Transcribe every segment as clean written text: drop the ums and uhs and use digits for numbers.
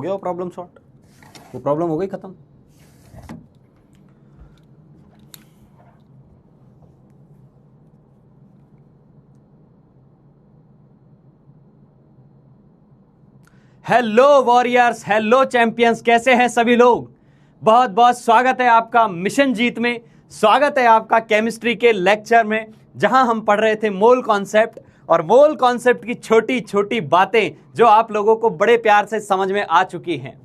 हो गया वो प्रॉब्लम सॉर्ट, वो प्रॉब्लम हो गई खत्म। हेलो वॉरियर्स, हेलो चैंपियंस, कैसे हैं सभी लोग? बहुत बहुत स्वागत है आपका मिशन जीत में। स्वागत है आपका केमिस्ट्री के लेक्चर में, जहां हम पढ़ रहे थे मोल कॉन्सेप्ट, और मोल कॉन्सेप्ट की छोटी छोटी बातें जो आप लोगों को बड़े प्यार से समझ में आ चुकी हैं।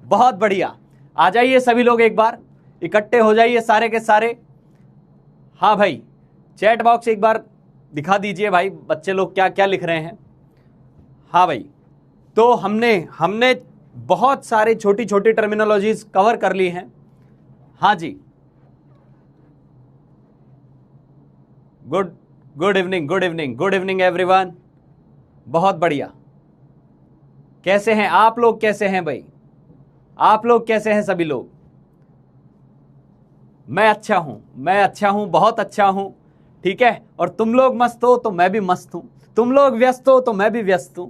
बहुत बढ़िया, आ जाइए सभी लोग, एक बार इकट्ठे हो जाइए सारे के सारे। हाँ भाई, चैट बॉक्स एक बार दिखा दीजिए भाई, बच्चे लोग क्या क्या लिख रहे हैं। हाँ भाई, तो हमने बहुत सारे छोटी छोटी टर्मिनोलॉजीज कवर कर ली हैं। हाँ जी, good evening, good evening, good evening everyone. बहुत बढ़िया, कैसे हैं आप लोग? कैसे हैं भाई आप लोग? कैसे हैं सभी लोग? मैं अच्छा हूं, बहुत अच्छा हूं, ठीक है। और तुम लोग मस्त हो तो मैं भी मस्त हूं, तुम लोग व्यस्त हो तो मैं भी व्यस्त हूं।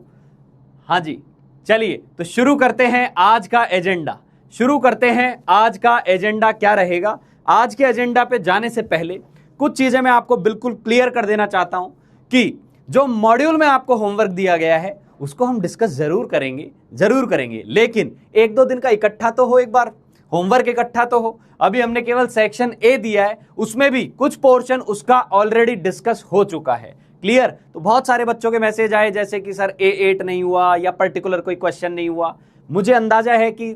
हाँ जी, चलिए तो शुरू करते हैं आज का एजेंडा। शुरू करते हैं आज का एजेंडा। क्या रहेगा आज के एजेंडा पे जाने से पहले कुछ चीजें मैं आपको बिल्कुल क्लियर कर देना चाहता हूं कि जो मॉड्यूल में आपको होमवर्क दिया गया है उसको हम डिस्कस जरूर करेंगे, लेकिन एक दो दिन का इकट्ठा तो हो, एक बार होमवर्क इकट्ठा तो हो। अभी हमने केवल सेक्शन ए दिया है, उसमें भी कुछ पोर्शन उसका ऑलरेडी डिस्कस हो चुका है। क्लियर? तो बहुत सारे बच्चों के मैसेज आए जैसे कि सर A8 नहीं हुआ या पर्टिकुलर कोई क्वेश्चन नहीं हुआ। मुझे अंदाजा है कि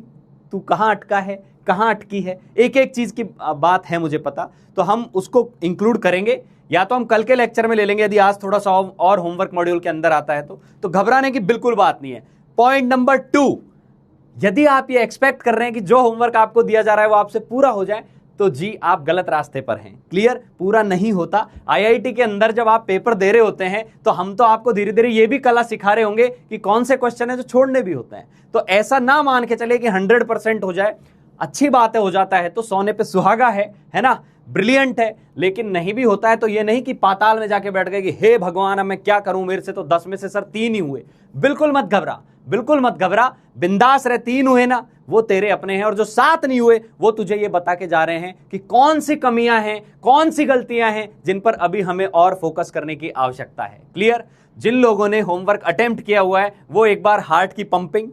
तू कहां अटका है, कहां अटकी है, एक एक चीज की बात है मुझे पता, तो हम उसको इंक्लूड करेंगे, या तो हम कल के लेक्चर में ले लेंगे यदि आज थोड़ा सा और होमवर्क मॉड्यूल के अंदर आता है तो घबराने की बिल्कुल बात नहीं है। पॉइंट नंबर 2, यदि आप ये एक्सपेक्ट कर रहे हैं कि जो होमवर्क आपको दिया जा रहा है वो आपसे पूरा हो जाए, तो जी आप गलत रास्ते पर हैं। क्लियर? पूरा नहीं होता। आईआईटी के अंदर जब आप पेपर दे रहे होते हैं तो हम तो आपको धीरे धीरे ये भी कला सिखा रहे होंगे कि कौन से क्वेश्चन है जो छोड़ने भी होते हैं। तो ऐसा ना मान के चले कि 100% हो जाए। अच्छी बात है, हो जाता है तो सोने पे सुहागा है ना, ब्रिलियंट है। लेकिन नहीं भी होता है तो ये नहीं कि पाताल में जाके बैठ गए कि हे भगवान अब मैं क्या करूं, मेरे से तो 10 में से सर 3 ही हुए। बिल्कुल मत घबरा, बिल्कुल मत घबरा, बिंदास रहे। 3 हुए ना, वो तेरे अपने हैं, और जो 7 नहीं हुए वो तुझे ये बता के जा रहे हैं कि कौन सी कमियां हैं, कौन सी गलतियां हैं जिन पर अभी हमें और फोकस करने की आवश्यकता है। क्लियर? जिन लोगों ने होमवर्क अटेम्प्ट किया हुआ है वो एक बार हार्ट की पंपिंग,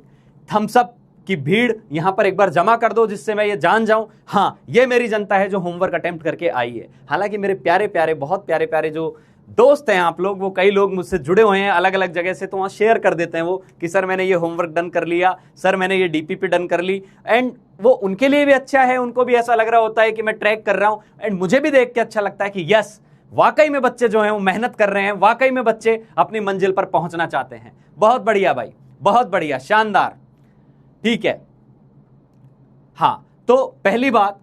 थम्स अप की भीड़ यहां पर एक बार जमा कर दो, जिससे मैं ये जान जाऊं हाँ ये मेरी जनता है जो होमवर्क अटेम्प्ट करके आई है। हालांकि मेरे प्यारे प्यारे, बहुत प्यारे प्यारे जो दोस्त हैं आप लोग, वो कई लोग मुझसे जुड़े हुए हैं अलग अलग जगह से, तो वहाँ शेयर कर देते हैं वो कि सर मैंने ये होमवर्क डन कर लिया, सर मैंने ये डीपीपी डन कर ली। एंड वो उनके लिए भी अच्छा है, उनको भी ऐसा लग रहा होता है कि मैं ट्रैक कर रहा हूँ, एंड मुझे भी देख के अच्छा लगता है कि यस वाकई में बच्चे जो हैं वो मेहनत कर रहे हैं, वाकई में बच्चे अपनी मंजिल पर पहुंचना चाहते हैं। बहुत बढ़िया भाई, बहुत बढ़िया, शानदार, ठीक है। हाँ, तो पहली बात,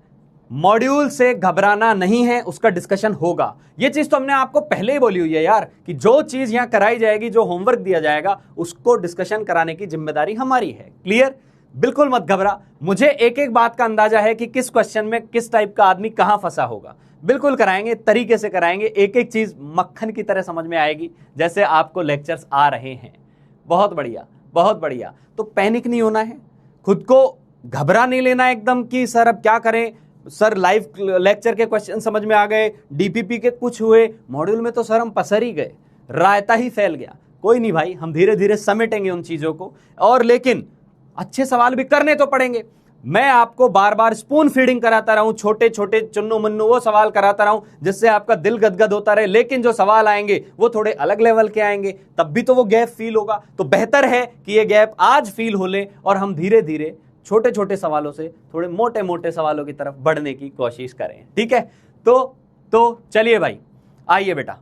मॉड्यूल से घबराना नहीं है, उसका डिस्कशन होगा। यह चीज तो हमने आपको पहले ही बोली हुई है यार कि जो चीज यहां कराई जाएगी, जो होमवर्क दिया जाएगा, उसको डिस्कशन कराने की जिम्मेदारी हमारी है। क्लियर? बिल्कुल मत घबरा। मुझे एक एक बात का अंदाजा है कि किस क्वेश्चन में किस टाइप का आदमी कहां फंसा होगा। बिल्कुल कराएंगे, तरीके से कराएंगे, एक एक चीज मक्खन की तरह समझ में आएगी जैसे आपको लेक्चर्स आ रहे हैं। बहुत बढ़िया, बहुत बढ़िया। तो पैनिक नहीं होना है, खुद को घबरा नहीं लेना एकदम कि सर अब क्या करें, सर लाइव लेक्चर के क्वेश्चन समझ में आ गए, डीपीपी के कुछ हुए, मॉड्यूल में तो सर हम पसर ही गए, रायता ही फैल गया। कोई नहीं भाई, हम धीरे धीरे समेटेंगे उन चीजों को, और लेकिन अच्छे सवाल भी करने तो पड़ेंगे। मैं आपको बार बार स्पून फीडिंग कराता रहूं, छोटे छोटे चुन्नू मुन्नू वो सवाल कराता रहूं जिससे आपका दिल गदगद होता रहे, लेकिन जो सवाल आएंगे वो थोड़े अलग लेवल के आएंगे, तब भी तो वो गैप फील होगा। तो बेहतर है कि ये गैप आज फील हो ले और हम धीरे धीरे छोटे छोटे सवालों से थोड़े मोटे मोटे सवालों की तरफ बढ़ने की कोशिश करें। ठीक है? तो चलिए भाई, आइए बेटा।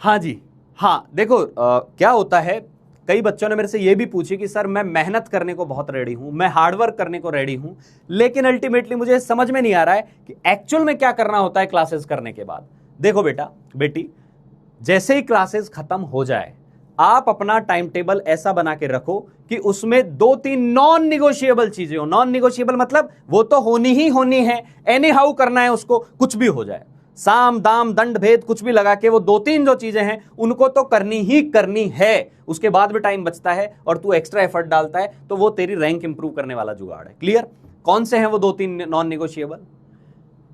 हाँ जी, हाँ देखो क्या होता है, कई बच्चों ने मेरे से ये भी पूछी कि सर मैं मेहनत करने को बहुत रेडी हूं, मैं हार्डवर्क करने को रेडी हूं, लेकिन अल्टीमेटली मुझे समझ में नहीं आ रहा है कि एक्चुअल में क्या करना होता है क्लासेस करने के बाद। देखो बेटा बेटी, जैसे ही क्लासेस खत्म हो जाए आप अपना टाइम टेबल ऐसा बना के रखो कि उसमें 2-3 नॉन निगोशिएबल चीजें हो। नॉन निगोशिएबल मतलब वो तो होनी ही होनी है, एनी हाउ करना है उसको, कुछ भी हो जाए। साम दाम दंड भेद कुछ भी लगा के वो 2-3 जो चीजें हैं उनको तो करनी ही करनी है, उसके बाद भी टाइम बचता है और तू एक्स्ट्रा एफर्ट डालता है तो वो तेरी रैंक इंप्रूव करने वाला जुगाड़ है। क्लियर? कौन से हैं वो 2-3 नॉन नेगोशिएबल?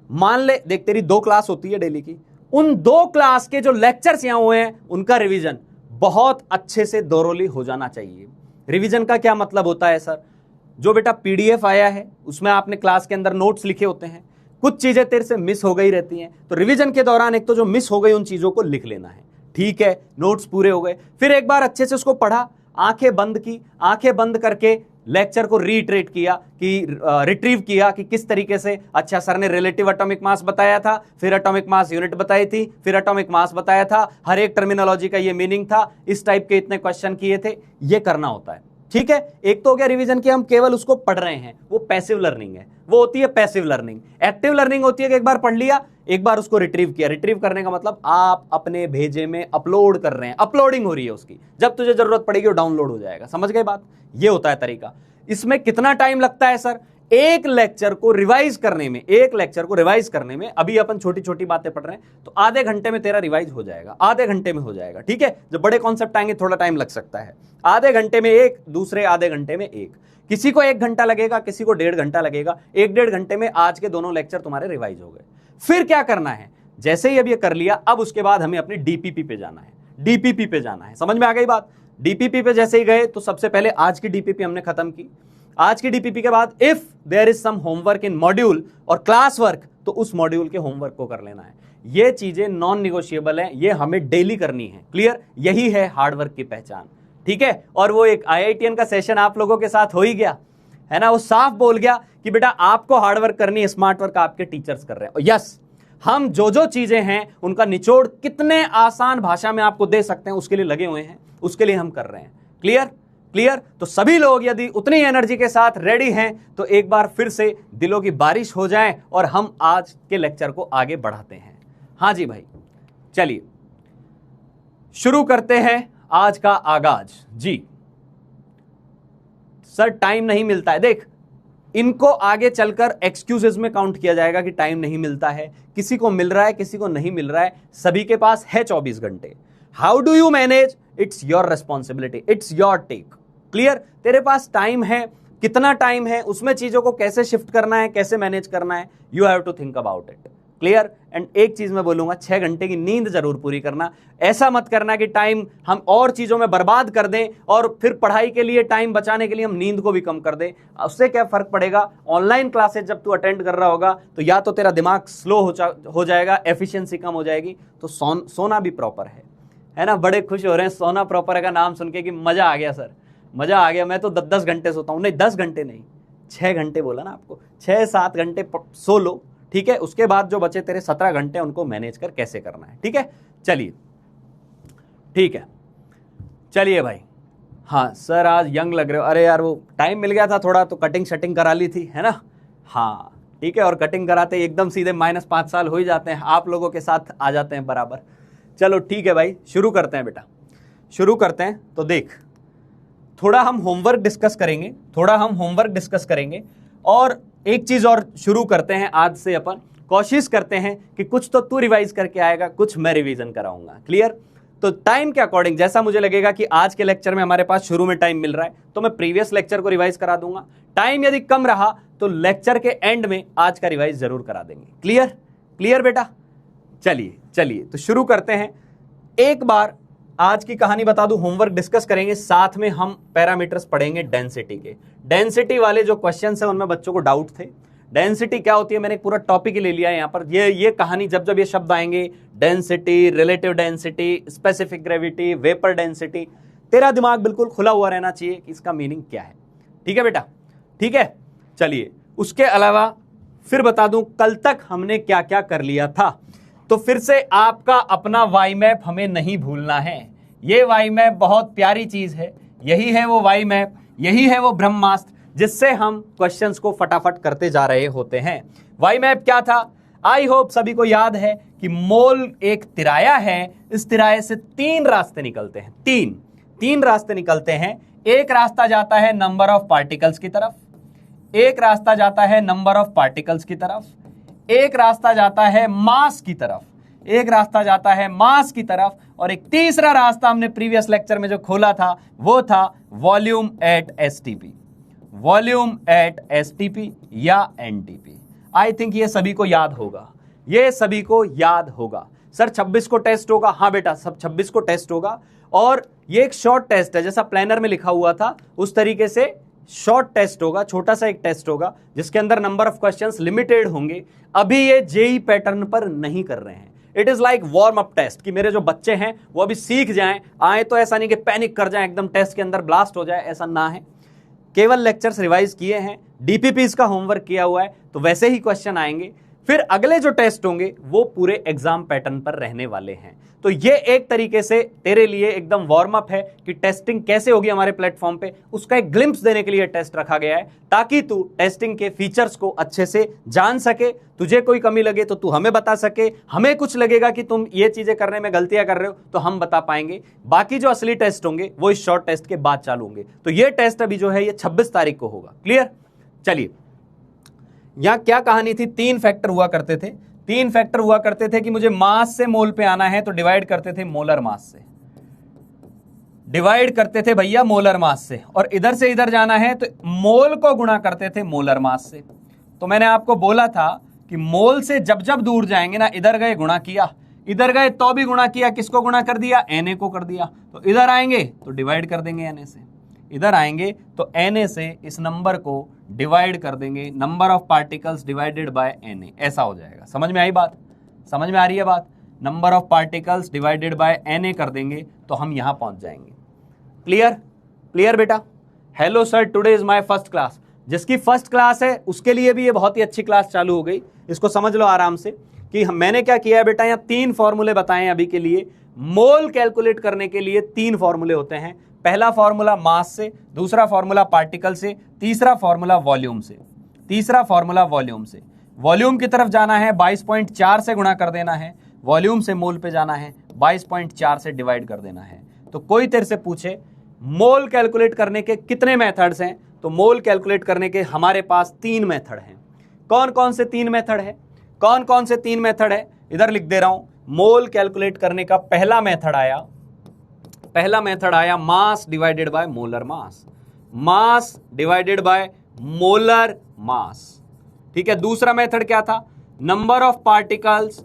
मान ले, देख तेरी 2 क्लास होती है डेली की, उन 2 क्लास के जो लेक्चर्स यहां हुए हैं उनका रिवीजन बहुत अच्छे से दोरोली हो जाना चाहिए। रिवीजन का क्या मतलब होता है सर? जो बेटा पीडीएफ आया है उसमें आपने क्लास के अंदर नोट्स लिखे होते हैं, कुछ चीजें तेरे से मिस हो गई रहती हैं, तो रिवीजन के दौरान एक तो जो मिस हो गई उन चीजों को लिख लेना है। ठीक है, नोट्स पूरे हो गए, फिर एक बार अच्छे से उसको पढ़ा, आंखें बंद की, आंखें बंद करके लेक्चर को रीट्रेट किया कि रिट्रीव किया कि किस तरीके से, अच्छा सर ने रिलेटिव एटॉमिक मास बताया था, फिर एटॉमिक मास यूनिट बताई थी, फिर एटॉमिक मास बताया था, हर एक टर्मिनोलॉजी का ये मीनिंग था, इस टाइप के इतने क्वेश्चन किए थे, ये करना होता है। ठीक है, एक तो हो गया रिवीजन की हम केवल उसको पढ़ रहे हैं, वो पैसिव लर्निंग है, वो होती है पैसिव लर्निंग। एक्टिव लर्निंग होती है कि एक बार पढ़ लिया, एक बार उसको रिट्रीव किया। रिट्रीव करने का मतलब आप अपने भेजे में अपलोड कर रहे हैं, अपलोडिंग हो रही है उसकी, जब तुझे जरूरत पड़ेगी वो डाउनलोड हो जाएगा। समझ गए बात? ये होता है तरीका। इसमें कितना टाइम लगता है सर? एक लेक्चर को रिवाइज करने में, एक लेक्चर को रिवाइज करने में, अभी अपन छोटी छोटी बातें पढ़ रहे हैं तो आधे घंटे में तेरा रिवाइज हो जाएगा, आधे घंटे में हो जाएगा। ठीक है, जब बड़े कॉन्सेप्ट आएंगे थोड़ा टाइम लग सकता है। आधे घंटे में एक, दूसरे आधे घंटे में एक, किसी को 1 घंटा लगेगा, किसी को 1.5 घंटा लगेगा। 1-1.5 घंटे में आज के दोनों लेक्चर तुम्हारे रिवाइज हो गए। फिर क्या करना है? जैसे ही अब ये कर लिया, अब उसके बाद हमें अपनी डीपीपी पे जाना है, डीपीपी पे जाना है। समझ में आ गई बात? डीपीपी पे जैसे ही गए तो सबसे पहले आज की डीपीपी हमने खत्म की। आज की डीपीपी के बाद if there is some homework in module और क्लास वर्क, तो उस मॉड्यूल के होमवर्क को कर लेना है। ये चीजें नॉन निगोशिएबल हैं, ये हमें डेली करनी है। क्लियर? यही है हार्डवर्क की पहचान। ठीक है, और वो एक IITN का सेशन आप लोगों के साथ हो ही गया है ना, वो साफ बोल गया कि बेटा आपको हार्डवर्क करनी है, स्मार्ट वर्क आपके टीचर्स कर रहे हैं। और यस, हम जो जो चीजें हैं उनका निचोड़ कितने आसान भाषा में आपको दे सकते हैं उसके लिए लगे हुए हैं, उसके लिए हम कर रहे हैं। क्लियर? क्लियर? तो सभी लोग यदि उतनी एनर्जी के साथ रेडी हैं तो एक बार फिर से दिलों की बारिश हो जाए और हम आज के लेक्चर को आगे बढ़ाते हैं। हाँ जी भाई, चलिए शुरू करते हैं आज का आगाज। जी सर टाइम नहीं मिलता है, देख इनको आगे चलकर एक्सक्यूजेस में काउंट किया जाएगा कि टाइम नहीं मिलता है, किसी को मिल रहा है किसी को नहीं मिल रहा है, सभी के पास है 24 घंटे। How do you manage? It's your responsibility, it's your take. Clear? तेरे पास टाइम है, कितना टाइम है, उसमें चीजों को कैसे शिफ्ट करना है, कैसे मैनेज करना है, you have to think about it. Clear? And एक चीज मैं बोलूंगा, 6 घंटे की नींद जरूर पूरी करना। ऐसा मत करना कि टाइम हम और चीजों में बर्बाद कर दें और फिर पढ़ाई के लिए टाइम बचाने के लिए हम नींद को भी कम कर दें। उससे क्या फर्क पड़ेगा? ऑनलाइन क्लासेस जब तू अटेंड कर रहा होगा तो या तो तेरा दिमाग स्लो हो जाएगा, एफिशिएंसी कम हो जाएगी, तो सोना भी प्रॉपर है ना। बड़े खुश हो रहे हैं सोना प्रॉपर का नाम सुन के कि मजा आ गया सर, मजा आ गया। मैं तो 10 घंटे सोता हूं। नहीं, 10 घंटे नहीं, 6 घंटे बोला ना आपको, 6-7 घंटे सो लो। ठीक है, उसके बाद जो बचे तेरे 17 घंटे उनको मैनेज कर कैसे करना है। ठीक है, चलिए ठीक है, चलिए भाई। हाँ सर आज यंग लग रहे हो। अरे यार वो टाइम मिल गया था थोड़ा तो कटिंग शटिंग करा ली थी, है ना। हाँ ठीक है, और कटिंग कराते एकदम सीधे -5 साल हो ही जाते हैं, आप लोगों के साथ आ जाते हैं बराबर। चलो ठीक है भाई, शुरू करते हैं बेटा, शुरू करते हैं। तो देख थोड़ा हम होमवर्क डिस्कस करेंगे और एक चीज और शुरू करते हैं आज से। अपन कोशिश करते हैं कि कुछ तो तू रिवाइज करके आएगा, कुछ मैं रिवीजन कराऊंगा। क्लियर? तो टाइम के अकॉर्डिंग जैसा मुझे लगेगा कि आज के लेक्चर में हमारे पास शुरू में टाइम मिल रहा है तो मैं प्रीवियस लेक्चर को रिवाइज करा दूंगा। टाइम यदि कम रहा तो लेक्चर के एंड में आज का रिवाइज जरूर करा देंगे। क्लियर? क्लियर बेटा? चलिए तो शुरू करते हैं। एक बार आज की कहानी बता दूं, होमवर्क डिस्कस करेंगे, साथ में हम पैरामीटर्स पढ़ेंगे डेंसिटी के। डेंसिटी वाले जो क्वेश्चंस हैं उनमें बच्चों को डाउट थे। डेंसिटी क्या होती है, मैंने पूरा टॉपिक ही ले लिया है यहाँ पर। ये कहानी जब जब ये शब्द आएंगे, density, relative density, specific gravity, vapour density, तेरा दिमाग बिल्कुल खुला हुआ रहना चाहिए कि इसका मीनिंग क्या है। ठीक है बेटा? ठीक है, चलिए उसके अलावा फिर बता दूं कल तक हमने क्या क्या कर लिया था। तो फिर से आपका अपना वाई मैप हमें नहीं भूलना है। ये वाई मैप बहुत प्यारी चीज है, यही है वो वाई मैप, यही है वो ब्रह्मास्त्र जिससे हम क्वेश्चंस को फटाफट करते जा रहे होते हैं। वाई मैप क्या था? आई होप सभी को याद है कि मोल एक तिराया है, इस तिराये से 3 रास्ते निकलते हैं। तीन रास्ते निकलते हैं। एक रास्ता जाता है नंबर ऑफ पार्टिकल्स की तरफ, एक रास्ता जाता है नंबर ऑफ पार्टिकल्स की तरफ, एक रास्ता जाता है मास की तरफ, एक रास्ता जाता है मास की तरफ, और एक तीसरा रास्ता हमने प्रीवियस लेक्चर में जो खोला था वो था volume at STP, volume at STP या एनटीपी। आई थिंक ये सभी को याद होगा, ये सभी को याद होगा। सर 26 को टेस्ट होगा, हाँ बेटा सब 26 को टेस्ट होगा, और ये एक शॉर्ट टेस्ट है, जैसा प्लानर में लिखा हुआ था उस तरीके से शॉर्ट टेस्ट होगा, छोटा सा एक टेस्ट होगा जिसके अंदर नंबर ऑफ क्वेश्चंस लिमिटेड होंगे। अभी ये जेई पैटर्न पर नहीं कर रहे हैं, it is like warm up test कि मेरे जो बच्चे हैं वो अभी सीख जाएं, आए तो ऐसा नहीं कि पैनिक कर जाएं एकदम टेस्ट के अंदर ब्लास्ट हो जाए, ऐसा ना है। केवल लेक्चर्स रिवाइज किए हैं, डीपीपीस का होमवर्क किया हुआ है, तो वैसे ही क्वेश्चन आएंगे। फिर अगले जो टेस्ट होंगे वो पूरे एग्जाम पैटर्न पर रहने वाले हैं। तो ये एक तरीके से तेरे लिए एकदम वार्म अप है कि टेस्टिंग कैसे होगी हमारे प्लेटफॉर्म पे, उसका एक ग्लिम्प्स देने के लिए टेस्ट रखा गया है, ताकि तू टेस्टिंग के फीचर्स को अच्छे से जान सके। तुझे कोई कमी लगे तो तू हमें बता सके, हमें कुछ लगेगा कि तुम ये चीजें करने में गलतियां कर रहे हो तो हम बता पाएंगे। बाकी जो असली टेस्ट होंगे वो इस शॉर्ट टेस्ट के बाद चालू होंगे। तो ये टेस्ट अभी जो है ये 26 तारीख को होगा। क्लियर? चलिए, यहां क्या कहानी थी, 3 फैक्टर हुआ करते थे। 3 फैक्टर हुआ करते थे कि मुझे मास से मोल पे आना है तो डिवाइड करते थे मोलर मास से, डिवाइड करते थे भैया मोलर मास से, और इधर से इधर जाना है तो मोल को गुणा करते थे मोलर मास से। तो मैंने आपको बोला था कि मोल से जब जब दूर जाएंगे ना, इधर गए गुणा किया, इधर गए तो भी गुणा किया, किसको गुणा कर दिया, Na को कर दिया। तो इधर आएंगे तो डिवाइड कर देंगे Na से, इधर आएंगे तो Na से इस नंबर को डिवाइड कर देंगे, number of particles divided bye Na, ऐसा हो जाएगा। समझ में आई बात? समझ में आ रही है बात? Number of particles divided bye Na कर देंगे तो हम यहां पहुंच जाएंगे। क्लियर? क्लियर बेटा? Hello sir, today is my first class. जिसकी फर्स्ट क्लास है उसके लिए भी ये बहुत ही अच्छी क्लास चालू हो गई। इसको समझ लो आराम से कि मैंने क्या किया है बेटा, यहाँ 3 फॉर्मूले बताए अभी के लिए। मोल कैलकुलेट करने के लिए 3 फॉर्मूले होते हैं। पहला फॉर्मूला मास से, दूसरा फॉर्मूला पार्टिकल से, तीसरा फॉर्मूला वॉल्यूम से। तीसरा फॉर्मूला वॉल्यूम से, वॉल्यूम की तरफ जाना है 22.4 से गुणा कर देना है, वॉल्यूम से मोल पे जाना है 22.4 से डिवाइड कर देना है। तो कोई तेरे से पूछे मोल कैलकुलेट करने के कितने मेथड्स हैं, तो मोल कैलकुलेट करने के हमारे पास 3 मेथड हैं। कौन कौन से 3 मेथड है? कौन कौन से 3 मेथड है? इधर लिख दे रहा हूं। मोल कैलकुलेट करने का पहला मेथड आया mass divided by molar mass, mass divided by molar mass. ठीक है। दूसरा मेथड क्या था? Number of particles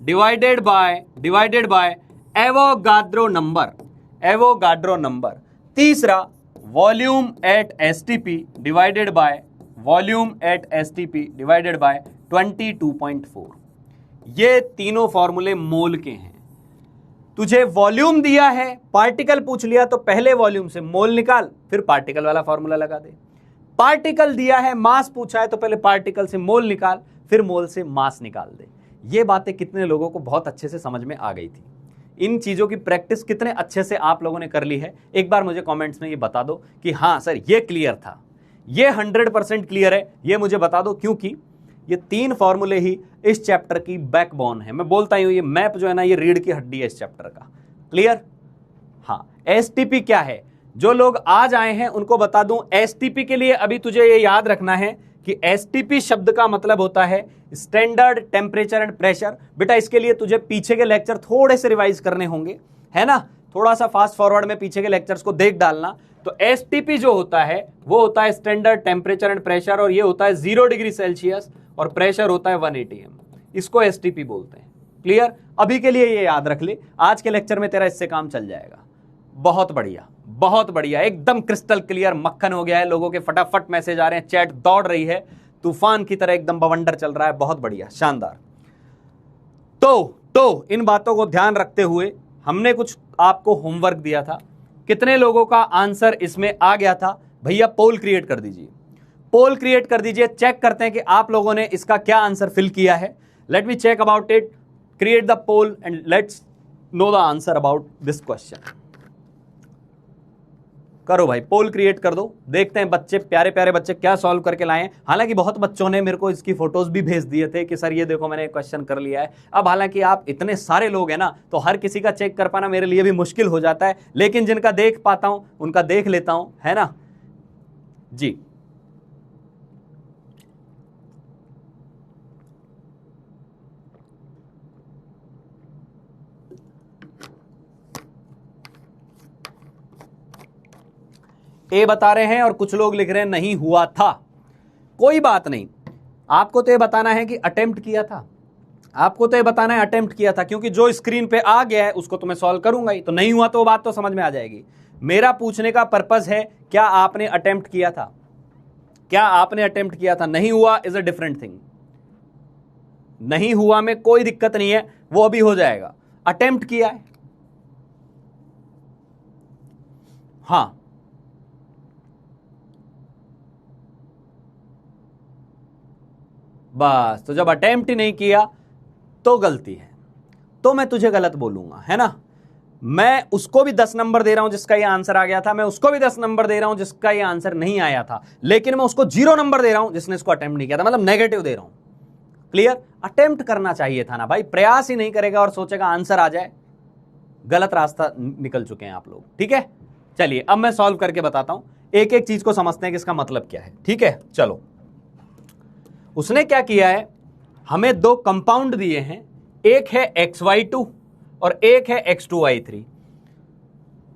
divided by Avogadro number. तीसरा volume at STP divided by 22.4। ये तीनों फॉर्मूले मोल के हैं। तुझे वॉल्यूम दिया है, पार्टिकल पूछ लिया तो पहले वॉल्यूम से मोल निकाल, फिर पार्टिकल वाला फॉर्मूला लगा दे। पार्टिकल दिया है, मास पूछा है तो पहले पार्टिकल से मोल निकाल, फिर मोल से मास निकाल दे। ये बातें कितने लोगों को बहुत अच्छे से समझ में आ गई थी? इन चीजों की प्रैक्टिस कितने अच्छे से आप लोगों ने कर ली है? एक बार मुझे कमेंट्स में ये बता दो कि हाँ सर ये क्लियर था, ये 100% क्लियर है, ये मुझे बता दो। क्योंकि ये 3 फॉर्मूले ही इस चैप्टर की बैकबोन है। मैं बोलता हूं ये मैप जो है ना, ये रीढ़ की हड्डी है इस चैप्टर का। क्लियर? हाँ। एसटीपी क्या है? जो लोग आज आए हैं उनको बता दूं, एसटीपी के लिए अभी तुझे ये याद रखना है कि एसटीपी शब्द का मतलब होता है स्टैंडर्ड टेम्परेचर एंड प्रेशर। बेटा इसके लिए तुझे पीछे के लेक्चर थोड़े से रिवाइज करने होंगे, है ना? थोड़ा सा फास्ट फॉरवर्ड में पीछे के लेक्चर्स को देख डालना। तो एसटीपी जो होता है वो होता है स्टैंडर्ड टेम्परेचर एंड प्रेशर, और ये होता है 0 डिग्री सेल्सियस, और प्रेशर होता है 1 atm। इसको एसटीपी बोलते हैं। क्लियर? अभी के लिए ये याद रख ले, आज के लेक्चर में तेरा इससे काम चल जाएगा। बहुत बढ़िया, बहुत बढ़िया, एकदम क्रिस्टल क्लियर, मक्खन हो गया है। लोगों के फटाफट मैसेज आ रहे हैं, चैट दौड़ रही है, तूफान की तरह एकदम बवंडर चल रहा है। बहुत बढ़िया, शानदार। तो इन बातों को ध्यान रखते हुए हमने कुछ आपको होमवर्क दिया था। कितने लोगों का आंसर इसमें आ गया था? भैया पोल क्रिएट कर दीजिए, पोल क्रिएट कर दीजिए। चेक करते हैं कि आप लोगों ने इसका क्या आंसर फिल किया है। Let me check about it. Create the poll and let's know the answer about this question. करो भाई, पोल क्रिएट कर दो। देखते हैं बच्चे, प्यारे प्यारे बच्चे क्या सॉल्व करके लाए हैं। हालांकि बहुत बच्चों ने मेरे को इसकी फोटोज भी भेज दिए थे कि सर ये देखो मैंने क्वेश्चन कर लिया है। अब हालांकि आप इतने सारे लोग हैं ना, तो हर किसी का चेक कर पाना मेरे लिए भी मुश्किल हो जाता है, लेकिन जिनका देख पाता हूं उनका देख लेता हूं, है ना जी। ए बता रहे हैं और कुछ लोग लिख रहे हैं नहीं हुआ था। कोई बात नहीं, आपको तो ये बताना है कि अटेम्प्ट किया था, आपको तो ये बताना है अटेम्प्ट किया था, क्योंकि जो स्क्रीन पे आ गया है उसको तो मैं सॉल्व करूंगा ही। तो नहीं हुआ तो वो बात तो समझ में आ जाएगी। मेरा पूछने का पर्पस है क्या आपने अटेम्प्ट किया था, क्या आपने अटेम्प्ट किया था। नहीं हुआ इज अ डिफरेंट थिंग। नहीं हुआ में कोई दिक्कत नहीं है, वो अभी हो जाएगा। अटेम्प्ट किया है, हां, बस। तो जब अटेम्प्ट ही नहीं किया तो गलती है, तो मैं तुझे गलत बोलूंगा, है ना। मैं उसको भी 10 नंबर दे रहा हूं जिसका ये आंसर आ गया था, मैं उसको भी 10 नंबर दे रहा हूं जिसका ये आंसर नहीं आया था, लेकिन मैं उसको 0 नंबर दे रहा हूं जिसने इसको अटेम्प्ट नहीं किया था, मतलब नेगेटिव दे रहा हूं। क्लियर। अटेम्प्ट करना चाहिए था ना भाई, प्रयास ही नहीं करेगा और सोचेगा आंसर आ जाए, गलत रास्ता निकल चुके हैं आप लोग। ठीक है, चलिए अब मैं सॉल्व करके बताता हूं, एक एक चीज को समझते हैं कि इसका मतलब क्या है। ठीक है, चलो। उसने क्या किया है, हमें दो कंपाउंड दिए हैं, एक है XY2 और एक है X2Y3,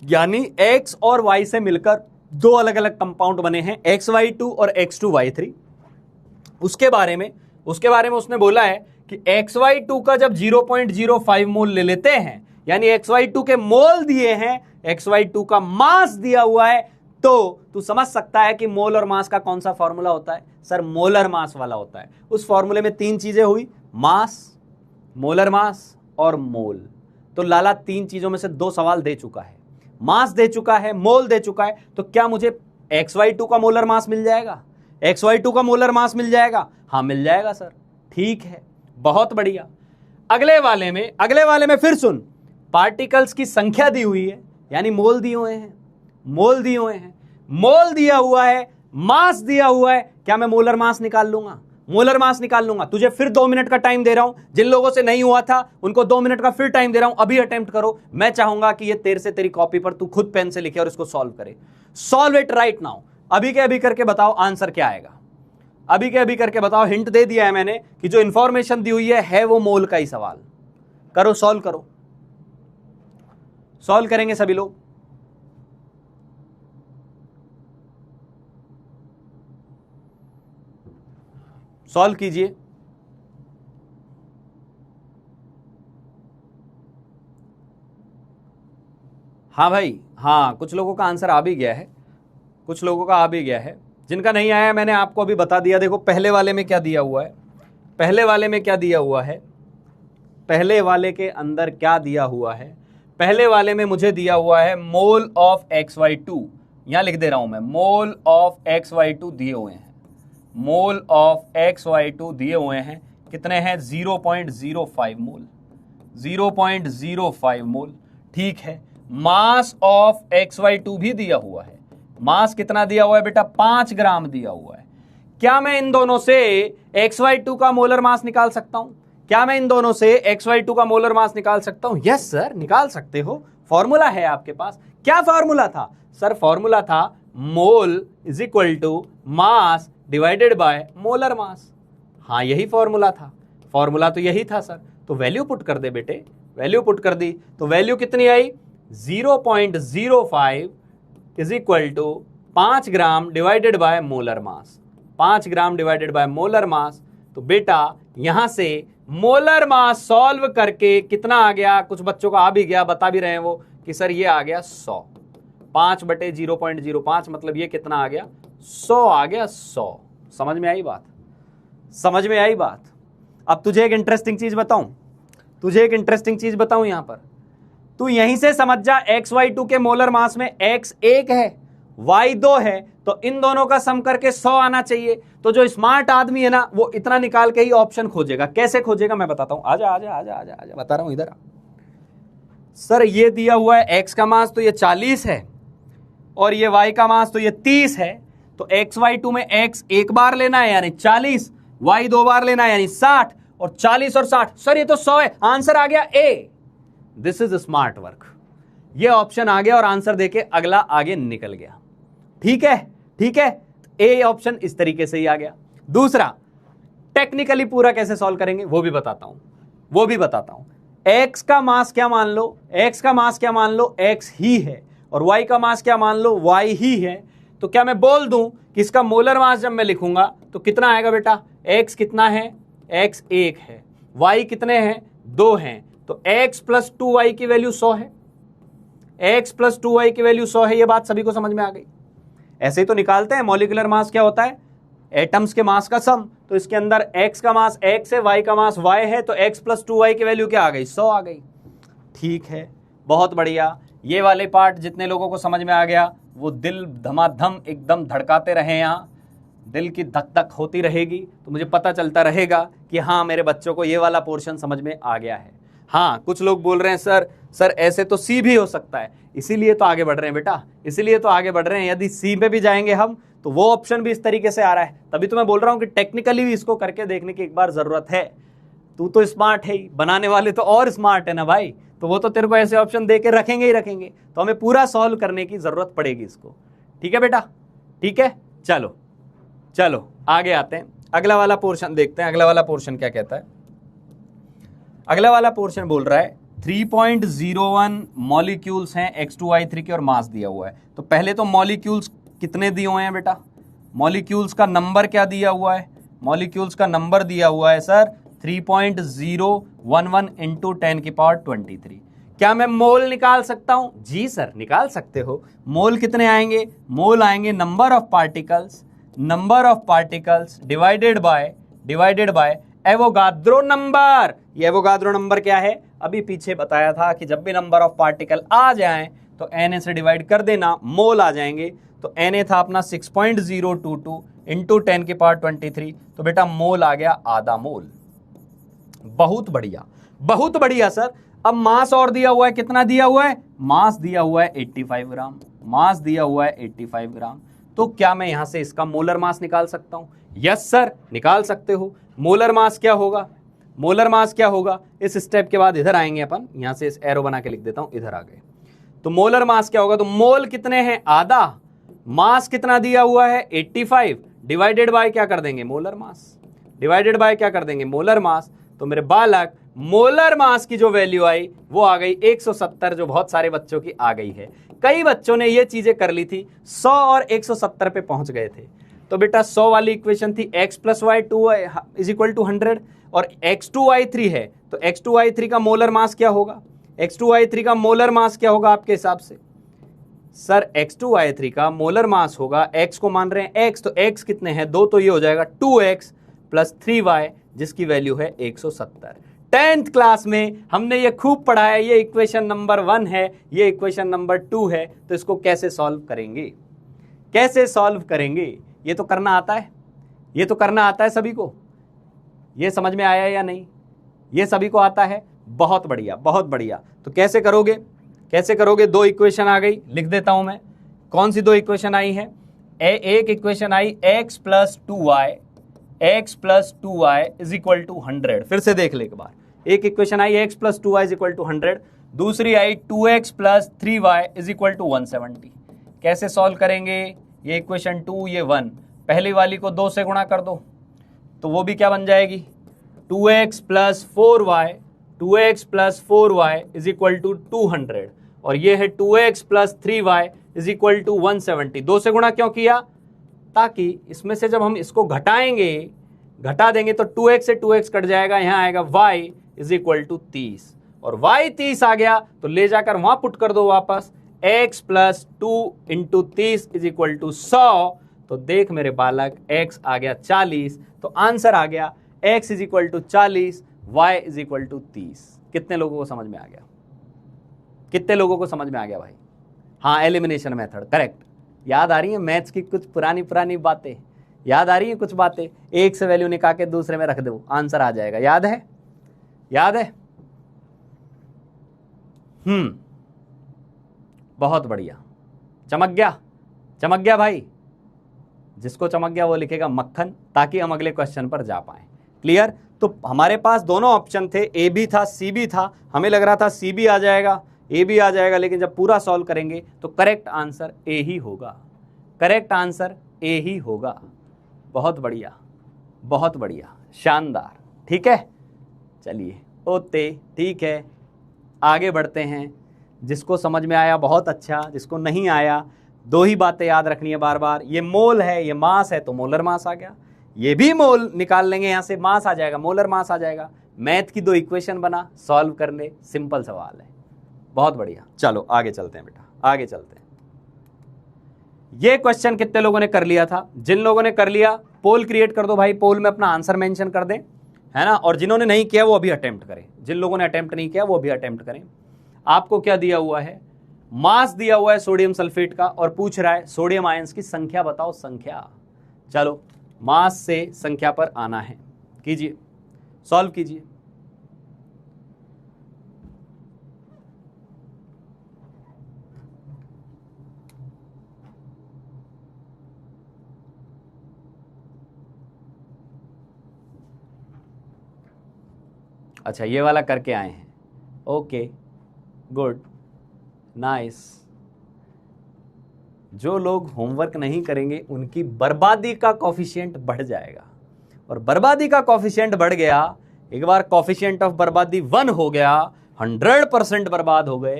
यानी X और Y से मिलकर दो अलग अलग कंपाउंड बने हैं, XY2 और X2Y3। उसके बारे में उसने बोला है कि XY2 का जब 0.05 मोल ले लेते हैं, यानी XY2 के मोल दिए हैं, XY2 का मास दिया हुआ है, तो तू समझ सकता है कि मोल और मास का कौन सा फॉर्मूला होता है। सर मोलर मास वाला होता है। उस फॉर्मूले में 3 चीजें हुई, मास, मोलर मास और मोल। तो लाला 3 चीजों में से 2 सवाल दे चुका है, मास दे चुका है, मोल दे चुका है। तो क्या मुझे XY2 का मोलर मास मिल जाएगा, XY2 का मोलर मास मिल जाएगा? हाँ मिल जाएगा सर, ठीक है, बहुत बढ़िया। अगले वाले में फिर सुन, पार्टिकल्स की संख्या दी हुई है, यानी मोल दिए हुए हैं, मोल दिया हुआ है, मास दिया हुआ है। क्या मैं मोलर मास निकाल लूंगा? तुझे फिर 2 मिनट का टाइम दे रहा हूं। जिन लोगों से नहीं हुआ था उनको 2 मिनट का फिर टाइम दे रहा हूं, अभी अटेम्प्ट करो। मैं चाहूंगा कि ये तेरे से तेरी कॉपी पर तू खुद पेन से लिखे और इसको सॉल्व करे। Solve it right now. अभी के अभी करके बताओ आंसर क्या आएगा, अभी के अभी करके बताओ। हिंट दे दिया है मैंने कि जो इंफॉर्मेशन दी हुई है वो मोल का ही सवाल। करो, सॉल्व करो, सॉल्व करेंगे सभी लोग। सॉल्व कीजिए। हाँ भाई, हाँ, कुछ लोगों का आंसर आ भी गया है, कुछ लोगों का आ भी गया है। जिनका नहीं आया मैंने आपको अभी बता दिया। देखो पहले वाले में क्या दिया हुआ है, पहले वाले में क्या दिया हुआ है, पहले वाले के अंदर क्या दिया हुआ है। पहले वाले में मुझे दिया हुआ है मोल ऑफ XY2, यहां लिख दे रहा हूं मैं, मोल ऑफ XY2 दिए हुए हैं, मोल ऑफ XY2 दिए हुए हैं। कितने हैं? 0.05 मोल, 0.05 मोल। ठीक है, मास ऑफ XY2 भी दिया हुआ है। मास कितना दिया हुआ है बेटा? 5 ग्राम दिया हुआ है। क्या मैं इन दोनों से XY2 का मोलर मास निकाल सकता हूं? क्या मैं इन दोनों से XY2 का मोलर मास निकाल सकता हूं? यस सर, निकाल सकते हो। फॉर्मूला है आपके पास। क्या फॉर्मूला था सर? फॉर्मूला था mole is equal to mass divided by molar mass. हाँ यही फॉर्मूला था, फॉर्मूला तो यही था सर। तो वैल्यू पुट कर दे बेटे, वैल्यू पुट कर दी। तो वैल्यू कितनी आई? 0.05 is equal to 5 gram divided by molar mass, 5 gram divided by molar mass. तो बेटा यहां से मोलर मास सॉल्व करके कितना आ गया? कुछ बच्चों का आ भी गया, बता भी रहे हैं वो कि सर ये आ गया 100, 5/0.05 मतलब ये कितना आ गया? 100 आ गया, 100। समझ में आई बात? समझ में आई बात? अब तुझे एक इंटरेस्टिंग चीज बताऊं, यहां पर तू यहीं से समझ जा। XY2 के मोलर मास में X 1 है, Y 2 है, तो इन दोनों का सम करके 100 आना चाहिए। तो जो स्मार्ट आदमी है ना वो इतना निकाल के ही ऑप्शन खोजेगा। कैसे खोजेगा मैं बताता हूं, आजा आजा आजा आजा आजा, बता रहा हूं, इधर आ। सर ये दिया हुआ है X का मास तो ये 40 है और ये Y का मास तो ये 30 है। तो XY2 में X एक बार लेना है यानी 40, Y 2 बार लेना है यानी 60, और 40 और 60, सर ये तो 100 है। आंसर आ गया A. This is smart work. ये ऑप्शन आ गया और आंसर देके अगला आगे निकल गया। ठीक है, ठीक है, ए ऑप्शन इस तरीके से ही आ गया। दूसरा टेक्निकली पूरा कैसे सॉल्व करेंगे वो भी बताता हूं, एक्स का मास क्या मान लो, एक्स ही है, और वाई का मास क्या मान लो, वाई ही है। तो क्या मैं बोल दूं कि इसका मोलर मास जब मैं लिखूंगा तो कितना आएगा बेटा, x कितना है, x 1 है, y कितने हैं, 2 हैं, तो x प्लस 2y की वैल्यू 100 है, x प्लस 2y की वैल्यू 100 है। ये बात सभी को समझ में आ गई। ऐसे ही तो निकालते हैं, मॉलिक्यूलर मास क्या होता है, एटम्स के मास का सम। तो इसके अंदर x का मास x है, y का मास y है, तो x प्लस 2y की वैल्यू क्या आ गई, 100 आ गई। ठीक है, बहुत बढ़िया। ये वाले पार्ट जितने लोगों को समझ में आ गया वो दिल धमाधम एकदम धड़काते रहे, यहाँ दिल की धक धक होती रहेगी, तो मुझे पता चलता रहेगा कि हाँ मेरे बच्चों को ये वाला पोर्शन समझ में आ गया है। हाँ, कुछ लोग बोल रहे हैं सर ऐसे तो सी भी हो सकता है, इसीलिए तो आगे बढ़ रहे हैं बेटा, इसीलिए तो आगे बढ़ रहे हैं। यदि सी पे भी जाएंगे हम तो वो ऑप्शन भी इस तरीके से आ रहा है, तभी तो मैं बोल रहा हूँ कि टेक्निकली भी इसको करके देखने की एक बार जरूरत है। तू तो स्मार्ट है ही, बनाने वाले तो और स्मार्ट है ना भाई, तो वो तो तेरे को ऐसे ऑप्शन दे के रखेंगे ही रखेंगे, तो हमें पूरा सॉल्व करने की जरूरत पड़ेगी इसको। ठीक है बेटा, ठीक है, चलो चलो आगे आते हैं, अगला वाला पोर्शन देखते हैं। अगला वाला पोर्शन क्या कहता है, अगला वाला पोर्शन बोल रहा है 3.01 मॉलिक्यूल्स हैं H2I3 के और मास दिया हुआ है। तो पहले तो मॉलिक्यूल्स कितने दिए हुए हैं बेटा, मॉलिक्यूल्स का नंबर क्या दिया हुआ है, मॉलिक्यूल्स का नंबर दिया हुआ है सर 3.011 इंटू 10 की पावर 23। क्या मैं मोल निकाल सकता हूं, जी सर निकाल सकते हो। मोल कितने आएंगे, मोल आएंगे number of particles divided bye Avogadro number. ये एवोगाद्रो नंबर क्या है, अभी पीछे बताया था कि जब भी नंबर ऑफ पार्टिकल आ जाएं तो Na से डिवाइड कर देना, मोल आ जाएंगे। तो Na था अपना 6.022 इंटू 10 की पावर 23, तो बेटा मोल आ गया आधा मोल। बहुत बढ़िया, बहुत बढ़िया सर। अब मास और दिया हुआ है, कितना दिया हुआ है, मास दिया हुआ है 85 ग्राम, मास दिया हुआ है 85 ग्राम। तो क्या मैं यहां से इसका मोलर मास निकाल सकता हूं, यस सर निकाल सकते हो। मोलर मास क्या होगा, मोलर मास क्या होगा, इस स्टेप के बाद इधर आएंगे अपन, यहां से इस एरो बना के लिख देता हूं, इधर आ गए। तो मोलर मास क्या होगा, तो मोल कितने हैं, आधा, मास कितना दिया हुआ है 85, डिवाइडेड बाय क्या कर देंगे, मोलर मास, डिवाइडेड बाय क्या कर देंगे, मोलर मास। तो मेरे बालक मोलर मास की जो वैल्यू आई वो आ गई 170, जो बहुत सारे बच्चों की आ गई है। कई बच्चों ने ये चीजें कर ली थी, 100 और 170 पे पहुंच गए थे। तो बेटा 100 वाली इक्वेशन थी x plus y 2 is equal to 100 और x2y3 है, तो x2y3 का मोलर मास क्या होगा, x2y3 का मोलर मास क्या होगा आपके हिसाब से, सर x2y3 का मोलर मास होगा, x को मान रहे हैं x, तो x कितने हैं 2, तो ये हो जाएगा 2x प्लस 3y जिसकी वैल्यू है 170। 10th क्लास में हमने ये खूब पढ़ा है, ये इक्वेशन नंबर 1 है, ये इक्वेशन नंबर 2 है। तो इसको कैसे सॉल्व करेंगे, कैसे सॉल्व करेंगे, ये तो करना आता है, ये तो करना आता है सभी को। ये समझ में आया या नहीं, ये सभी को आता है, बहुत बढ़िया बहुत बढ़िया। तो कैसे करोगे, कैसे करोगे, दो इक्वेशन आ गई, लिख देता हूं मैं। कौन सी दो इक्वेशन आई है, एक इक्वेशन आई x plus 2y is equal to 100। फिर से देख ले एक बार, एक इक्वेशन आई x plus 2y is equal to 100, दूसरी आई 2x plus 3y is equal to 170। कैसे सॉल्व करेंगे, ये इक्वेशन 2 ये 1, पहली वाली को 2 से गुणा कर दो तो वो भी क्या बन जाएगी 2x plus 4y is equal to 200, और ये है 2x plus 3y is equal to 170। 2 से गुणा क्यों किया, ताकि इसमें से जब हम इसको घटाएंगे, घटा देंगे तो 2x से 2x कट जाएगा, यहां आएगा y इज इक्वल टू 30, और y 30 आ गया तो ले जाकर वहां पुट कर दो वापस, x plus 2 into 30 is equal to 100। तो देख मेरे बालक x आ गया 40, तो आंसर आ गया x is equal to 40, y is equal to 30। कितने लोगों को समझ में आ गया, कितने लोगों को समझ में आ गया भाई, हाँ एलिमिनेशन मेथड करेक्ट। याद आ रही है मैथ्स की कुछ पुरानी बातें, याद आ रही है कुछ बातें, एक से वैल्यू निकाल के दूसरे में रख दो, आंसर आ जाएगा, याद है, याद है, बहुत बढ़िया, चमक गया, चमक गया भाई। जिसको चमक गया वो लिखेगा मक्खन, ताकि हम अगले क्वेश्चन पर जा पाए। क्लियर, तो हमारे पास दोनों ऑप्शन थे, ए भी था सी भी था, हमें लग रहा था सी भी आ जाएगा ए भी आ जाएगा, लेकिन जब पूरा सॉल्व करेंगे तो करेक्ट आंसर ए ही होगा, करेक्ट आंसर ए ही होगा। बहुत बढ़िया, बहुत बढ़िया, शानदार। ठीक है, चलिए ओते, ठीक है आगे बढ़ते हैं। जिसको समझ में आया बहुत अच्छा, जिसको नहीं आया दो ही बातें याद रखनी है बार बार, ये मोल है ये मास है तो मोलर मास आ गया, ये भी मोल निकाल लेंगे यहां से, मास आ जाएगा, मोलर मास आ जाएगा। मैथ की दो इक्वेशन बना, सॉल्व कर ले, सिंपल सवाल है, बहुत बढ़िया। चलो आगे चलते हैं बेटा, आगे चलते हैं। ये क्वेश्चन कितने लोगों ने कर लिया था? जिन लोगों ने कर लिया पोल क्रिएट कर दो भाई, पोल में अपना आंसर मेंशन कर दें, है ना। और जिन्होंने नहीं किया वो अभी अटेम्प्ट करें, जिन लोगों ने अटेम्प्ट नहीं किया वो अभी अटेम्प्ट करें। आपको क्या दिया हुआ है? मास दिया हुआ है सोडियम सल्फेट का, और पूछ रहा है सोडियम आयंस की संख्या बताओ, संख्या। चलो मास से संख्या पर आना है, कीजिए, सॉल्व कीजिए। अच्छा ये वाला करके आए हैं, ओके गुड नाइस। जो लोग होमवर्क नहीं करेंगे उनकी बर्बादी का कॉफिशिएंट बढ़ जाएगा, और बर्बादी का कॉफिशिएंट बढ़ गया, एक बार कॉफिशिएंट ऑफ बर्बादी 1 हो गया, 100% बर्बाद हो गए,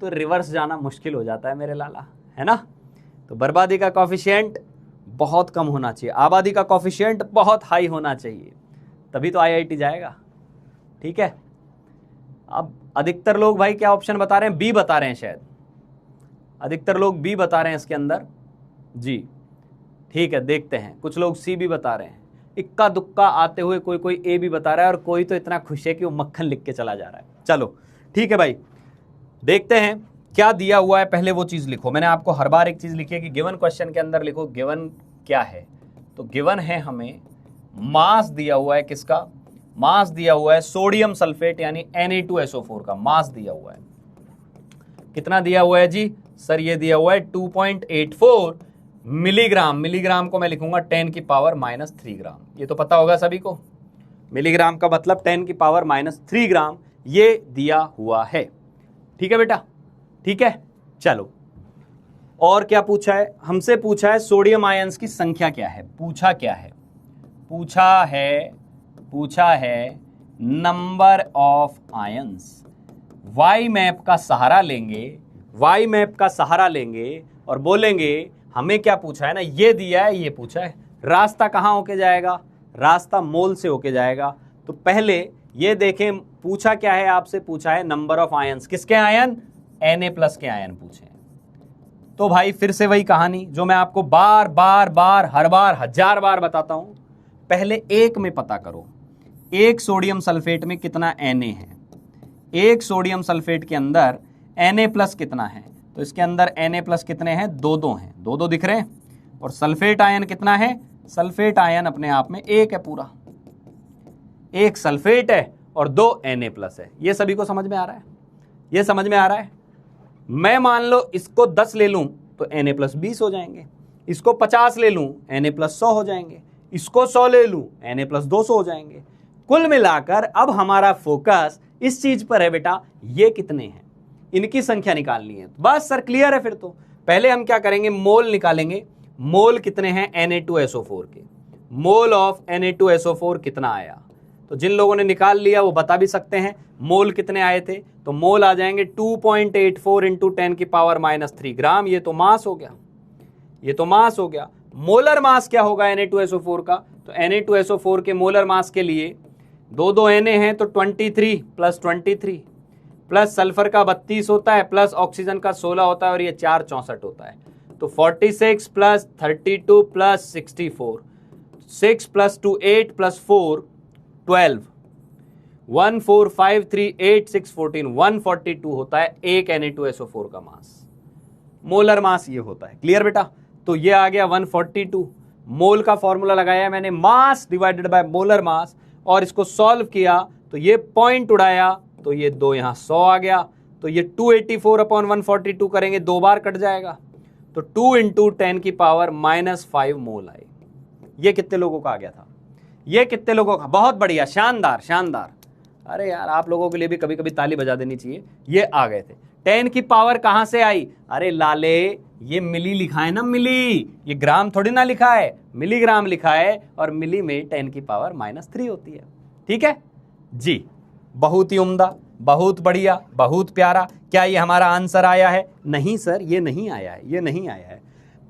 तो रिवर्स जाना मुश्किल हो जाता है मेरे लाला, है ना। तो बर्बादी का कॉफिशिएंट बहुत कम होना चाहिए, आबादी का कॉफिशिएंट बहुत हाई होना चाहिए, तभी तो IIT जाएगा, ठीक है। अब अधिकतर लोग भाई क्या ऑप्शन बता रहे हैं? बी बता रहे हैं, शायद अधिकतर लोग बी बता रहे हैं इसके अंदर जी, ठीक है। देखते हैं, कुछ लोग सी भी बता रहे हैं, इक्का दुक्का आते हुए कोई कोई ए भी बता रहा है, और कोई तो इतना खुश है कि वो मक्खन लिख के चला जा रहा है। चलो ठीक है भाई, देखते हैं क्या दिया हुआ है। पहले वो चीज लिखो, मैंने आपको हर बार एक चीज लिखी है कि गिवन क्वेश्चन के अंदर लिखो गिवन क्या है। तो गिवन है हमें मास दिया हुआ है, किसका मास दिया हुआ है? सोडियम सल्फेट यानी Na2SO4 का मास दिया हुआ है। कितना दिया हुआ है जी? सर ये दिया हुआ है 2.84 मिलीग्राम। मिलीग्राम को मैं लिखूंगा 10⁻³ ग्राम, ये तो पता होगा सभी को, मिलीग्राम का मतलब 10⁻³ ग्राम, ये दिया हुआ है, ठीक है बेटा, ठीक है। चलो और क्या पूछा है हमसे? पूछा है सोडियम आयंस की संख्या क्या है। पूछा क्या है? पूछा है number of ions. Y map का सहारा लेंगे, वाई मैप का सहारा लेंगे और बोलेंगे हमें क्या पूछा है ना, ये दिया है, ये पूछा है, रास्ता कहाँ होके जाएगा? रास्ता मोल से होके जाएगा। तो पहले ये देखें पूछा क्या है आपसे? पूछा है नंबर ऑफ आयंस। किसके आयन? Na+ के आयन पूछे। तो भाई फिर से वही कहानी जो मैं आपको बार बार हर बार 1000 बार बताता हूं, पहले एक में पता करो, एक सोडियम सल्फेट में कितना Na है, एक सोडियम सल्फेट के अंदर Na+ कितना है? तो इसके अंदर Na+ कितने हैं? 2 हैं, 2 दिख रहे हैं। और सल्फेट आयन कितना है? सल्फेट आयन अपने आप में एक है, पूरा एक सल्फेट है और 2 Na+ है। ये सभी को समझ में आ रहा है? ये समझ में आ रहा है? मैं मान लो इसको 10 ले लूं तो Na+ 20 हो जाएंगे, इसको 50 ले लूं Na+ 100 हो जाएंगे, इसको 100 ले लूं Na+ 200 हो जाएंगे। कुल मिलाकर अब हमारा फोकस इस चीज पर है बेटा, ये कितने हैं, इनकी संख्या निकालनी है। बस सर क्लियर है। फिर तो पहले हम क्या करेंगे? मोल निकालेंगे। मोल कितने हैं Na2SO4 के? मोल ऑफ Na2SO4 कितना आया? तो जिन लोगों ने निकाल लिया वो बता भी सकते हैं मोल कितने आए थे। तो मोल आ जाएंगे 2.84 इंटू 10⁻³ ग्राम। ये तो मास हो गया, ये तो मास हो गया। मोलर मास क्या होगा Na2SO4 का? तो Na2SO4 के मोलर मास के लिए 2 Na हैं तो 23 + 23 प्लस सल्फर का 32 होता है, प्लस ऑक्सीजन का 16 होता है, और ये 4 64 होता है। तो 46 + 32 + 64, 6 + 2 8 + 4 12, 1 4 5 3 8 6 14, 142 होता है एक Na2SO4 का मास। मोलर मास ये होता है। क्लियर बेटा? तो ये आ गया 142। मोल का फॉर्मूला लगाया मैंने, मास डिवाइडेड बाय मोलर मास, और इसको सॉल्व किया तो ये पॉइंट उड़ाया तो ये 2 यहां 100 आ गया। तो ये 284/142 करेंगे, 2 बार कट जाएगा, तो 2 × 10⁻⁻5 मोल आए। ये कितने लोगों का आ गया था? ये कितने लोगों का? बहुत बढ़िया, शानदार शानदार। अरे यार आप लोगों के लिए भी कभी कभी ताली बजा देनी चाहिए। ये आ गए थे। 10 की पावर कहां से आई? अरे लाले ये मिली लिखा है ना, मिली, ये ग्राम थोड़ी ना लिखा है, मिलीग्राम लिखा है, और मिली में 10⁻³ होती है। ठीक है जी, बहुत ही उम्दा। बहुत बढ़िया, बहुत प्यारा। क्या ये हमारा आंसर आया है? नहीं सर, ये नहीं आया है, ये नहीं आया है।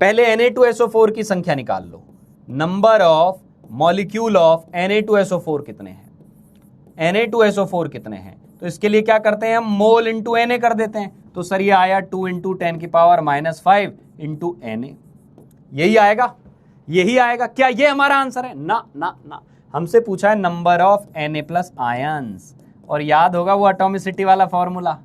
पहले Na2SO4 की संख्या निकाल लो। Number of molecule of Na2SO4 कितने हैं? Na2SO4 कितने हैं? तो इसके लिए क्या करते हैं हम? मोल इंटू Na कर देते हैं। तो सर ये आया 2 इंटू 10⁻⁵ इंटू Na। यही आएगा, यही आएगा। क्या ये हमारा आंसर है? ना ना ना, हमसे पूछा है नंबर ऑफ Na+ आयंस। और याद होगा वो एटॉमिसिटी वाला फॉर्मूला,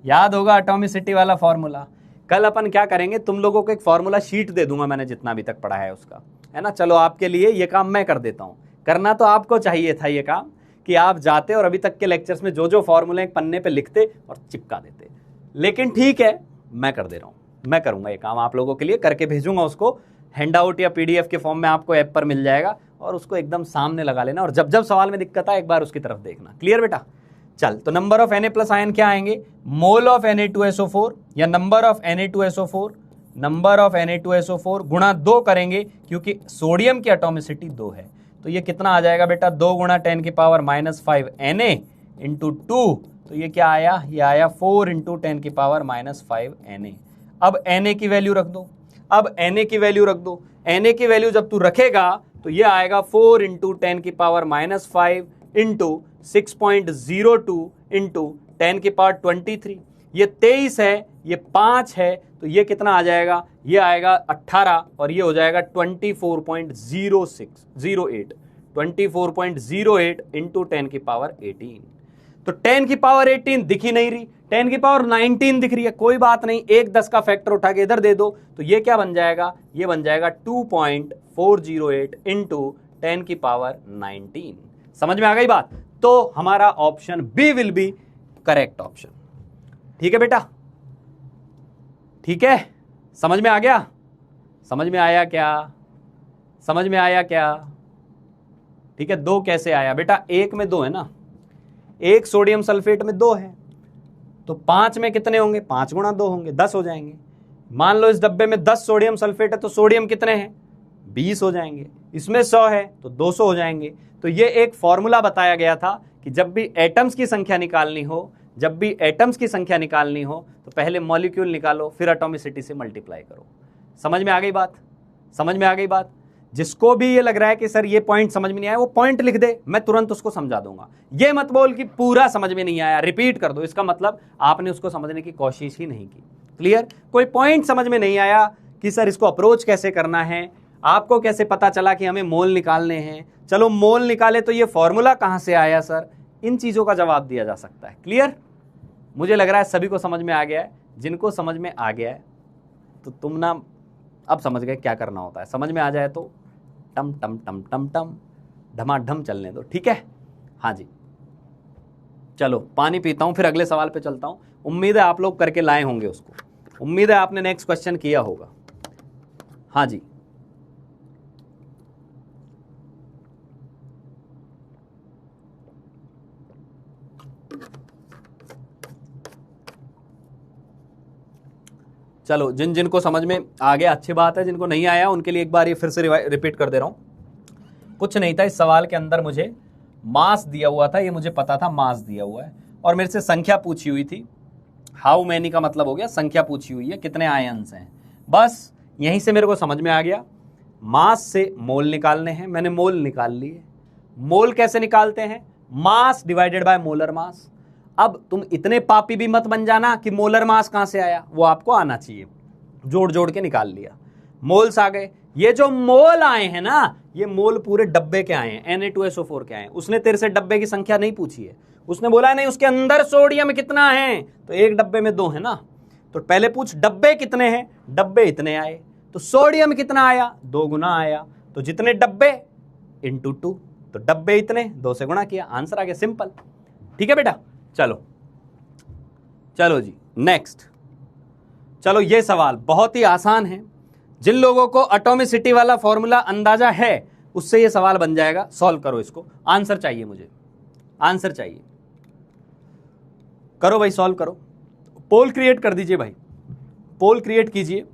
याद होगा एटॉमिसिटी वाला फॉर्मूला। कल अपन क्या करेंगे, तुम लोगों को एक फॉर्मूला शीट दे दूंगा, मैंने जितना अभी तक पढ़ा है उसका, है ना। चलो आपके लिए ये काम मैं कर देता हूँ। करना तो आपको चाहिए था ये काम, कि आप जाते और अभी तक के लेक्चर्स में जो जो फॉर्मूले एक पन्ने पे लिखते और चिपका देते। लेकिन ठीक है, मैं कर दे रहा हूँ, मैं करूंगा ये काम आप लोगों के लिए, करके भेजूंगा उसको। हैंडआउट या PDF के फॉर्म में आपको ऐप पर मिल जाएगा, और उसको एकदम सामने लगा लेना, और जब जब सवाल में दिक्कत आए एक बार उसकी तरफ देखना। क्लियर बेटा? चल, तो नंबर ऑफ Na+ आयन क्या आएंगे? मोल ऑफ Na2SO4 या number of Na2SO4, number of Na2SO4 गुणा 2 करेंगे, क्योंकि सोडियम की एटॉमिसिटी 2 है। तो ये कितना आ जाएगा बेटा? 2 गुणा 10⁻⁵ Na इंटू 2। तो ये क्या आया? ये आया 4 इंटू 10⁻⁵ Na। अब Na की वैल्यू रख दो, अब Na की वैल्यू रख दो। Na की वैल्यू जब तू रखेगा तो ये आएगा 4 इंटू 10⁻⁵ इंटू 6.02 इंटू 10�23। ये 23 है, ये 5 है, तो ये कितना आ जाएगा? ये आएगा 18, और ये हो जाएगा 24.0608, 24.08 इंटू 10⁻18। तो 10⁻18 दिख ही नहीं रही, 10⁻19 दिख रही है। कोई बात नहीं, 1 10 का फैक्टर उठा के इधर दे दो, तो ये क्या बन जाएगा? ये बन जाएगा 2.408 इंटू 10⁻19। समझ में आ गई बात? तो हमारा option B will be correct option. ठीक है बेटा? ठीक है, समझ में आ गया? समझ में आया क्या? समझ में आया क्या? ठीक है, 2 कैसे आया बेटा? 1 में 2 है ना, 1 सोडियम सल्फेट में 2 है, तो 5 में कितने होंगे? 5 गुणा 2 होंगे, 10 हो जाएंगे। मान लो इस डब्बे में 10 सोडियम सल्फेट है, तो सोडियम कितने हैं? 20 हो जाएंगे। इसमें 100 है तो 200 हो जाएंगे। तो ये एक फॉर्मूला बताया गया था कि जब भी एटम्स की संख्या निकालनी हो, जब भी एटम्स की संख्या निकालनी हो, तो पहले मॉलिक्यूल निकालो, फिर एटॉमिसिटी से मल्टीप्लाई करो। समझ में आ गई बात? समझ में आ गई बात? जिसको भी ये लग रहा है कि सर ये पॉइंट समझ में नहीं आया, वो पॉइंट लिख दे, मैं तुरंत उसको समझा दूंगा। ये मत बोल कि पूरा समझ में नहीं आया, रिपीट कर दो, इसका मतलब आपने उसको समझने की कोशिश ही नहीं की। क्लियर? कोई पॉइंट समझ में नहीं आया कि सर इसको अप्रोच कैसे करना है, आपको कैसे पता चला कि हमें मोल निकालने हैं, चलो मोल निकाले तो ये फॉर्मूला कहां से आया सर, इन चीजों का जवाब दिया जा सकता है। क्लियर? मुझे लग रहा है सभी को समझ में आ गया है। जिनको समझ में आ गया है तो तुम ना अब समझ गए क्या करना होता है। समझ में आ जाए तो टम टम टम टम टम ढमाढम चलने दो। ठीक है? हाँ जी, चलो पानी पीता हूं, फिर अगले सवाल पे चलता हूं। उम्मीद है आप लोग करके लाए होंगे उसको, उम्मीद है आपने नेक्स्ट क्वेश्चन किया होगा। हाँ जी, चलो जिन जिनको समझ में आ गया अच्छी बात है, जिनको नहीं आया उनके लिए एक बार ये फिर से रिपीट कर दे रहा हूं। कुछ नहीं था इस सवाल के अंदर, मुझे मास दिया हुआ था, ये मुझे पता था मास दिया हुआ है, और मेरे से संख्या पूछी हुई थी। हाउ मैनी का मतलब हो गया संख्या पूछी हुई है, कितने आयंस हैं। बस यहीं से मेरे को समझ में आ गया, मास से मोल निकालने हैं, मैंने मोल निकाल लिए। मोल कैसे निकालते हैं? मास डिवाइडेड बाय मोलर मास। अब तुम इतने पापी भी मत बन जाना कि मोलर मास कहां से आया, वो आपको आना चाहिए। जोड़ जोड़ के निकाल लिया, मोल्स आ गए। ये जो मोल आए हैं ना, ये मोल पूरे डब्बे के आए हैं, Na2SO4 के आए हैं। उसने तेरे से डब्बे की संख्या नहीं पूछी है, उसने बोला है नहीं उसके अंदर सोडियम कितना है, तो एक डब्बे में 2 है ना, तो पहले पूछ डब्बे कितने हैं, डब्बे इतने आए, तो सोडियम कितना आया, 2 गुना आया, तो जितने डब्बे इंटू 2, तो डब्बे इतने 2 से गुणा किया, आंसर आ गया, सिंपल। ठीक है बेटा? चलो चलो जी नेक्स्ट। चलो ये सवाल बहुत ही आसान है, जिन लोगों को एटॉमिसिटी वाला फॉर्मूला अंदाजा है उससे ये सवाल बन जाएगा। सॉल्व करो इसको, आंसर चाहिए मुझे, आंसर चाहिए। करो भाई, सॉल्व करो, पोल क्रिएट कर दीजिए भाई, पोल क्रिएट कीजिए।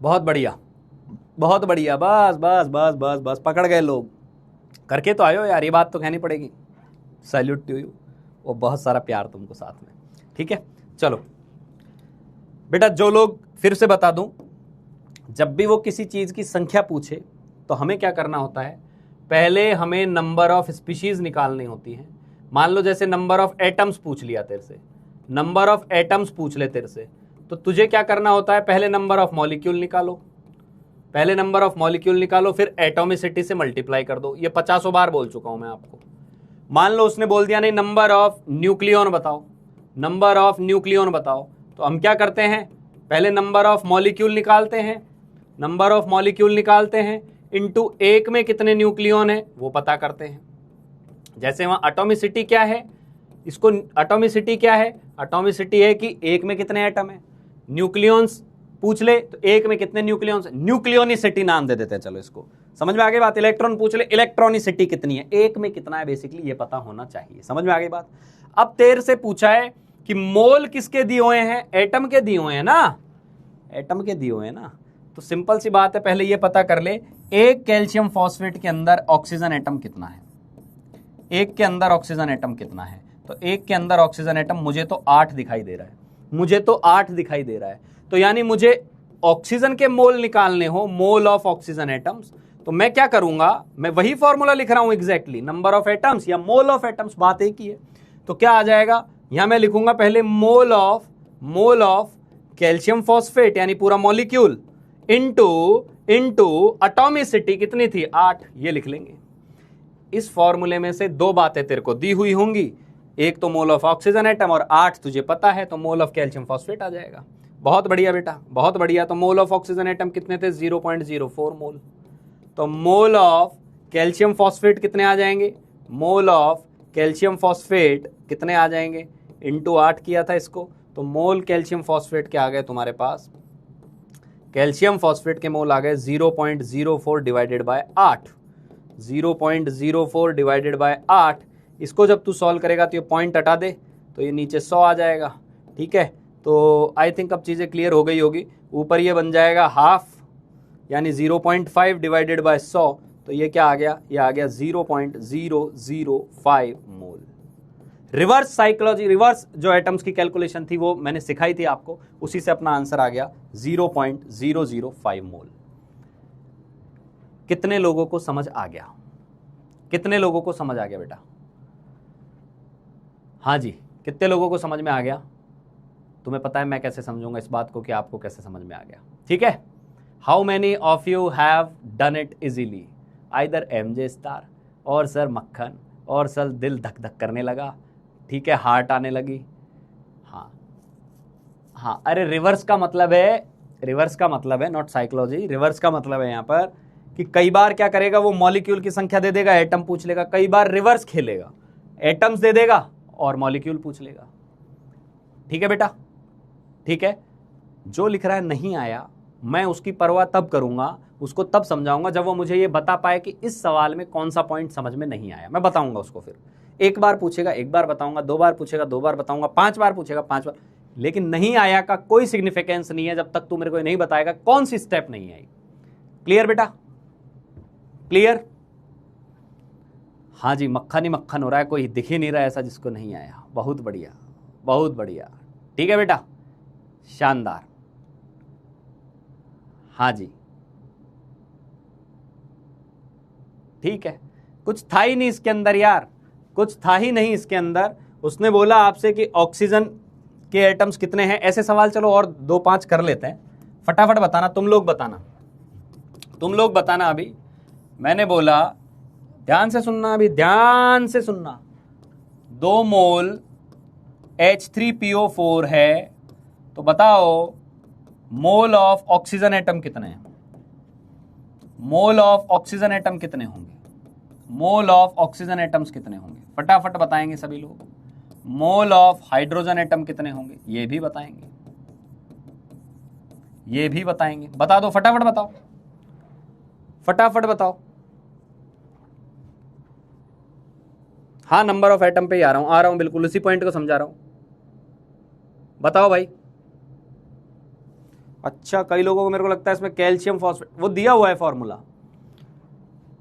बहुत बढ़िया, बहुत बढ़िया, बस बस बस बस बस, पकड़ गए लोग। करके तो आयो यार, ये बात तो कहनी पड़ेगी। सैल्यूट टू यू, वो बहुत सारा प्यार तुमको साथ में। ठीक है, चलो बेटा, जो लोग, फिर से बता दूं, जब भी वो किसी चीज की संख्या पूछे तो हमें क्या करना होता है, पहले हमें नंबर ऑफ स्पीशीज निकालनी होती है। मान लो जैसे नंबर ऑफ एटम्स पूछ लिया तेरे से, नंबर ऑफ एटम्स पूछ ले तेरे से, तो तुझे क्या करना होता है, पहले नंबर ऑफ मॉलिक्यूल निकालो, पहले नंबर ऑफ मॉलिक्यूल निकालो, फिर एटोमिसिटी से मल्टीप्लाई कर दो। ये 50 बार बोल चुका हूं मैं आपको। मान लो उसने बोल दिया नहीं नंबर ऑफ न्यूक्लियन बताओ, नंबर ऑफ न्यूक्लियन बताओ, तो हम क्या करते हैं, पहले नंबर ऑफ मॉलिक्यूल निकालते हैं, नंबर ऑफ मॉलिक्यूल निकालते हैं, इनटू एक में कितने न्यूक्लियन है वो पता करते हैं। जैसे वहां एटोमिसिटी क्या है, इसको एटोमिसिटी क्या है, एटोमिसिटी है कि एक में कितने एटम है। न्यूक्लियंस पूछ ले तो एक में कितने न्यूक्लियंस, न्यूक्लियोनिसिटी नाम दे देते हैं। चलो इसको समझ में आ गई बात। इलेक्ट्रॉन पूछ ले, इलेक्ट्रॉनिसिटी कितनी है, एक में कितना है, बेसिकली ये पता होना चाहिए। समझ में आ गई बात। अब तेरे से पूछा है कि मोल किसके दिए हुए हैं, एटम के दिए हुए हैं ना, एटम के दिए हुए हैं ना, तो सिंपल सी बात है, पहले ये पता कर ले एक कैल्शियम फॉस्फेट के अंदर ऑक्सीजन एटम कितना है, एक के अंदर ऑक्सीजन एटम कितना है। तो एक के अंदर ऑक्सीजन एटम मुझे तो 8 दिखाई दे रहा है, मुझे तो 8 दिखाई दे रहा है। तो यानी मुझे ऑक्सीजन के मोल निकालने हो, मोल ऑफ ऑक्सीजन एटम्स, तो मैं क्या करूंगा, मैं वही फॉर्मूला लिख रहा हूं एग्जैक्टली, नंबर ऑफ एटम्स या मोल ऑफ एटम्स, बात एक ही है। तो क्या आ जाएगा, यहां मैं लिखूंगा पहले मोल ऑफ कैल्शियम फॉस्फेट यानी पूरा मॉलिक्यूल इनटू एटॉमिसिटी कितनी थी 8, ये लिख लेंगे। इस फॉर्मूले में से दो बातें तेरे को दी हुई होंगी, एक तो मोल ऑफ ऑक्सीजन एटम और 8 तुझे पता है, तो मोल ऑफ कैल्शियम फॉस्फेट आ जाएगा। बहुत बढ़िया बेटा, बहुत बढ़िया। तो मोल ऑफ ऑक्सीजन एटम कितने थे, 0.04 मोल। तो मोल ऑफ कैल्शियम फॉस्फेट कितने आ जाएंगे, मोल ऑफ कैल्शियम फॉस्फेट कितने आ जाएंगे, इनटू 8 किया था इसको, तो मोल कैल्शियम फॉस्फेट के आ गए तुम्हारे पास, कैल्शियम फॉस्फेट के मोल आ गए 0.04 डिवाइडेड बाय 8, 0.04 डिवाइडेड बाय 8। इसको जब तू सॉल्व करेगा तो ये पॉइंट हटा दे तो ये नीचे 100 आ जाएगा। ठीक है, तो आई थिंक अब चीज़ें क्लियर हो गई होगी। ऊपर ये बन जाएगा हाफ यानी 0.5 डिवाइडेड बाय 100, तो ये क्या आ गया, ये आ गया 0.005 मोल। रिवर्स साइकोलॉजी, रिवर्स जो एटम्स की कैलकुलेशन थी वो मैंने सिखाई थी आपको, उसी से अपना आंसर आ गया 0.005 मोल। कितने लोगों को समझ आ गया, कितने लोगों को समझ आ गया बेटा, हाँ जी, कितने लोगों को समझ में आ गया। तुम्हें पता है मैं कैसे समझूंगा इस बात को कि आपको कैसे समझ में आ गया। ठीक है, how many of you have done it easily, either MJ star और सर मक्खन और सर दिल धक धक करने लगा। ठीक है, हार्ट आने लगी। हाँ हाँ, अरे रिवर्स का मतलब है, रिवर्स का मतलब है नॉट साइकोलॉजी, रिवर्स का मतलब है यहाँ पर कि कई बार क्या करेगा वो, मॉलिक्यूल की संख्या दे देगा, एटम पूछ लेगा, कई बार रिवर्स खेलेगा, एटम्स दे देगा और मॉलिक्यूल पूछ लेगा। ठीक है बेटा, ठीक है। जो लिख रहा है नहीं आया, मैं उसकी परवाह तब करूंगा, उसको तब समझाऊंगा जब वो मुझे ये बता पाए कि इस सवाल में कौन सा पॉइंट समझ में नहीं आया। मैं बताऊंगा उसको, फिर एक बार पूछेगा एक बार बताऊंगा, 2 बार पूछेगा 2 बार बताऊंगा, 5 बार पूछेगा 5 बार। लेकिन नहीं आया का कोई सिग्निफिकेंस नहीं है जब तक तू मेरे को नहीं बताएगा कौन सी स्टेप नहीं आई। क्लियर बेटा, क्लियर। हाँ जी, मक्खन ही मक्खन हो रहा है, कोई दिख ही नहीं रहा ऐसा जिसको नहीं आया। बहुत बढ़िया, बहुत बढ़िया। ठीक है बेटा, शानदार। हाँ जी, ठीक है। कुछ था ही नहीं इसके अंदर यार, कुछ था ही नहीं इसके अंदर। उसने बोला आपसे कि ऑक्सीजन के एटम्स कितने हैं, ऐसे सवाल चलो और 2-5 कर लेते हैं। फटाफट बताना, तुम लोग बताना, तुम लोग बताना। अभी मैंने बोला, ध्यान से सुनना, अभी ध्यान से सुनना। 2 मोल H3PO4 है, तो बताओ मोल ऑफ ऑक्सीजन एटम कितने हैं, मोल ऑफ ऑक्सीजन एटम कितने होंगे, मोल ऑफ ऑक्सीजन एटम्स कितने होंगे, फटाफट बताएंगे सभी लोग। मोल ऑफ हाइड्रोजन एटम कितने होंगे, ये भी बताएंगे। ये भी बताएंगे। बता दो, फटाफट बताओ, फटाफट बताओ। हाँ, नंबर ऑफ एटम पे ही आ रहा हूं, बिल्कुल उसी पॉइंट को समझा रहा हूं। बताओ भाई। अच्छा, कई लोगों को मेरे को लगता है इसमें कैल्शियम फॉस्फेट वो दिया हुआ है फॉर्मूला।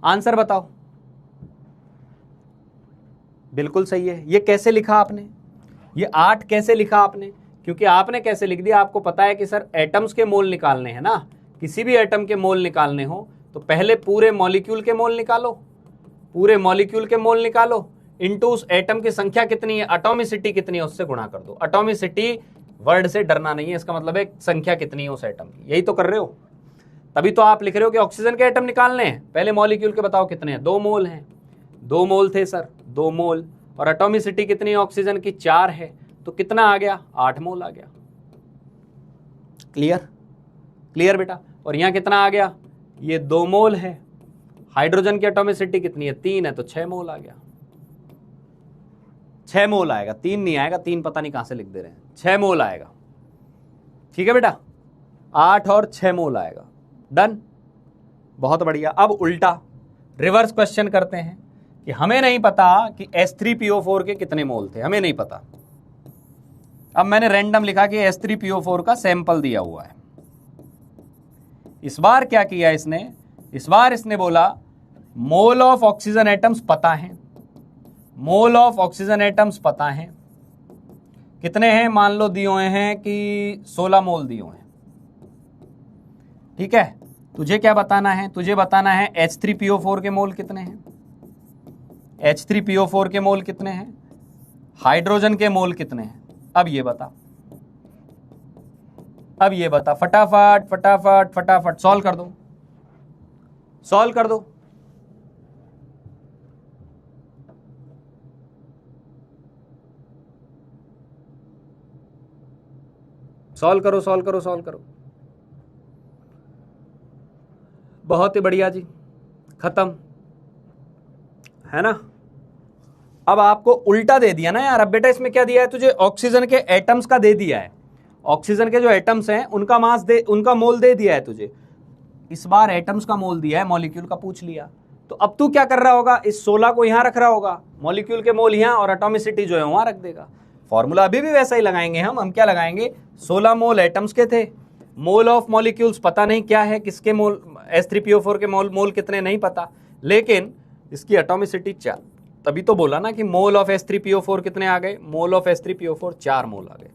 आंसर बताओ। बिल्कुल सही है। ये कैसे लिखा आपने, ये 8 कैसे लिखा आपने? क्योंकि आपने कैसे लिख दिया, आपको पता है कि सर एटम्स के मोल निकालने हैं ना, किसी भी एटम के मोल निकालने हो तो पहले पूरे मॉलिक्यूल के मोल निकालो, पूरे मॉलिक्यूल के मोल निकालो, इनटू उस एटम की संख्या कितनी है, एटॉमिसिटी कितनी है, उससे गुणा कर दो। एटॉमिसिटी वर्ड से डरना नहीं है, इसका मतलब है संख्या कितनी है उस एटम की, यही तो कर रहे हो। तभी तो आप लिख रहे हो कि ऑक्सीजन के एटम निकालने हैं, पहले मॉलिक्यूल के बताओ कितने हैं। 2 मोल हैं, 2 मोल थे सर, 2 मोल। और एटॉमिसिटी कितनी है ऑक्सीजन की, 4 है, तो कितना आ गया, 8 मोल आ गया। क्लियर, क्लियर बेटा। और यहां कितना आ गया, ये 2 मोल है। हाइड्रोजन की एटॉमिसिटी कितनी है, 3 है, तो 6 मोल आ गया। 6 मोल आएगा, 3 नहीं आएगा, 3 पता नहीं कहां से लिख दे रहे हैं, 6 मोल आएगा। ठीक है बेटा, 8 और 6 मोल आएगा। डन, बहुत बढ़िया। अब उल्टा रिवर्स क्वेश्चन करते हैं कि हमें नहीं पता कि H3PO4 के कितने मोल थे, हमें नहीं पता। अब मैंने रैंडम लिखा कि H3PO4 का सैंपल दिया हुआ है। इस बार क्या किया इसने, इस बार इसने बोला मोल ऑफ ऑक्सीजन एटम्स पता है, मोल ऑफ ऑक्सीजन एटम्स पता है कितने हैं, मान लो दिए हुए हैं कि 16 मोल दिए हुए हैं। ठीक है, तुझे क्या बताना है, तुझे बताना है H3PO4 के मोल कितने हैं, H3PO4 के मोल कितने हैं, हाइड्रोजन के मोल कितने हैं। अब ये बता, अब ये बता, फटाफट फटाफट फटाफट सॉल्व कर दो, सॉल्व कर दो। सॉल्व करो, सॉल्व करो, सॉल्व करो। बहुत ही बढ़िया जी, खत्म है ना। अब आपको उल्टा दे दिया ना यार। अब बेटा इसमें क्या दिया है तुझे, ऑक्सीजन के एटम्स का दे दिया है, ऑक्सीजन के जो एटम्स हैं उनका मास दे, उनका मोल दे दिया है तुझे। इस बार एटम्स का मोल दिया है, मॉलिक्यूल का पूछ लिया। तो अब तू क्या कर रहा होगा, इस 16 को यहां रख रहा होगा, मॉलिक्यूल के मोल यहां और एटॉमिसिटी जो है वहां रख देगा। फॉर्मूला अभी भी वैसा ही लगाएंगे हम क्या लगाएंगे, 16 मोल एटम्स के थे, मोल ऑफ मॉलिक्यूल्स पता नहीं क्या है, किसके मोल, H3PO4 के मोल कितने नहीं पता, लेकिन इसकी एटॉमिसिटी 4। तभी तो बोला ना कि मोल ऑफ H3PO4 कितने आ गए, मोल ऑफ H3PO4 4 मोल आ गए,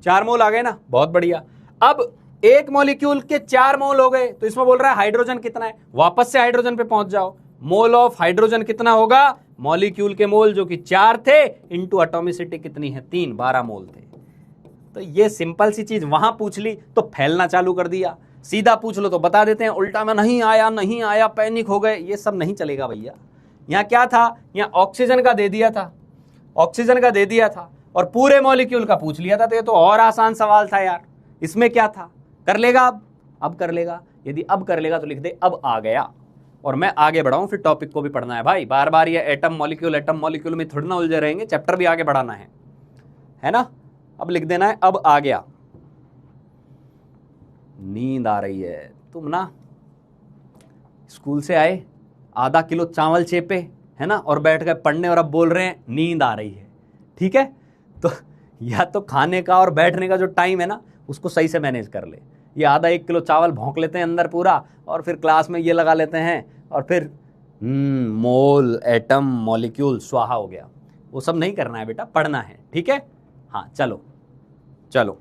4 मोल आ गए ना, बहुत बढ़िया। अब एक मॉलिक्यूल के 4 मोल हो गए, तो इसमें बोल रहा है हाइड्रोजन कितना है, वापस से हाइड्रोजन पे पहुंच जाओ। मोल ऑफ हाइड्रोजन कितना होगा, मॉलिक्यूल के मोल जो कि 4 थे इनटू एटॉमिसिटी कितनी है, 3, 12 मोल थे। तो ये सिंपल सी चीज वहां पूछ ली तो फैलना चालू कर दिया, सीधा पूछ लो तो बता देते हैं उल्टा में नहीं आया, नहीं आया, पैनिक हो गए, ये सब नहीं चलेगा भैया। यहाँ क्या था, यहाँ ऑक्सीजन का दे दिया था, ऑक्सीजन का दे दिया था और पूरे मॉलिक्यूल का पूछ लिया था, तो ये तो और आसान सवाल था यार। इसमें क्या था, कर लेगा अब कर लेगा, यदि अब कर लेगा तो लिख दे अब आ गया। और मैं आगे बढ़ाऊं, फिर टॉपिक को भी पढ़ना है भाई, बार बार ये एटम मॉलिक्यूल में थोड़ी ना उलझे रहेंगे, चैप्टर भी आगे बढ़ाना है ना। अब लिख देना है अब आ गया। नींद आ रही है, तुम ना स्कूल से आए, आधा किलो चावल चेपे है ना, और बैठ गए पढ़ने, और अब बोल रहे हैं नींद आ रही है। ठीक है, तो या तो खाने का और बैठने का जो टाइम है ना उसको सही से मैनेज कर ले। ये आधा 1 किलो चावल भौंक लेते हैं अंदर पूरा, और फिर क्लास में ये लगा लेते हैं, और फिर मोल एटम मॉलिक्यूल स्वाहा हो गया। वो सब नहीं करना है बेटा, पढ़ना है। ठीक है, हाँ चलो चलो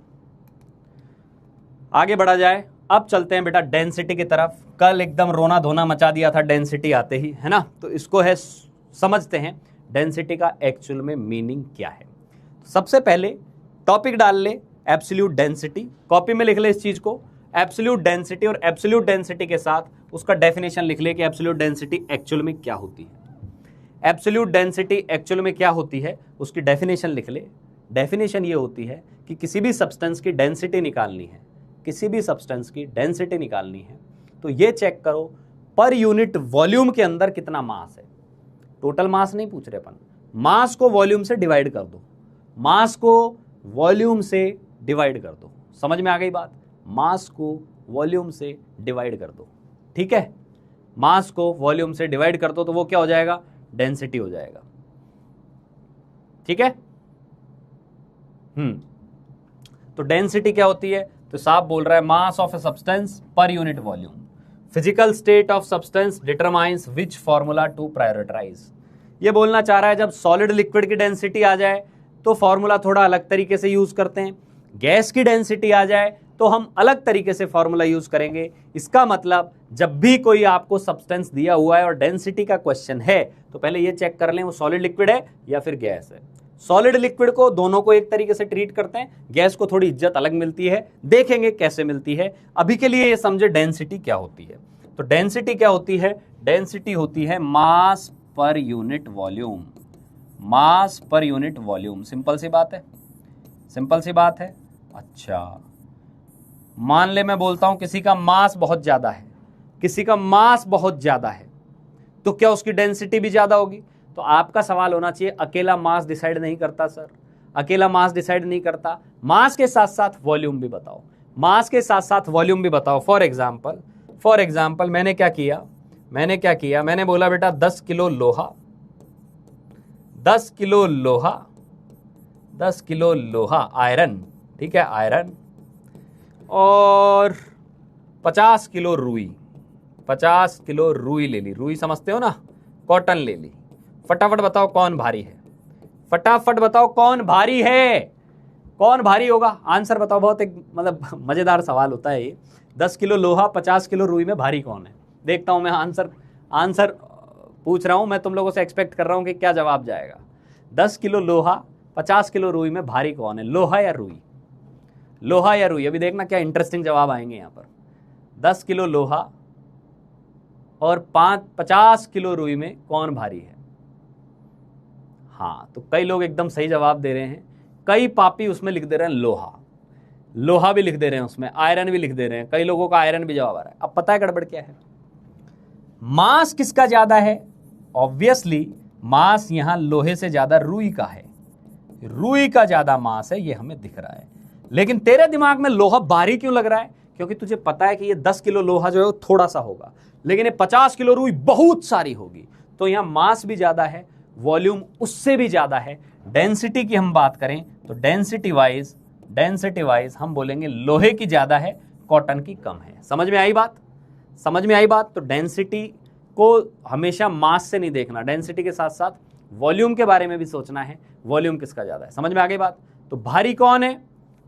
आगे बढ़ा जाए। अब चलते हैं बेटा डेंसिटी की तरफ। कल एकदम रोना धोना मचा दिया था डेंसिटी आते ही, है ना, तो इसको है समझते हैं डेंसिटी का एक्चुअल में मीनिंग क्या है। सबसे पहले टॉपिक डाल ले एब्सोल्यूट डेंसिटी, कॉपी में लिख ले इस चीज को, एब्सोल्यूट डेंसिटी, और एब्सोल्यूट डेंसिटी के साथ उसका डेफिनेशन लिख ले कि एब्सोल्यूट डेंसिटी एक्चुअल में क्या होती है। एब्सोल्यूट डेंसिटी एक्चुअल में क्या होती है उसकी डेफिनेशन लिख ले। डेफिनेशन ये होती है कि किसी भी सब्सटेंस की डेंसिटी निकालनी है, किसी भी सब्सटेंस की डेंसिटी निकालनी है तो ये चेक करो पर यूनिट वॉल्यूम के अंदर कितना मास है। टोटल मास नहीं पूछ रहे अपन, मास को वॉल्यूम से डिवाइड कर दो, मास को वॉल्यूम से डिवाइड कर दो, समझ में आ गई बात? मास को वॉल्यूम से डिवाइड कर दो, ठीक है, मास को वॉल्यूम से डिवाइड कर दो तो वो क्या हो जाएगा? डेंसिटी हो जाएगा, ठीक है। तो डेंसिटी क्या होती है? तो साहब बोल रहा है mass of a substance per unit volume, physical state of substance determines which formula to prioritize. ये बोलना चाह रहा है जब सॉलिड लिक्विड की डेंसिटी आ जाए तो फॉर्मूला थोड़ा अलग तरीके से यूज करते हैं, गैस की डेंसिटी आ जाए तो हम अलग तरीके से फॉर्मूला यूज करेंगे। इसका मतलब जब भी कोई आपको सब्सटेंस दिया हुआ है और डेंसिटी का क्वेश्चन है तो पहले ये चेक कर लें वो सॉलिड लिक्विड है या फिर गैस है। सॉलिड लिक्विड को दोनों को एक तरीके से ट्रीट करते हैं, गैस को थोड़ी इज्जत अलग मिलती है, देखेंगे कैसे मिलती है। अभी के लिए ये समझे डेंसिटी क्या होती है। तो डेंसिटी क्या होती है? डेंसिटी होती है मास पर यूनिट वॉल्यूम, मास पर यूनिट वॉल्यूम। सिंपल सी बात है, सिंपल सी बात है। अच्छा, मान ले मैं बोलता हूं किसी का मास बहुत ज्यादा है, किसी का मास बहुत ज्यादा है, तो क्या उसकी डेंसिटी भी ज्यादा होगी? तो आपका सवाल होना चाहिए अकेला मास डिसाइड नहीं करता सर, अकेला मास डिसाइड नहीं करता, मास के साथ साथ वॉल्यूम भी बताओ, मास के साथ साथ वॉल्यूम भी बताओ। फॉर एग्जाम्पल मैंने क्या किया, मैंने बोला बेटा 10 किलो लोहा, 10 किलो लोहा, 10 किलो लोहा आयरन, ठीक है आयरन, और 50 किलो रुई, 50 किलो रुई ले ली, रुई समझते हो ना, कॉटन ले ली। फटाफट बताओ कौन भारी है, फटाफट बताओ कौन भारी है, कौन भारी होगा? आंसर बताओ। बहुत एक मतलब मजेदार सवाल होता है ये। 10 किलो लोहा 50 किलो रुई में भारी कौन है? देखता हूं मैं आंसर पूछ रहा हूं, मैं तुम लोगों से एक्सपेक्ट कर रहा हूं कि क्या जवाब जाएगा। 10 किलो लोहा 50 किलो रुई में भारी कौन है? लोहा या रुई? लोहा या रुई? अभी देखना क्या इंटरेस्टिंग जवाब आएंगे यहां पर। 10 किलो लोहा और 50 किलो रुई में कौन भारी है? हाँ, तो कई लोग एकदम सही जवाब दे रहे हैं, कई पापी उसमें लिख दे रहे हैं लोहा, लोहा भी लिख दे रहे हैं उसमें, आयरन भी लिख दे रहे हैं, कई लोगों का आयरन भी जवाब आ रहा है। अब पता है गड़बड़ क्या है? मास किसका ज्यादा है? ऑब्वियसली मास यहां लोहे से ज्यादा रुई का है, रुई का ज्यादा मास है, ये हमें दिख रहा है। लेकिन तेरे दिमाग में लोहा भारी क्यों लग रहा है? क्योंकि तुझे पता है कि ये 10 किलो लोहा जो है वो थोड़ा सा होगा, लेकिन ये 50 किलो रुई बहुत सारी होगी। तो यहां मास भी ज्यादा है, वॉल्यूम उससे भी ज्यादा है। डेंसिटी की हम बात करें तो डेंसिटी वाइज हम बोलेंगे लोहे की ज्यादा है, कॉटन की कम है। समझ में आई बात? समझ में आई बात? तो डेंसिटी को हमेशा मास से नहीं देखना, डेंसिटी के साथ साथ वॉल्यूम के बारे में भी सोचना है, वॉल्यूम किसका ज्यादा है। समझ में आ गई बात? तो भारी कौन है,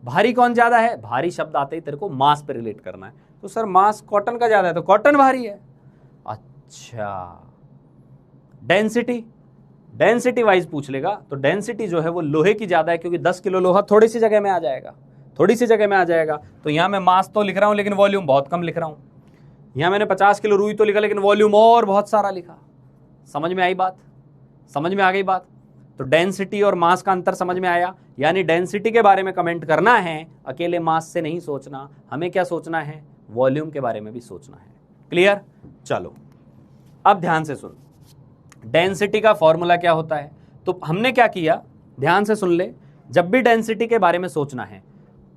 भारी कौन ज्यादा है? भारी शब्द आते ही तेरे को मास पे रिलेट करना है। तो सर मास कॉटन का ज्यादा है तो कॉटन भारी है। अच्छा, डेंसिटी वाइज पूछ लेगा तो डेंसिटी जो है वो लोहे की ज्यादा है, क्योंकि 10 किलो लोहा थोड़ी सी जगह में आ जाएगा, थोड़ी सी जगह में आ जाएगा। तो यहां मैं मास तो लिख रहा हूं लेकिन वॉल्यूम बहुत कम लिख रहा हूं। यहां मैंने 50 किलो रुई तो लिखा लेकिन वॉल्यूम और बहुत सारा लिखा। समझ में आई बात? समझ में आ गई बात? तो डेंसिटी और मास का अंतर समझ में आया। यानी डेंसिटी के बारे में कमेंट करना है, अकेले मास से नहीं सोचना, हमें क्या सोचना है? वॉल्यूम के बारे में भी सोचना है। क्लियर? चलो अब ध्यान से सुन, डेंसिटी का फॉर्मूला क्या होता है। तो हमने क्या किया, ध्यान से सुन ले। जब भी डेंसिटी के बारे में सोचना है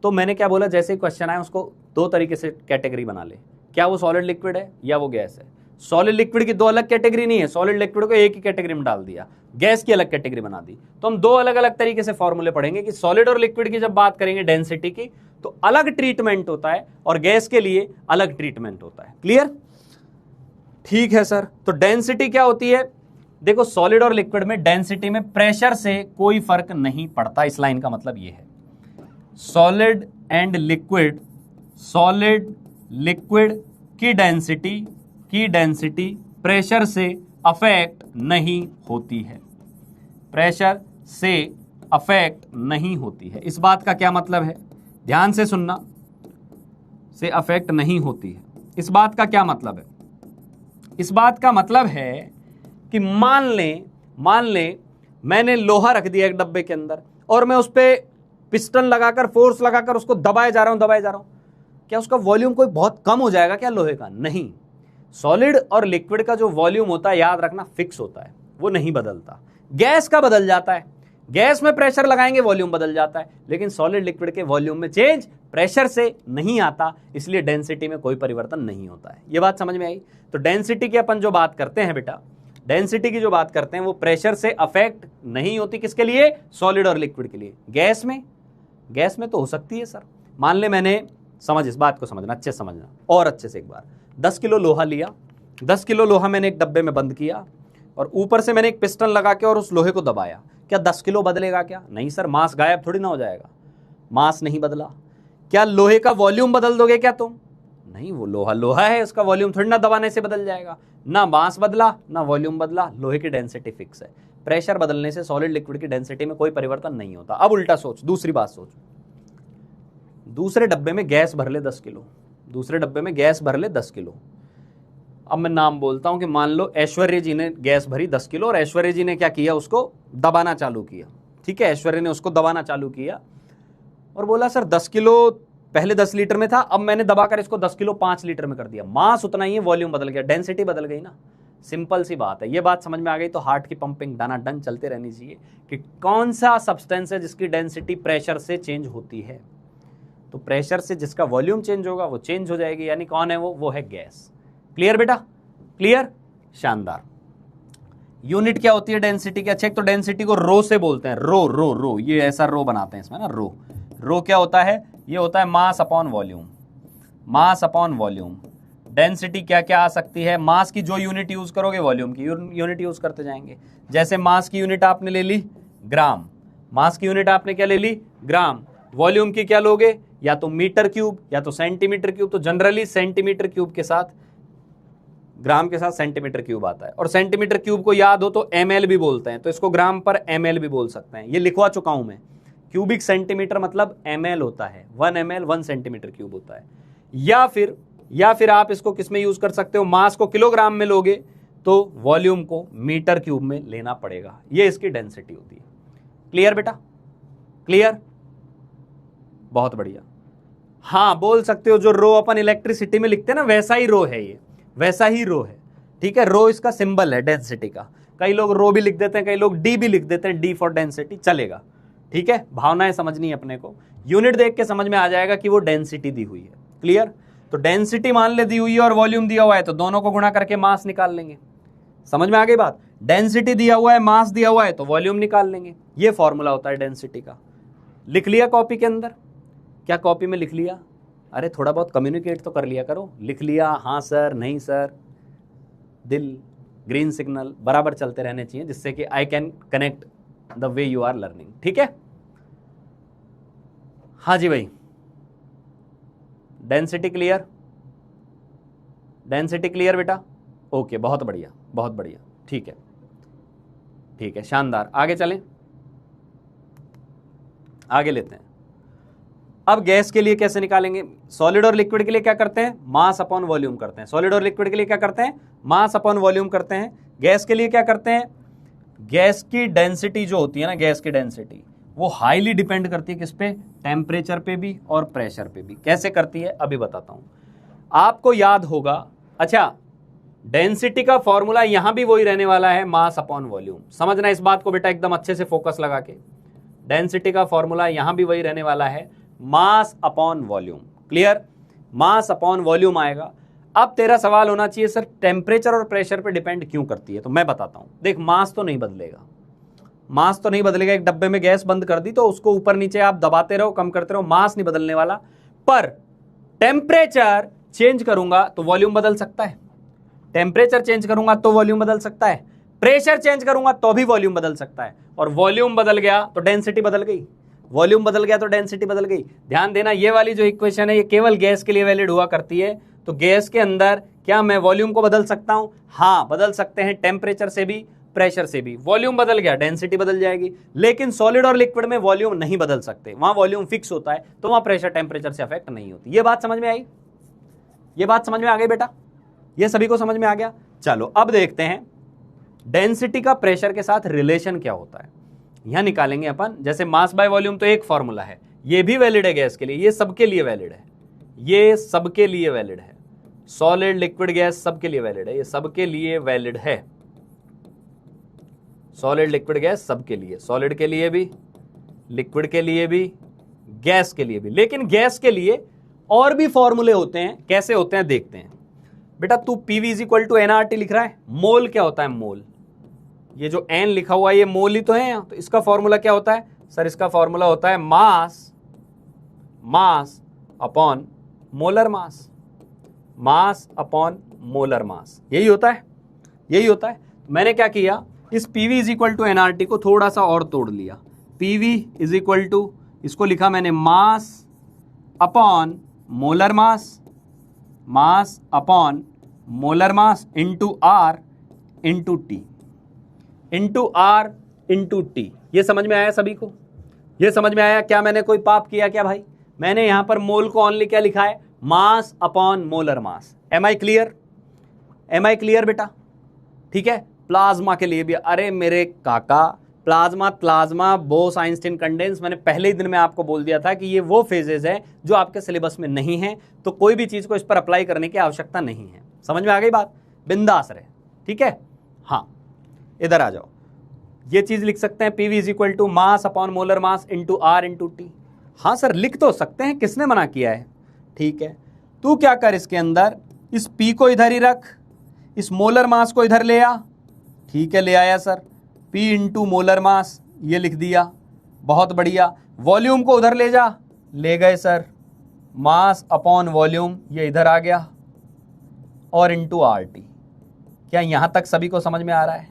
तो मैंने क्या बोला, जैसे क्वेश्चन आए उसको दो तरीके से कैटेगरी बना ले, क्या वो सॉलिड लिक्विड है या वो गैस है। सॉलिड लिक्विड की दो अलग कैटेगरी नहीं है, सॉलिड लिक्विड को एक ही कैटेगरी में डाल दिया, गैस की अलग कैटेगरी बना दी। तो हम दो अलग अलग तरीके से फॉर्मूले पढ़ेंगे कि सॉलिड और लिक्विड की जब बात करेंगे डेंसिटी की तो अलग ट्रीटमेंट होता है और गैस के लिए अलग ट्रीटमेंट होता है। क्लियर? ठीक है सर। तो डेंसिटी क्या होती है? देखो सॉलिड और लिक्विड में डेंसिटी में प्रेशर से कोई फर्क नहीं पड़ता। इस लाइन का मतलब ये है, solid and liquid, solid liquid की डेंसिटी प्रेशर से अफेक्ट नहीं होती है, प्रेशर से अफेक्ट नहीं होती है। इस बात का क्या मतलब है? ध्यान से सुनना, से अफेक्ट नहीं होती है। इस बात का क्या मतलब है? इस बात का मतलब है कि मान ले मैंने लोहा रख दिया एक डब्बे के अंदर और मैं उस पर पिस्टन लगाकर, फोर्स लगाकर उसको दबाए जा रहा हूं, क्या उसका वॉल्यूम कोई बहुत कम हो जाएगा क्या लोहे का? नहीं। सॉलिड और लिक्विड का जो वॉल्यूम होता है, याद रखना, फिक्स होता है, वो नहीं बदलता। गैस का बदल जाता है, गैस में प्रेशर लगाएंगे वॉल्यूम बदल जाता है, लेकिन सॉलिड लिक्विड के वॉल्यूम में चेंज प्रेशर से नहीं आता, इसलिए डेंसिटी में कोई परिवर्तन नहीं होता है। ये बात समझ में आई। तो डेंसिटी की अपन जो बात करते हैं बेटा, डेंसिटी की जो बात करते हैं वो प्रेशर से अफेक्ट नहीं होती। किसके लिए? सॉलिड और लिक्विड के लिए। गैस में तो हो सकती है सर। मान ले मैंने, समझ, इस बात को समझना, अच्छे से समझना और अच्छे से एक बार, 10 किलो लोहा लिया, 10 किलो लोहा मैंने एक डब्बे में बंद किया और ऊपर से मैंने एक पिस्टन लगा के और उस लोहे को दबाया। क्या 10 किलो बदलेगा क्या? नहीं सर, मास गायब थोड़ी ना हो जाएगा। मास नहीं बदला। क्या लोहे का वॉल्यूम बदल दोगे क्या तुम? नहीं, वो लोहा है, उसका वॉल्यूम थोड़ी ना दबाने से बदल जाएगा। ना मास बदला ना वॉल्यूम बदला, लोहे की डेंसिटी फिक्स है। प्रेशर बदलने से सॉलिड लिक्विड की डेंसिटी में कोई परिवर्तन नहीं होता। अब उल्टा सोच, दूसरी बात सोच, दूसरे डब्बे में गैस भर ले 10 किलो, दूसरे डब्बे में गैस भर ले 10 किलो। अब मैं नाम बोलता हूं कि मान लो ऐश्वर्य जी ने गैस भरी 10 किलो और ऐश्वर्य जी ने क्या किया, उसको दबाना चालू किया। ठीक है, ऐश्वर्य ने उसको दबाना चालू किया और बोला सर 10 किलो पहले 10 लीटर में था, अब मैंने दबाकर इसको 10 किलो 5 लीटर में कर दिया। मास उतना ही है, वॉल्यूम बदल गया, डेंसिटी बदल गई ना। सिंपल सी बात है। ये बात समझ में आ गई तो हार्ट की पंपिंग डनाडन चलते रहनी चाहिए कि कौन सा सब्सटेंस है जिसकी डेंसिटी प्रेशर से चेंज होती है। तो प्रेशर से जिसका वॉल्यूम चेंज होगा वो चेंज हो जाएगी, यानी कौन है वो है गैस। क्लियर बेटा? क्लियर? शानदार। यूनिट क्या होती है डेंसिटी की? अच्छा, एक तो डेंसिटी को रो से बोलते हैं, रो, ये ऐसा रो बनाते हैं इसमें ना, रो क्या होता है? ये होता है मास अपॉन वॉल्यूम। मास अपॉन वॉल्यूम। डेंसिटी क्या क्या आ सकती है? मास की जो यूनिट यूज करोगे वॉल्यूम की यूनिट यूज करते जाएंगे। जैसे मास की यूनिट आपने ले ली ग्राम, मास की यूनिट आपने क्या ले ली? ग्राम। वॉल्यूम की क्या लोगे? या तो मीटर क्यूब या तो सेंटीमीटर क्यूब। तो जनरली सेंटीमीटर क्यूब के साथ, ग्राम के साथ सेंटीमीटर क्यूब आता है। और सेंटीमीटर क्यूब को याद हो तो ml भी बोलते हैं, तो इसको ग्राम पर ml भी बोल सकते हैं। ये लिखवा चुका हूं मैं। क्यूबिक सेंटीमीटर मतलब ml होता है, 1 ml 1 सेंटीमीटर क्यूब होता है। या फिर आप इसको किस में यूज कर सकते हो? मास को किलोग्राम में लोगे तो वॉल्यूम को मीटर क्यूब में लेना पड़ेगा। ये इसकी डेंसिटी होती है। क्लियर बेटा? क्लियर? बहुत बढ़िया। हाँ, बोल सकते हो जो रो अपन इलेक्ट्रिसिटी में लिखते हैं ना, वैसा ही रो है ये, वैसा ही रो है। ठीक है, रो इसका सिंबल है डेंसिटी का। कई लोग रो भी लिख देते हैं, कई लोग डी भी लिख देते हैं, डी फॉर डेंसिटी, चलेगा। ठीक है, भावनाएं समझनी है अपने को। यूनिट देख के समझ में आ जाएगा कि वो डेंसिटी दी हुई है। क्लियर? तो डेंसिटी मान ले दी हुई है और वॉल्यूम दिया हुआ है, तो दोनों को गुणा करके मास निकाल लेंगे। समझ में आ गई बात? डेंसिटी दिया हुआ है, मास दिया हुआ है, तो वॉल्यूम निकाल लेंगे। ये फॉर्मूला होता है डेंसिटी का। लिख लिया कॉपी के अंदर? क्या कॉपी में लिख लिया? अरे थोड़ा बहुत कम्युनिकेट तो कर लिया करो। लिख लिया? हाँ सर, नहीं सर, दिल, ग्रीन सिग्नल बराबर चलते रहने चाहिए, जिससे कि I can connect the way you are learning. ठीक है? हाँ जी भाई, डेंसिटी क्लियर? डेंसिटी क्लियर बेटा? ओके, बहुत बढ़िया, बहुत बढ़िया। ठीक है, ठीक है, शानदार। आगे चलें, आगे लेते हैं। अब गैस के लिए कैसे निकालेंगे? सॉलिड और लिक्विड के लिए क्या करते हैं? मास अपॉन वॉल्यूम करते हैं। सॉलिड और लिक्विड के लिए क्या करते हैं? मास अपॉन वॉल्यूम करते हैं। गैस के लिए क्या करते हैं? गैस की डेंसिटी जो होती है ना, गैस की डेंसिटी वो हाईली डिपेंड करती है किस पे? टेम्परेचर पे भी और प्रेशर पे भी। कैसे करती है अभी बताता हूं। आपको याद होगा, अच्छा, डेंसिटी का फॉर्मूला यहां भी वही रहने वाला है, मास अपॉन वॉल्यूम। समझना इस बात को बेटा, एकदम अच्छे से फोकस लगा के। डेंसिटी का फॉर्मूला यहां भी वही रहने वाला है, मास अपॉन वॉल्यूम। क्लियर? मास अपॉन वॉल्यूम आएगा। अब तेरा सवाल होना चाहिए सर टेम्परेचर और प्रेशर पे डिपेंड क्यों करती है? तो मैं बताता हूं। देख, मास तो नहीं बदलेगा, मास तो नहीं बदलेगा। एक डब्बे में गैस बंद कर दी तो उसको ऊपर नीचे आप दबाते रहो, कम करते रहो, मास नहीं बदलने वाला। पर टेम्परेचर चेंज करूंगा तो वॉल्यूम बदल सकता है, टेम्परेचर चेंज करूंगा तो वॉल्यूम बदल सकता है, प्रेशर चेंज करूंगा तो भी वॉल्यूम बदल सकता है। और वॉल्यूम बदल गया तो डेंसिटी बदल गई, वॉल्यूम बदल गया तो डेंसिटी बदल गई। ध्यान देना, ये वाली जो इक्वेशन है ये केवल गैस के लिए वैलिड हुआ करती है। तो गैस के अंदर क्या मैं वॉल्यूम को बदल सकता हूं? हाँ, बदल सकते हैं, टेम्परेचर से भी प्रेशर से भी। वॉल्यूम बदल गया, डेंसिटी बदल जाएगी। लेकिन सॉलिड और लिक्विड में वॉल्यूम नहीं बदल सकते, वहां वॉल्यूम फिक्स होता है, तो वहां प्रेशर टेम्परेचर से अफेक्ट नहीं होती। ये बात समझ में आई? ये बात समझ में आ गई बेटा? ये सभी को समझ में आ गया? चलो अब देखते हैं डेंसिटी का प्रेशर के साथ रिलेशन क्या होता है। यहां निकालेंगे अपन। जैसे मास बाय वॉल्यूम तो एक फॉर्मूला है, ये भी वैलिड है गैस के लिए, ये सबके लिए वैलिड है, ये सबके लिए वैलिड है। सॉलिड, लिक्विड, गैस सबके लिए वैलिड है, ये सबके लिए वैलिड है। सॉलिड, लिक्विड, गैस सबके लिए, सॉलिड के लिए भी, लिक्विड के लिए भी, गैस के लिए भी। लेकिन गैस के लिए और भी फॉर्मूले होते हैं, कैसे होते हैं देखते हैं। बेटा तू PV is equal to NRT लिख रहा है, मोल क्या होता है, मोल, ये जो एन लिखा हुआ है ये मोल ही तो है यहाँ, तो इसका फॉर्मूला क्या होता है सर, इसका फॉर्मूला होता है mass upon molar mass, mass upon molar मास, यही होता है, यही होता है। मैंने क्या किया, इस PV is equal to NRT को थोड़ा सा और तोड़ लिया, पीवी इज इक्वल टू, इसको लिखा मैंने mass upon molar mass, mass upon molar mass into R into T, into R into T. ये समझ में आया सभी को, ये समझ में आया? क्या मैंने कोई पाप किया क्या भाई? मैंने यहां पर मोल को ओनली क्या लिखा है, mass upon molar mass. Am I clear, am I clear बेटा? ठीक है। प्लाज्मा के लिए भी, अरे मेरे काका plasma, plasma, Bose, Einstein, condense, मैंने पहले ही दिन में आपको बोल दिया था कि ये वो फेजेस है जो आपके सिलेबस में नहीं है, तो कोई भी चीज को इस पर अप्लाई करने की आवश्यकता नहीं है। समझ में आ गई बात? बिंदास रहे, ठीक है। हाँ, इधर आ जाओ, ये चीज लिख सकते हैं PV is equal to mass upon molar mass into R into T. हाँ सर लिख तो सकते हैं, किसने मना किया है? ठीक है, तू क्या कर, इसके अंदर इस पी को इधर ही रख, इस मोलर मास को इधर ले आ। ठीक है, ले आया sir, P into molar mass, ये लिख दिया, बहुत बढ़िया। वॉल्यूम को उधर ले जा, ले गए सर, मास अपॉन वॉल्यूम, ये इधर आ गया, और इंटू आर टी। क्या यहां तक सभी को समझ में आ रहा है?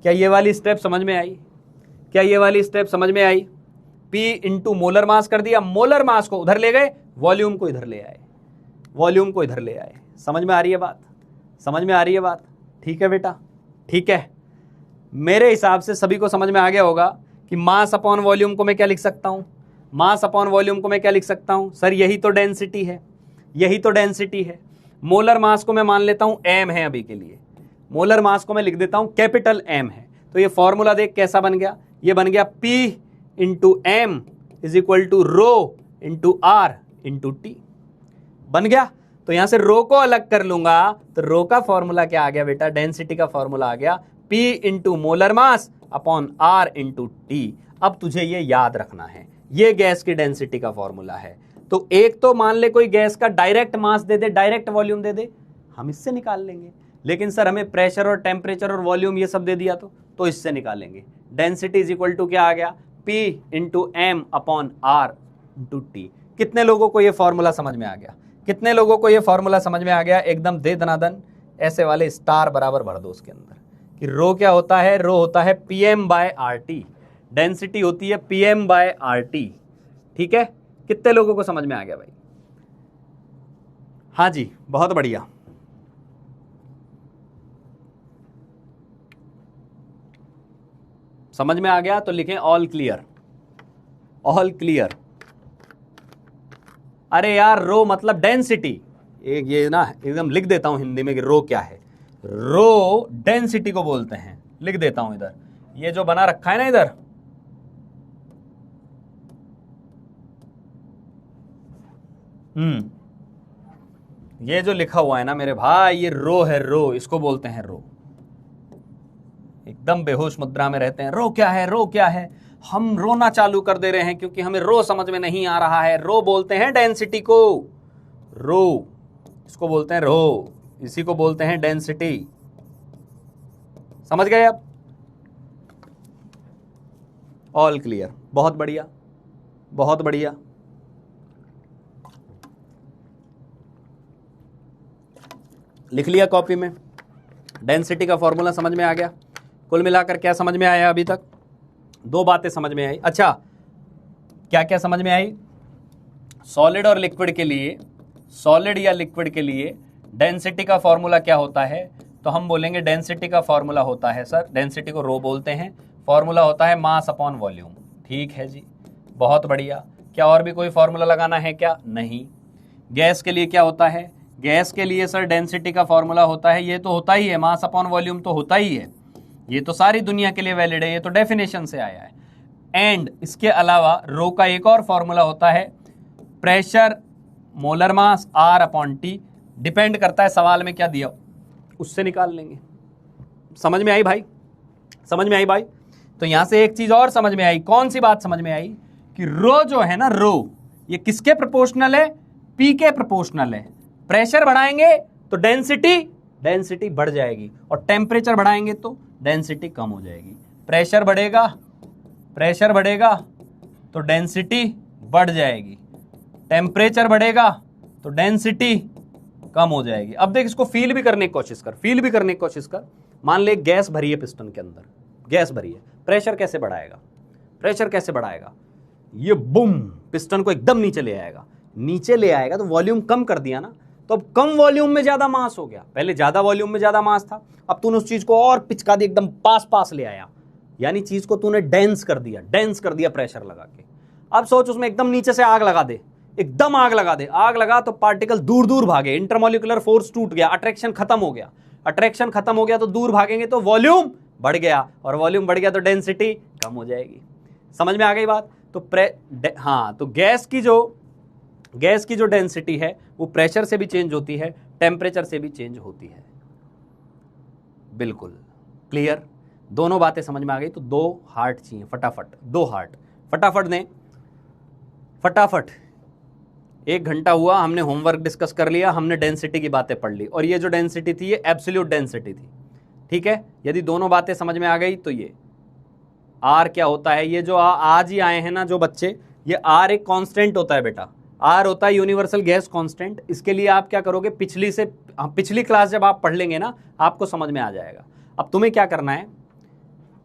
क्या ये वाली स्टेप समझ में आई? क्या ये वाली स्टेप समझ में आई? P इंटू मोलर मास कर दिया, मोलर मास को उधर ले गए, वॉल्यूम को इधर ले आए, वॉल्यूम को इधर ले आए। समझ में आ रही है बात? समझ में आ रही है बात? ठीक है बेटा, ठीक है। मेरे हिसाब से सभी को समझ में आ गया होगा कि मास अपॉन वॉल्यूम को मैं क्या लिख सकता हूं, मास अपॉन वॉल्यूम को मैं क्या लिख सकता हूं सर, यही तो डेंसिटी है, यही तो डेंसिटी है। मोलर मास को मैं मान लेता हूं m है, अभी के लिए मोलर मास को मैं लिख देता हूं कैपिटल M है। तो ये फॉर्मूला देख कैसा बन गया, ये बन गया P into M is equal to rho into R into T, बन गया। तो यहां से रो को अलग कर लूंगा तो रो का फॉर्मूला क्या आ गया बेटा, डेंसिटी का फॉर्मूला आ गया P into molar mass upon R into T. अब तुझे ये याद रखना है, ये गैस की डेंसिटी का फॉर्मूला है। तो एक तो मान ले कोई गैस का डायरेक्ट मास दे दे, डायरेक्ट वॉल्यूम दे दे, हम इससे निकाल लेंगे। लेकिन सर हमें प्रेशर और टेम्परेचर और वॉल्यूम ये सब दे दिया तो इससे निकालेंगे। डेंसिटी इज इक्वल टू क्या आ गया, P into M upon R into T. कितने लोगों को ये फॉर्मूला समझ में आ गया? कितने लोगों को ये फॉर्मूला समझ में आ गया? एकदम दे दनादन ऐसे वाले स्टार बराबर भर दो उसके अंदर कि रो क्या होता है, रो होता है PM by R T, density होती है PM बाय आर टी। ठीक है, कितने लोगों को समझ में आ गया भाई? हाँ जी, बहुत बढ़िया। समझ में आ गया तो लिखें ऑल क्लियर, ऑल क्लियर। अरे यार रो मतलब डेंसिटी, एक ये ना एकदम लिख देता हूं हिंदी में कि रो क्या है। रो डेंसिटी को बोलते हैं, लिख देता हूं इधर, ये जो बना रखा है ना इधर, ये जो लिखा हुआ है ना मेरे भाई, ये रो है, रो, इसको बोलते हैं रो। एकदम बेहोश मुद्रा में रहते हैं, रो क्या है, रो क्या है। हम रोना चालू कर दे रहे हैं क्योंकि हमें रो समझ में नहीं आ रहा है। रो बोलते हैं डेंसिटी को, रो इसको बोलते हैं रो, इसी को बोलते हैं डेंसिटी। समझ गए अब? ऑल क्लियर, बहुत बढ़िया, बहुत बढ़िया। लिख लिया कॉपी में? डेंसिटी का फॉर्मूला समझ में आ गया? कुल मिलाकर क्या समझ में आया अभी तक? दो बातें समझ में आई। अच्छा, क्या क्या समझ में आई? सॉलिड और लिक्विड के लिए, सॉलिड या लिक्विड के लिए डेंसिटी का फॉर्मूला क्या होता है? तो हम बोलेंगे डेंसिटी का फॉर्मूला होता है सर, डेंसिटी को रो बोलते हैं, फॉर्मूला होता है मास अपॉन वॉल्यूम। ठीक है जी, बहुत बढ़िया। क्या और भी कोई फॉर्मूला लगाना है क्या? नहीं। गैस के लिए क्या होता है? गैस के लिए सर डेंसिटी का फॉर्मूला होता है, ये तो होता ही है, मास अपॉन वॉल्यूम तो होता ही है, ये तो सारी दुनिया के लिए वैलिड है, ये तो डेफिनेशन से आया है। एंड इसके अलावा रो का एक और फॉर्मूला होता है pressure molar mass R upon T, depend करता है सवाल में क्या दिया, उससे निकाल लेंगे। समझ में आई भाई? समझ में आई भाई? तो यहां से एक चीज और समझ में आई। कौन सी बात समझ में आई? कि रो जो है ना, रो ये किसके प्रोपोर्शनल है? P के प्रोपोर्शनल है। प्रेशर बढ़ाएंगे तो डेंसिटी बढ़ जाएगी, और टेम्परेचर बढ़ाएंगे तो डेंसिटी कम हो जाएगी। प्रेशर बढ़ेगा तो डेंसिटी बढ़ जाएगी, टेम्परेचर बढ़ेगा तो डेंसिटी कम हो जाएगी। अब देख, इसको फील भी करने की कोशिश कर। मान ले गैस भरी है पिस्टन के अंदर, गैस भरी है, प्रेशर कैसे बढ़ाएगा? ये बूम, पिस्टन को एकदम नीचे ले आएगा तो वॉल्यूम कम कर दिया ना, तो अब कम वॉल्यूम में ज्यादा मास हो गया। पहले ज्यादा वॉल्यूम में ज्यादा मास था, अब तूने उस चीज को और पिचका दी, एकदम पास ले आया, यानी चीज को तूने डेंस कर दिया प्रेशर लगा के। अब सोच, उसमें एकदम नीचे से आग लगा दे, आग लगा तो पार्टिकल दूर भागे, इंटरमोलिकुलर फोर्स टूट गया, अट्रैक्शन खत्म हो गया तो दूर भागेंगे तो वॉल्यूम बढ़ गया, और वॉल्यूम बढ़ गया तो डेंसिटी कम हो जाएगी। समझ में आ गई बात? तो गैस की जो डेंसिटी है वो प्रेशर से भी चेंज होती है, टेम्परेचर से भी चेंज होती है। बिल्कुल क्लियर, दोनों बातें समझ में आ गई। तो 2 हार्ट चाहिए, फटाफट 1 घंटा हुआ, हमने होमवर्क डिस्कस कर लिया, हमने डेंसिटी की बातें पढ़ ली, और ये जो डेंसिटी थी ये एब्सोल्यूट डेंसिटी थी। ठीक है, यदि दोनों बातें समझ में आ गई तो ये आर क्या होता है, ये जो आज ही आए हैं ना जो बच्चे, ये आर एक कांस्टेंट होता है बेटा, आर होता है यूनिवर्सल गैस कांस्टेंट। इसके लिए आप क्या करोगे, पिछली क्लास जब आप पढ़ लेंगे ना आपको समझ में आ जाएगा। अब तुम्हें क्या करना है,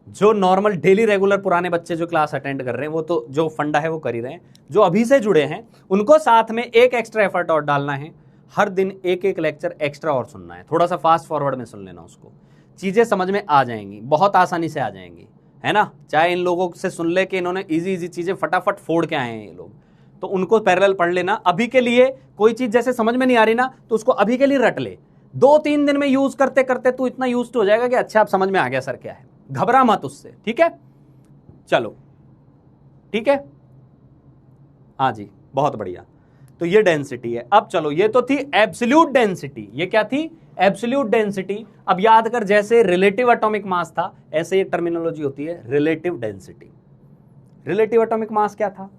जो नॉर्मल डेली रेगुलर पुराने बच्चे जो क्लास अटेंड कर रहे हैं वो तो जो फंडा है वो कर ही रहे हैं, जो अभी से जुड़े हैं उनको साथ में एक एक्स्ट्रा एफर्ट और डालना है, हर दिन एक लेक्चर एक्स्ट्रा और सुनना है, थोड़ा सा फास्ट फॉरवर्ड में सुन लेना, उसको चीजें समझ में आ जाएंगी, बहुत आसानी से आ जाएंगी, है ना। चाहे इन लोगों से सुन ले कि इन्होंने इजी चीजें फटाफट फोड़ के आए हैं ये लोग, तो उनको पैरेलल पढ़ लेना। अभी के लिए कोई चीज जैसे समझ में नहीं आ रही ना तो उसको अभी के लिए रट ले, 2-3 दिन में यूज करते करते तू इतना यूज हो जाएगा कि अच्छा अब समझ में आ गया सर क्या है, घबरा मत उससे, ठीक है। चलो ठीक है, हाँ जी बहुत बढ़िया। तो ये डेंसिटी है। अब चलो, ये तो थी एब्सोल्यूट डेंसिटी, ये क्या थी, एब्सोल्यूट डेंसिटी। अब याद कर, जैसे रिलेटिव एटॉमिक मास था ऐसे एक टर्मिनोलॉजी होती है relative density. Relative atomic mass क्या था,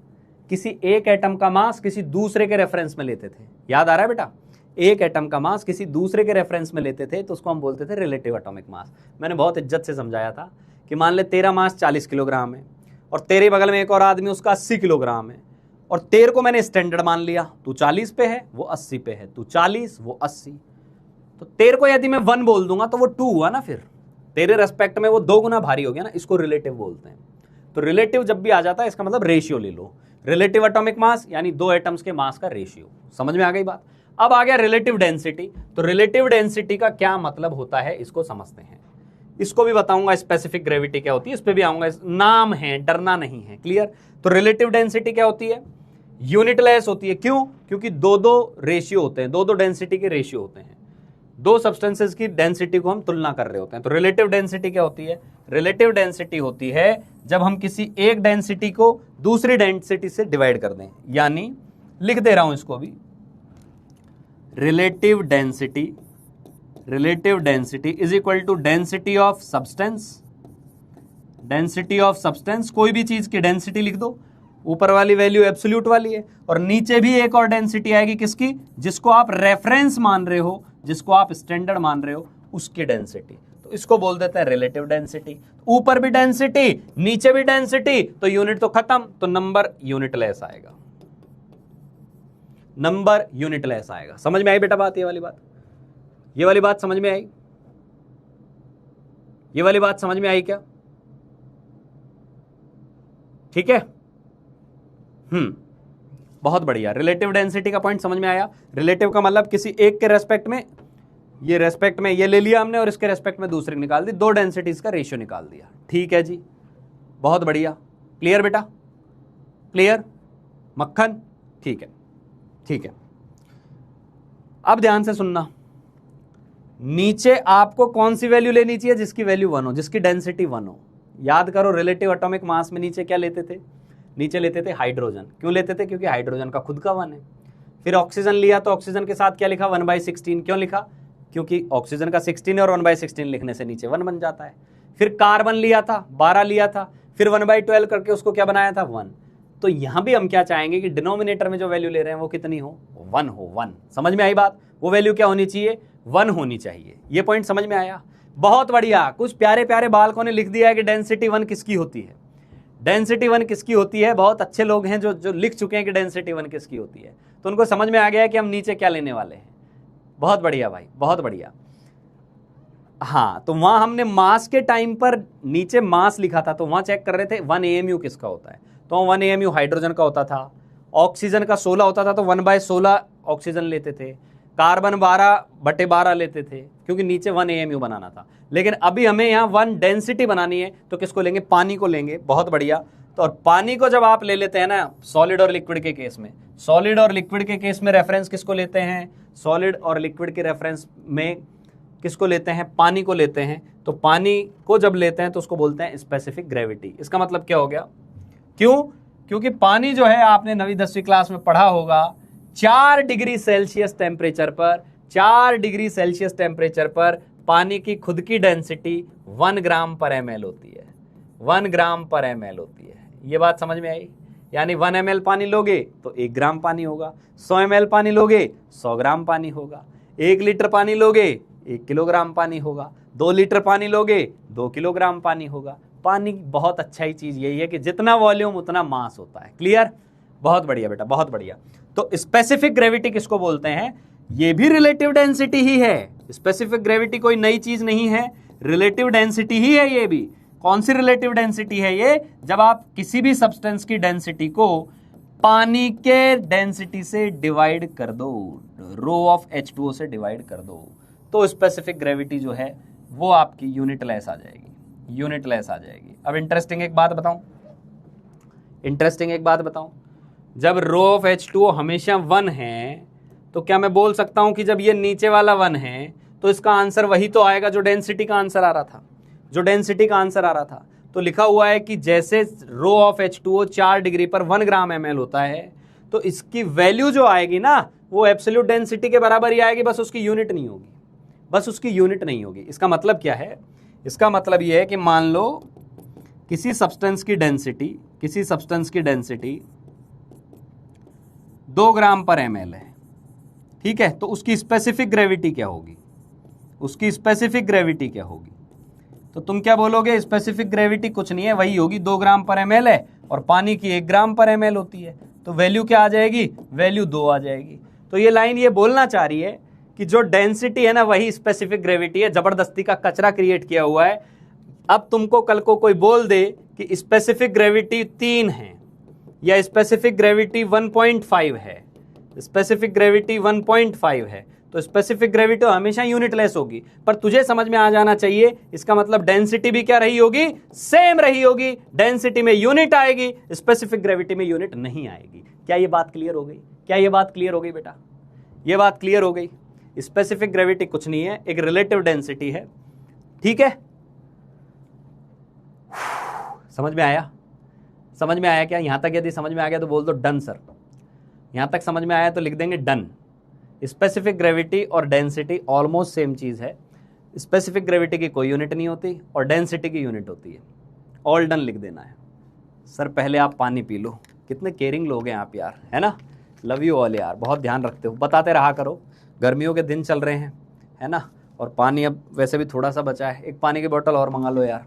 किसी एक एटम का मास किसी दूसरे के रेफरेंस में लेते थे, याद आ रहा है बेटा, एक एटम का मास किसी दूसरे के रेफरेंस में लेते थे तो उसको हम बोलते थे रिलेटिव एटॉमिक मास। मैंने बहुत इज्जत से समझाया था कि मान ले तेरा मास 40 किलोग्राम है और तेरे बगल में एक और आदमी उसका 80 किलोग्राम है, और तेरे को मैंने स्टैंडर्ड मान लिया, तू 40 पे है वो 80 पे है, तू 40 वो 80, तो तेरे को यदि मैं 1 बोल दूंगा तो वो 2 हुआ ना, फिर तेरे रेस्पेक्ट में वो 2 गुना भारी हो गया ना, इसको रिलेटिव बोलते हैं। तो रिलेटिव जब भी आ जाता है इसका मतलब रेशियो ले लो, रिलेटिव एटॉमिक मास यानी 2 एटम्स के मास का रेशियो। समझ में आ गई बात। अब आ गया रिलेटिव डेंसिटी। तो रिलेटिव डेंसिटी का क्या मतलब होता है इसको समझते हैं, इसको भी बताऊंगा, स्पेसिफिक ग्रेविटी क्या होती है इस पे भी आऊंगा, नाम है, डरना नहीं है, क्लियर। तो रिलेटिव डेंसिटी क्या होती है, यूनिटलेस होती है। क्यों, क्योंकि 2 रेशियो होते हैं, 2 डेंसिटी के रेशियो होते हैं, 2 सब्सटेंसेस की डेंसिटी को हम तुलना कर रहे होते हैं। तो रिलेटिव डेंसिटी क्या होती है, रिलेटिव डेंसिटी होती है जब हम किसी एक डेंसिटी को दूसरी डेंसिटी से डिवाइड कर दें, यानी लिख दे रहा हूं इसको भी, relative density is equal to density of substance. Density of substance, कोई भी चीज की डेंसिटी लिख दो, ऊपर वाली वैल्यू एब्सोल्यूट वाली है और नीचे भी एक और डेंसिटी आएगी किसकी, जिसको आप रेफरेंस मान रहे हो, जिसको आप स्टैंडर्ड मान रहे हो, उसकी डेंसिटी। तो इसको बोल देते हैं रिलेटिव डेंसिटी। ऊपर भी डेंसिटी नीचे भी डेंसिटी तो यूनिट तो खत्म, तो नंबर यूनिटलेस आएगा, नंबर यूनिटलेस आएगा। समझ में आई बेटा बात, ये वाली बात, ये वाली बात समझ में आई, ये वाली बात समझ में आई क्या, ठीक है। बहुत बढ़िया, रिलेटिव डेंसिटी का पॉइंट समझ में आया। रिलेटिव का मतलब किसी एक के रेस्पेक्ट में, ये रेस्पेक्ट में ये ले लिया हमने और इसके रेस्पेक्ट में दूसरी निकाल दी, 2 डेंसिटीज का रेशियो निकाल दिया, ठीक है जी, बहुत बढ़िया। क्लियर बेटा, क्लियर मक्खन, ठीक है ठीक है। अब ध्यान से सुनना, नीचे आपको कौन सी वैल्यू लेनी चाहिए, जिसकी वैल्यू 1 हो, जिसकी डेंसिटी 1 हो। याद करो रिलेटिव एटॉमिक मास में नीचे क्या लेते थे, नीचे लेते थे हाइड्रोजन। क्यों लेते थे, क्योंकि हाइड्रोजन का खुद का 1 है। फिर ऑक्सीजन लिया तो ऑक्सीजन के साथ क्या लिखा, 1/16। क्यों लिखा, क्योंकि ऑक्सीजन का 16 है और 1/16 लिखने से नीचे 1 बन जाता है। फिर कार्बन लिया था, 12 लिया था, फिर 1/12 करके उसको क्या बनाया था, 1। तो यहां भी हम क्या चाहेंगे कि डिनोमिनेटर में जो वैल्यू ले रहे हैं वो कितनी हो, 1 हो, 1। समझ में आई बात? वो वैल्यू क्या होनी चाहिए, 1 होनी चाहिए। ये पॉइंट समझ में आया? बहुत बढ़िया। कुछ प्यारे प्यारे बालकों ने लिख दिया है कि डेंसिटी 1 किसकी होती है, डेंसिटी 1 किसकी होती है। बहुत अच्छे लोग हैं जो लिख चुके हैं कि डेंसिटी 1 किसकी होती है, तो उनको समझ में आ गया है कि हम नीचे क्या लेने वाले हैं। बहुत बढ़िया भाई, बहुत बढ़िया। हाँ, तो वहां हमने मास के टाइम पर नीचे मास लिखा था, तो वहां चेक कर रहे थे 1 AMU किसका होता है, तो 1 AMU हाइड्रोजन का होता था। ऑक्सीजन का 16 होता था, तो 1/16 ऑक्सीजन लेते थे। कार्बन 12/12 लेते थे, क्योंकि नीचे 1 AMU बनाना था। लेकिन अभी हमें यहाँ 1 डेंसिटी बनानी है, तो किसको लेंगे, पानी को लेंगे। बहुत बढ़िया। तो और पानी को जब आप ले लेते हैं ना, सॉलिड और लिक्विड के केस में, सॉलिड और लिक्विड के केस में रेफरेंस किसको लेते हैं, सॉलिड और लिक्विड के रेफरेंस में किसको लेते हैं, पानी को लेते हैं। तो पानी को जब लेते हैं तो उसको बोलते हैं स्पेसिफिक ग्रेविटी। इसका मतलब क्या हो गया, क्यों, क्योंकि पानी जो है आपने 9वीं 10वीं क्लास में पढ़ा होगा, 4 डिग्री सेल्सियस टेम्परेचर पर, 4 डिग्री सेल्सियस टेम्परेचर पर पानी की खुद की डेंसिटी 1 ग्राम पर ml होती है, 1 ग्राम पर ml होती है। ये बात समझ में आई? यानी 1 ml पानी लोगे तो 1 ग्राम पानी होगा, 100 ml पानी लोगे 100 ग्राम पानी होगा, 1 लीटर पानी लोगे 1 किलोग्राम पानी होगा, 2 लीटर पानी लोगे 2 किलोग्राम पानी होगा। पानी बहुत अच्छा ही चीज यही है कि जितना वॉल्यूम उतना मास होता है। क्लियर? बहुत बढ़िया बेटा, बहुत बढ़िया। तो स्पेसिफिक ग्रेविटी किसको बोलते हैं, ये भी रिलेटिव डेंसिटी ही है। स्पेसिफिक ग्रेविटी कोई नई चीज नहीं है, रिलेटिव डेंसिटी ही है ये भी। कौन सी रिलेटिव डेंसिटी है ये, जब आप किसी भी सब्सटेंस की डेंसिटी को पानी के डेंसिटी से डिवाइड कर दो, रो ऑफ H2O से डिवाइड कर दो, तो स्पेसिफिक ग्रेविटी जो है वो आपकी यूनिटलेस आ जाएगी, यूनिटलेस आ जाएगी। अब इंटरेस्टिंग एक बात बताऊं, इंटरेस्टिंग एक बात बताऊं, जब रो ऑफ H2O हमेशा 1 है, तो क्या मैं बोल सकता हूं कि जब ये नीचे वाला 1 है तो इसका आंसर वही तो आएगा जो डेंसिटी का आंसर आ रहा था, जो डेंसिटी का आंसर आ रहा था। तो लिखा हुआ है कि जैसे रो ऑफ H2O 4 डिग्री पर 1 ग्राम ml होता है, तो इसकी वैल्यू जो आएगी ना वो एब्सोल्यूट डेंसिटी के बराबर ही आएगी, बस उसकी यूनिट नहीं होगी, बस उसकी यूनिट नहीं होगी। इसका मतलब क्या है, इसका मतलब ये है कि मान लो किसी सब्सटेंस की डेंसिटी, किसी सब्सटेंस की डेंसिटी 2 ग्राम पर ml है, ठीक है, तो उसकी स्पेसिफिक ग्रेविटी क्या होगी, उसकी स्पेसिफिक ग्रेविटी क्या होगी, तो तुम क्या बोलोगे, स्पेसिफिक ग्रेविटी कुछ नहीं है, वही होगी 2 ग्राम पर ml है, और पानी की 1 ग्राम पर ml होती है, तो वैल्यू क्या आ जाएगी, वैल्यू 2 आ जाएगी। तो ये लाइन ये बोलना चाह रही है कि जो डेंसिटी है ना वही स्पेसिफिक ग्रेविटी है, जबरदस्ती का कचरा क्रिएट किया हुआ है। अब तुमको कल को कोई बोल दे कि स्पेसिफिक ग्रेविटी 3 है या स्पेसिफिक ग्रेविटी 1.5 है, स्पेसिफिक ग्रेविटी 1.5 है, तो स्पेसिफिक ग्रेविटी हमेशा यूनिटलेस होगी। पर तुझे समझ में आ जाना चाहिए, इसका मतलब डेंसिटी भी क्या रही होगी, सेम रही होगी। डेंसिटी में यूनिट आएगी, स्पेसिफिक ग्रेविटी में यूनिट नहीं आएगी। क्या ये बात क्लियर हो गई? क्या ये बात क्लियर हो गई बेटा? ये बात क्लियर हो गई। स्पेसिफिक ग्रेविटी कुछ नहीं है, एक रिलेटिव डेंसिटी है, ठीक है। समझ में आया? समझ में आया क्या? यहां तक यदि समझ में आ गया तो बोल दो डन सर। यहां तक समझ में आया तो लिख देंगे डन। स्पेसिफिक ग्रेविटी और डेंसिटी ऑलमोस्ट सेम चीज है। स्पेसिफिक ग्रेविटी की कोई यूनिट नहीं होती और डेंसिटी की यूनिट होती है। ऑल डन लिख देना है। सर पहले आप पानी पी लो। कितने केयरिंग लोग हैं आप यार, है ना। लव यू ऑल यार, बहुत ध्यान रखते हो, बताते रहा करो। गर्मियों के दिन चल रहे हैं, है ना, और पानी अब वैसे भी थोड़ा सा बचा है, एक पानी की बोतल और मंगा लो यार,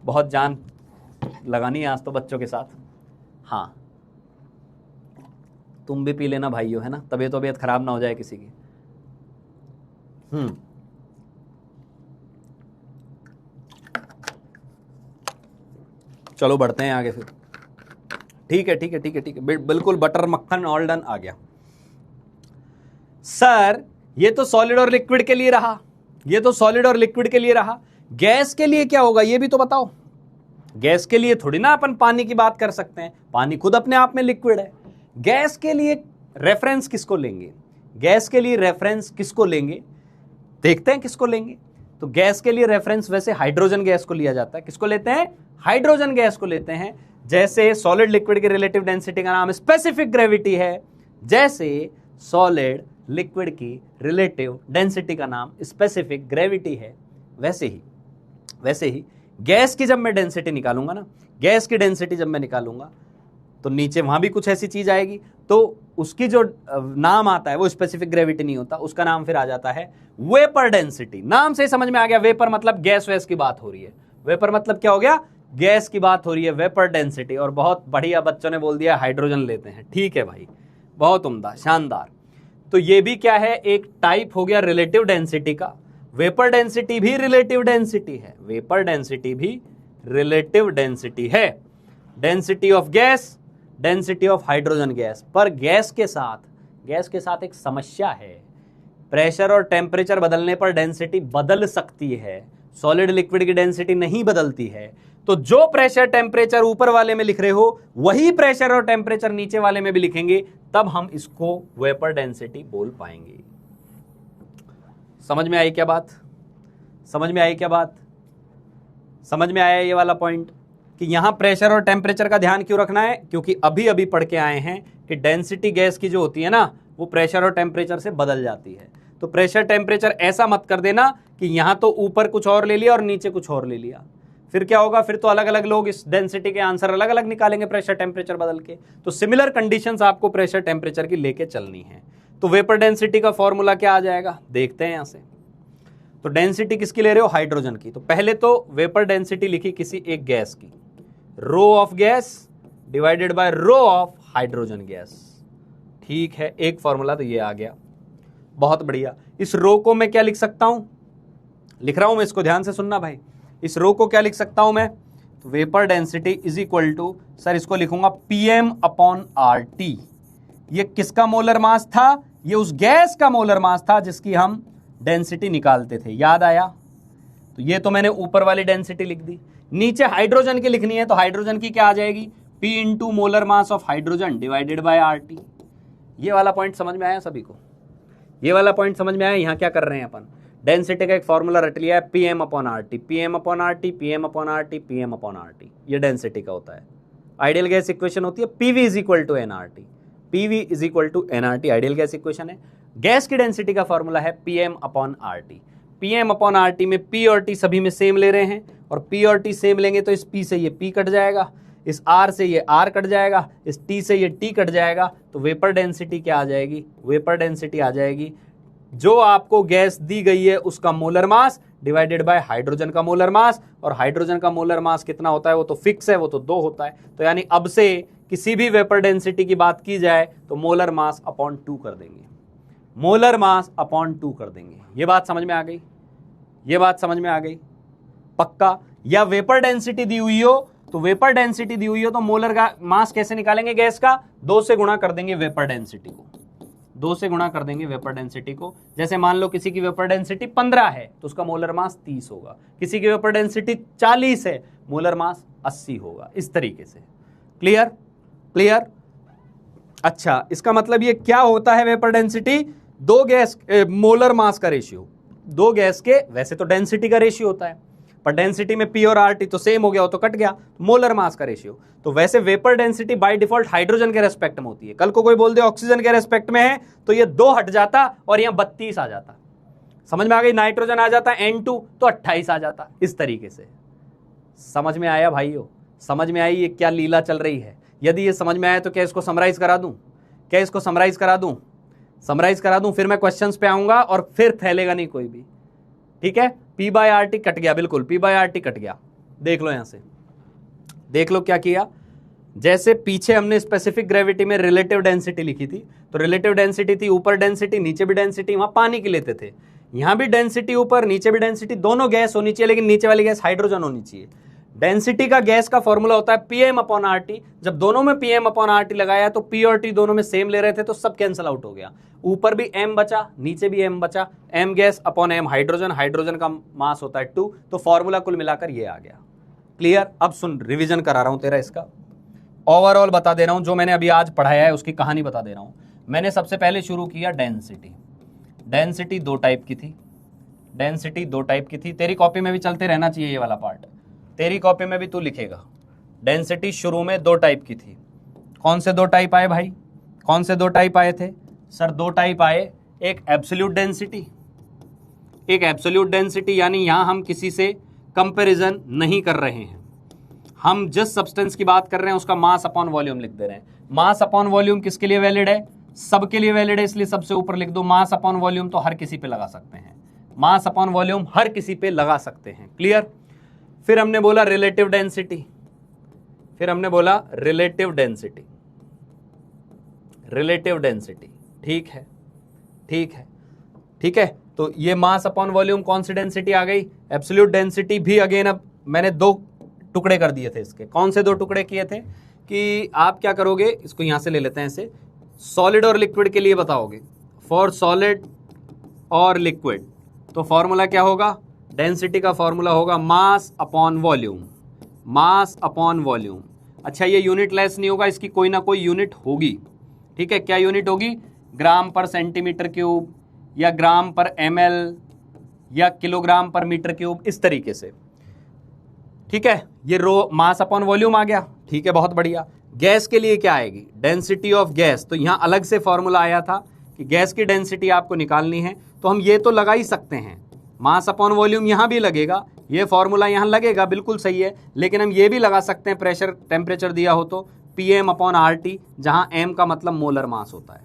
बहुत जान लगानी है आज तो बच्चों के साथ। हाँ तुम भी पी लेना भाइयों, है ना, तबीयत खराब ना हो जाए किसी की। चलो बढ़ते हैं आगे फिर। ठीक है ठीक है ठीक है ठीक है, बिल्कुल बटर मक्खन ऑल डन आ गया। सर ये तो सॉलिड और लिक्विड के लिए रहा, ये तो सॉलिड और लिक्विड के लिए रहा, गैस के लिए क्या होगा ये भी तो बताओ। गैस के लिए थोड़ी ना अपन पानी की बात कर सकते हैं, पानी खुद अपने आप में लिक्विड है। गैस के लिए रेफरेंस किसको लेंगे, गैस के लिए रेफरेंस किसको लेंगे, देखते हैं किसको लेंगे। तो गैस के लिए रेफरेंस वैसे हाइड्रोजन गैस को लिया जाता है। किसको लेते हैं, हाइड्रोजन गैस को लेते हैं। जैसे सॉलिड लिक्विड की रिलेटिव डेंसिटी का नाम स्पेसिफिक ग्रेविटी है, जैसे सॉलिड लिक्विड की रिलेटिव डेंसिटी का नाम स्पेसिफिक ग्रेविटी है, वैसे ही गैस की जब मैं डेंसिटी निकालूंगा ना, गैस की डेंसिटी जब मैं निकालूंगा तो नीचे वहां भी कुछ ऐसी चीज आएगी, तो उसकी जो नाम आता है वो स्पेसिफिक ग्रेविटी नहीं होता, उसका नाम फिर आ जाता है वेपर डेंसिटी। नाम से समझ में आ गया, वेपर मतलब गैस वैस की बात हो रही है, वेपर मतलब क्या हो गया, गैस की बात हो रही है, वेपर डेंसिटी। और बहुत बढ़िया बच्चों ने बोल दिया हाइड्रोजन लेते हैं, ठीक है भाई, बहुत उम्दा, शानदार। तो ये भी क्या है, एक टाइप हो गया रिलेटिव डेंसिटी का। वेपर डेंसिटी भी रिलेटिव डेंसिटी है, वेपर डेंसिटी भी रिलेटिव डेंसिटी है, density of gas, density of hydrogen gas. पर गैस के साथ एक समस्या है, प्रेशर और टेम्परेचर बदलने पर डेंसिटी बदल सकती है, सॉलिड लिक्विड की डेंसिटी नहीं बदलती है। तो जो प्रेशर टेम्परेचर ऊपर वाले में लिख रहे हो वही प्रेशर और टेम्परेचर नीचे वाले में भी लिखेंगे, तब हम इसको वेपर डेंसिटी बोल पाएंगे। समझ में आई क्या बात, समझ में आई क्या बात, समझ में आया ये वाला पॉइंट कि यहां प्रेशर और टेम्परेचर का ध्यान क्यों रखना है, क्योंकि अभी अभी पढ़ के आए हैं कि डेंसिटी गैस की जो होती है ना वो प्रेशर और टेम्परेचर से बदल जाती है। तो प्रेशर टेम्परेचर ऐसा मत कर देना कि यहां तो ऊपर कुछ और ले लिया और नीचे कुछ और ले लिया, फिर क्या होगा, फिर तो अलग अलग लोग इस डेंसिटी के आंसर अलग अलग निकालेंगे प्रेशर टेम्परेचर बदल के। तो सिमिलर कंडीशंस आपको प्रेशर टेम्परेचर की लेके चलनी है। तो वेपर डेंसिटी का फॉर्मूला क्या आ जाएगा, देखते हैं यहां से। तो डेंसिटी किसकी ले रहे हो, हाइड्रोजन की। तो पहले तो वेपर डेंसिटी लिखी किसी एक गैस की, rho of gas divided by rho of hydrogen gas, ठीक है, एक फॉर्मूला तो ये आ गया, बहुत बढ़िया। इस रो को मैं क्या लिख सकता हूं, लिख रहा हूं मैं, इसको ध्यान से सुनना भाई, इस रो को क्या लिख सकता हूं मैं, तो vapour density is equal to, sir इसको लिखूंगा पीएम अपॉन आर टी। ये किसका मोलर मास था, ये उस गैस का मोलर मास था जिसकी हम डेंसिटी निकालते थे, याद आया। तो ये तो मैंने ऊपर वाली डेंसिटी लिख दी, नीचे हाइड्रोजन की लिखनी है, तो हाइड्रोजन की क्या आ जाएगी, P into molar mass of hydrogen divided by RT। ये वाला पॉइंट समझ में आया सभी को, ये वाला पॉइंट समझ में आया। यहां क्या कर रहे हैं अपन, डेंसिटी का एक फॉर्मूला रट लिया है, PM upon RT, PM upon RT, PM upon RT, PM upon RT, ये डेंसिटी का होता है। आइडियल गैस इक्वेशन होती है PV is equal to NRT, PV is equal to NRT ideal gas equation है। गैस की डेंसिटी का formula है PM upon RT। PM upon RT में P और T सभी में सेम ले रहे हैं, और P और T सेम लेंगे तो इस P से ये P कट जाएगा, इस R से ये R कट जाएगा, इस T से ये T कट जाएगा। तो वेपर डेंसिटी क्या आ जाएगी, वेपर डेंसिटी आ जाएगी जो आपको गैस दी गई है उसका molar mass divided bye hydrogen का मोलर मास, और हाइड्रोजन का मोलर मास कितना होता है वो तो फिक्स है, वो तो 2 होता है। तो यानी अब से किसी भी वेपर डेंसिटी की बात की जाए तो मोलर मास अपॉन 2 कर देंगे, मोलर मास अपॉन 2 कर देंगे। ये बात समझ में आ गई, ये बात समझ में आ गई पक्का। या वेपर डेंसिटी दी हुई हो, तो वेपर डेंसिटी दी हुई हो तो मोलर का मास कैसे निकालेंगे गैस का, 2 से गुणा कर देंगे वेपर डेंसिटी को, 2 से गुणा कर देंगे वेपर डेंसिटी को। जैसे मान लो किसी की वेपर डेंसिटी 15 है तो उसका मोलर मास 30 होगा, किसी की वेपर डेंसिटी 40 है, मोलर मास 80 होगा, इस तरीके से। Clear, clear. अच्छा, इसका मतलब ये क्या होता है, वेपर डेंसिटी दो गैस मोलर मास का रेशियो, दो गैस के, वैसे तो डेंसिटी का रेशियो होता है पर डेंसिटी में P और RT तो सेम हो गया, हो तो कट गया, मोलर मास का रेशियो। तो वैसे vapour density by default hydrogen के रेस्पेक्ट में होती है, कल को कोई बोल दे ऑक्सीजन के रेस्पेक्ट में है तो ये 2 हट जाता और यहाँ 32 आ जाता, समझ में आ गई। नाइट्रोजन आ जाता N2 तो 28 आ जाता, इस तरीके से। समझ में आया भाइयों, समझ में आई ये क्या लीला चल रही है। यदि ये समझ में आया तो क्या इसको समराइज करा दूं, क्या इसको समराइज करा दूं, समराइज करा दूं, फिर मैं क्वेश्चंस पे आऊंगा और फिर फैलेगा नहीं कोई भी, ठीक है। P बाय RT कट गया, बिल्कुल P बाय RT कट गया। देख लो यहां से, देख लो क्या किया। जैसे पीछे हमने स्पेसिफिक ग्रेविटी में रिलेटिव डेंसिटी लिखी थी, तो रिलेटिव डेंसिटी थी ऊपर डेंसिटी नीचे भी डेंसिटी, वहां पानी की लेते थे। यहां भी डेंसिटी ऊपर नीचे भी डेंसिटी, दोनों गैस होनी चाहिए, लेकिन नीचे वाली गैस हाइड्रोजन होनी चाहिए। डेंसिटी का गैस का फॉर्मूला होता है PM अपॉन RT। जब दोनों में PM अपॉन RT लगाया तो P और T दोनों में सेम ले रहे थे तो सब कैंसिल आउट हो गया, ऊपर भी M बचा नीचे भी M बचा, M gas upon M hydrogen, hydrogen का मास होता है 2, तो फॉर्मूला कुल मिलाकर ये आ गया। क्लियर। अब सुन, रिवीजन करा रहा हूं तेरा, इसका ओवरऑल बता दे रहा हूं, जो मैंने अभी आज पढ़ाया है उसकी कहानी बता दे रहा हूं। मैंने सबसे पहले शुरू किया डेंसिटी। डेंसिटी 2 टाइप की थी, डेंसिटी 2 टाइप की थी। तेरी कॉपी में भी चलते रहना चाहिए ये वाला पार्ट, तेरी कॉपी में भी तू लिखेगा। डेंसिटी शुरू में 2 टाइप की थी। कौन से 2 टाइप आए भाई, कौन से 2 टाइप आए थे सर? 2 टाइप आए, एक एब्सोल्यूट डेंसिटी, एक एब्सोल्यूट डेंसिटी, यानी यहां हम किसी से कंपैरिजन नहीं कर रहे हैं, हम जिस सब्सटेंस की बात कर रहे हैं उसका मास अपॉन वॉल्यूम लिख दे रहे हैं। मास अपॉन वॉल्यूम किसके लिए वैलिड है? सबके लिए वैलिड है, इसलिए सबसे ऊपर लिख दो। मास अपॉन वॉल्यूम तो हर किसी पे लगा सकते हैं, मास अपॉन वॉल्यूम हर किसी पे लगा सकते हैं। क्लियर? फिर हमने बोला रिलेटिव डेंसिटी, फिर हमने बोला रिलेटिव डेंसिटी, रिलेटिव डेंसिटी। ठीक है, ठीक है, ठीक है। तो ये मास अपॉन वॉल्यूम कौन सी डेंसिटी आ गई? Absolute density. भी अगेन अब मैंने दो टुकड़े कर दिए थे इसके। कौन से दो टुकड़े किए थे कि आप क्या करोगे, इसको यहां से ले लेते हैं इसे, सॉलिड और लिक्विड के लिए बताओगे। फॉर सॉलिड और लिक्विड तो फॉर्मूला क्या होगा? डेंसिटी का फॉर्मूला होगा मास अपॉन वॉल्यूम, मास अपॉन वॉल्यूम। अच्छा, ये यूनिट लेस नहीं होगा, इसकी कोई ना कोई यूनिट होगी। ठीक है, क्या यूनिट होगी? ग्राम पर सेंटीमीटर क्यूब या ग्राम पर ml या किलोग्राम पर मीटर क्यूब, इस तरीके से। ठीक है, ये रो मास अपॉन वॉल्यूम आ गया। ठीक है, बहुत बढ़िया। गैस के लिए क्या आएगी? Density of gas. तो यहां अलग से फॉर्मूला आया था कि गैस की डेंसिटी आपको निकालनी है, तो हम ये तो लगा ही सकते हैं, मास अपॉन वॉल्यूम यहां भी लगेगा, ये फॉर्मूला यहां लगेगा, बिल्कुल सही है। लेकिन हम ये भी लगा सकते हैं, प्रेशर टेम्परेचर दिया हो तो pm अपॉन RT, जहां m का मतलब मोलर मास होता है,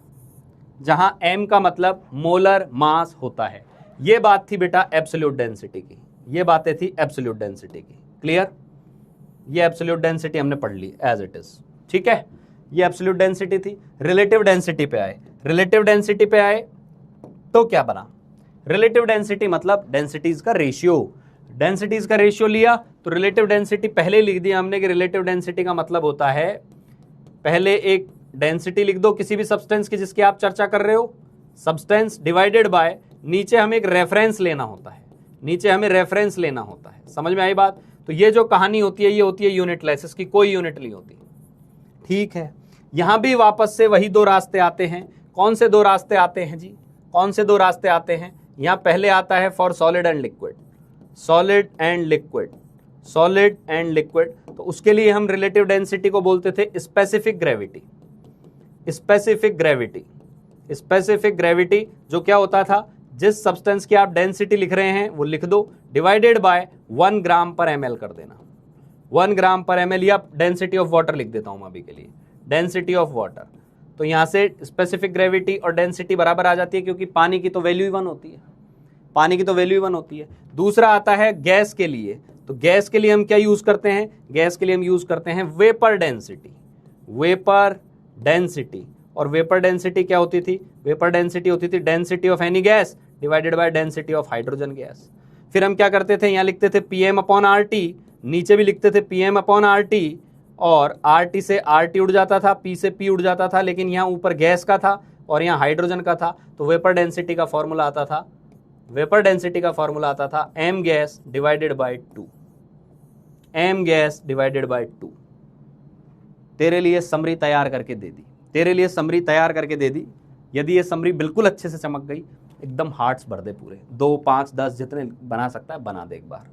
जहां m का मतलब मोलर मास होता है। ये बात थी बेटा एब्सोल्यूट डेंसिटी की, ये बातें थी एब्सोल्यूट डेंसिटी की। क्लियर? ये एब्सोल्यूट डेंसिटी हमने पढ़ ली एज इट इज। ठीक है, ये एब्सोल्यूट डेंसिटी थी। रिलेटिव डेंसिटी पे आए, रिलेटिव डेंसिटी पे आए तो क्या बना? रिलेटिव डेंसिटी मतलब डेंसिटीज का रेशियो, डेंसिटीज का रेशियो लिया तो रिलेटिव डेंसिटी पहले लिख दिया हमने कि रिलेटिव डेंसिटी का मतलब होता है, पहले एक डेंसिटी लिख दो किसी भी सब्सटेंस की जिसकी आप चर्चा कर रहे हो, सब्सटेंस डिवाइडेड बाय, नीचे हमें एक रेफरेंस लेना होता है, नीचे हमें रेफरेंस लेना होता है। समझ में आई बात? तो ये जो कहानी होती है ये होती है यूनिट लेस, इसकी कोई यूनिट नहीं होती। ठीक है, यहां भी वापस से वही दो रास्ते आते हैं। कौन से दो रास्ते आते हैं जी? कौन से दो रास्ते आते हैं? यहां पहले आता है for solid and liquid, solid and liquid, solid and liquid. तो उसके लिए हम रिलेटिव डेंसिटी को बोलते थे specific gravity, specific gravity, specific gravity. जो क्या होता था, जिस सब्सटेंस की आप डेंसिटी लिख रहे हैं वो लिख दो, डिवाइडेड बाय 1 ग्राम पर ml कर देना, 1 ग्राम पर ml, या डेंसिटी ऑफ वाटर लिख देता हूं अभी के लिए, डेंसिटी ऑफ वाटर। तो यहां से स्पेसिफिक ग्रेविटी और डेंसिटी बराबर आ जाती है, क्योंकि पानी की तो वैल्यू ही 1 होती है, पानी की तो वैल्यू ही 1 होती है। दूसरा आता है गैस के लिए। तो गैस के लिए हम क्या यूज करते हैं? गैस के लिए हम यूज करते हैं वेपर डेंसिटी, वेपर डेंसिटी। और वेपर डेंसिटी क्या होती थी? वेपर डेंसिटी होती थी density of any gas divided by density of hydrogen gas. फिर हम क्या करते थे? यहाँ लिखते थे pm अपॉन RT, नीचे भी लिखते थे pm अपॉन RT, और RT से RT उड़ जाता था, P से P उड़ जाता था, लेकिन यहाँ ऊपर गैस का था और यहाँ हाइड्रोजन का था। तो वेपर डेंसिटी का फॉर्मूला आता था, वेपर डेंसिटी का फॉर्मूला आता था m gas divided bye 2, m gas divided bye 2। तेरे लिए समरी तैयार करके दे दी, तेरे लिए समरी तैयार करके दे दी। यदि ये समरी बिल्कुल अच्छे से चमक गई, एकदम हार्ट्स भर दे पूरे, 2, 5, 10 जितने बना सकता है बना दे एक बार।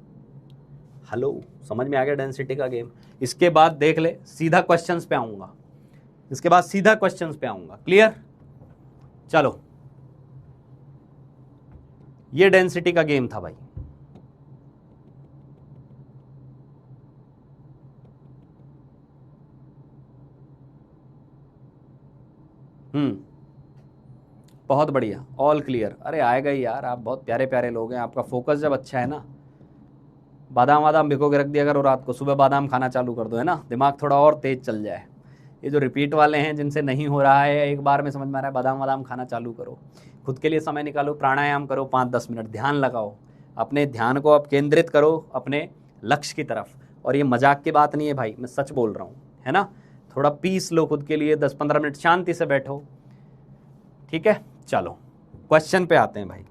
हेलो, समझ में आ गया डेंसिटी का गेम? इसके बाद देख ले, सीधा क्वेश्चंस पे आऊंगा, इसके बाद सीधा क्वेश्चंस पे आऊंगा। क्लियर? चलो, ये डेंसिटी का गेम था भाई। बहुत बढ़िया, ऑल क्लियर। अरे आएगा ही यार, आप बहुत प्यारे प्यारे लोग हैं, आपका फोकस जब अच्छा है ना। बादाम वादाम भिगो के रख दिया करो रात को, सुबह बादाम खाना चालू कर दो, है ना, दिमाग थोड़ा और तेज चल जाए। ये जो रिपीट वाले हैं जिनसे नहीं हो रहा है, एक बार में समझ में आ रहा है, बादाम वादाम खाना चालू करो, खुद के लिए समय निकालो, प्राणायाम करो 5-10 मिनट, ध्यान लगाओ, अपने ध्यान को अब केंद्रित करो अपने लक्ष्य की तरफ। और ये मजाक की बात नहीं है भाई, मैं सच बोल रहा हूँ, है ना। थोड़ा पीस लो खुद के लिए, 10-15 मिनट शांति से बैठो। ठीक है, चलो क्वेश्चन पे आते हैं भाई।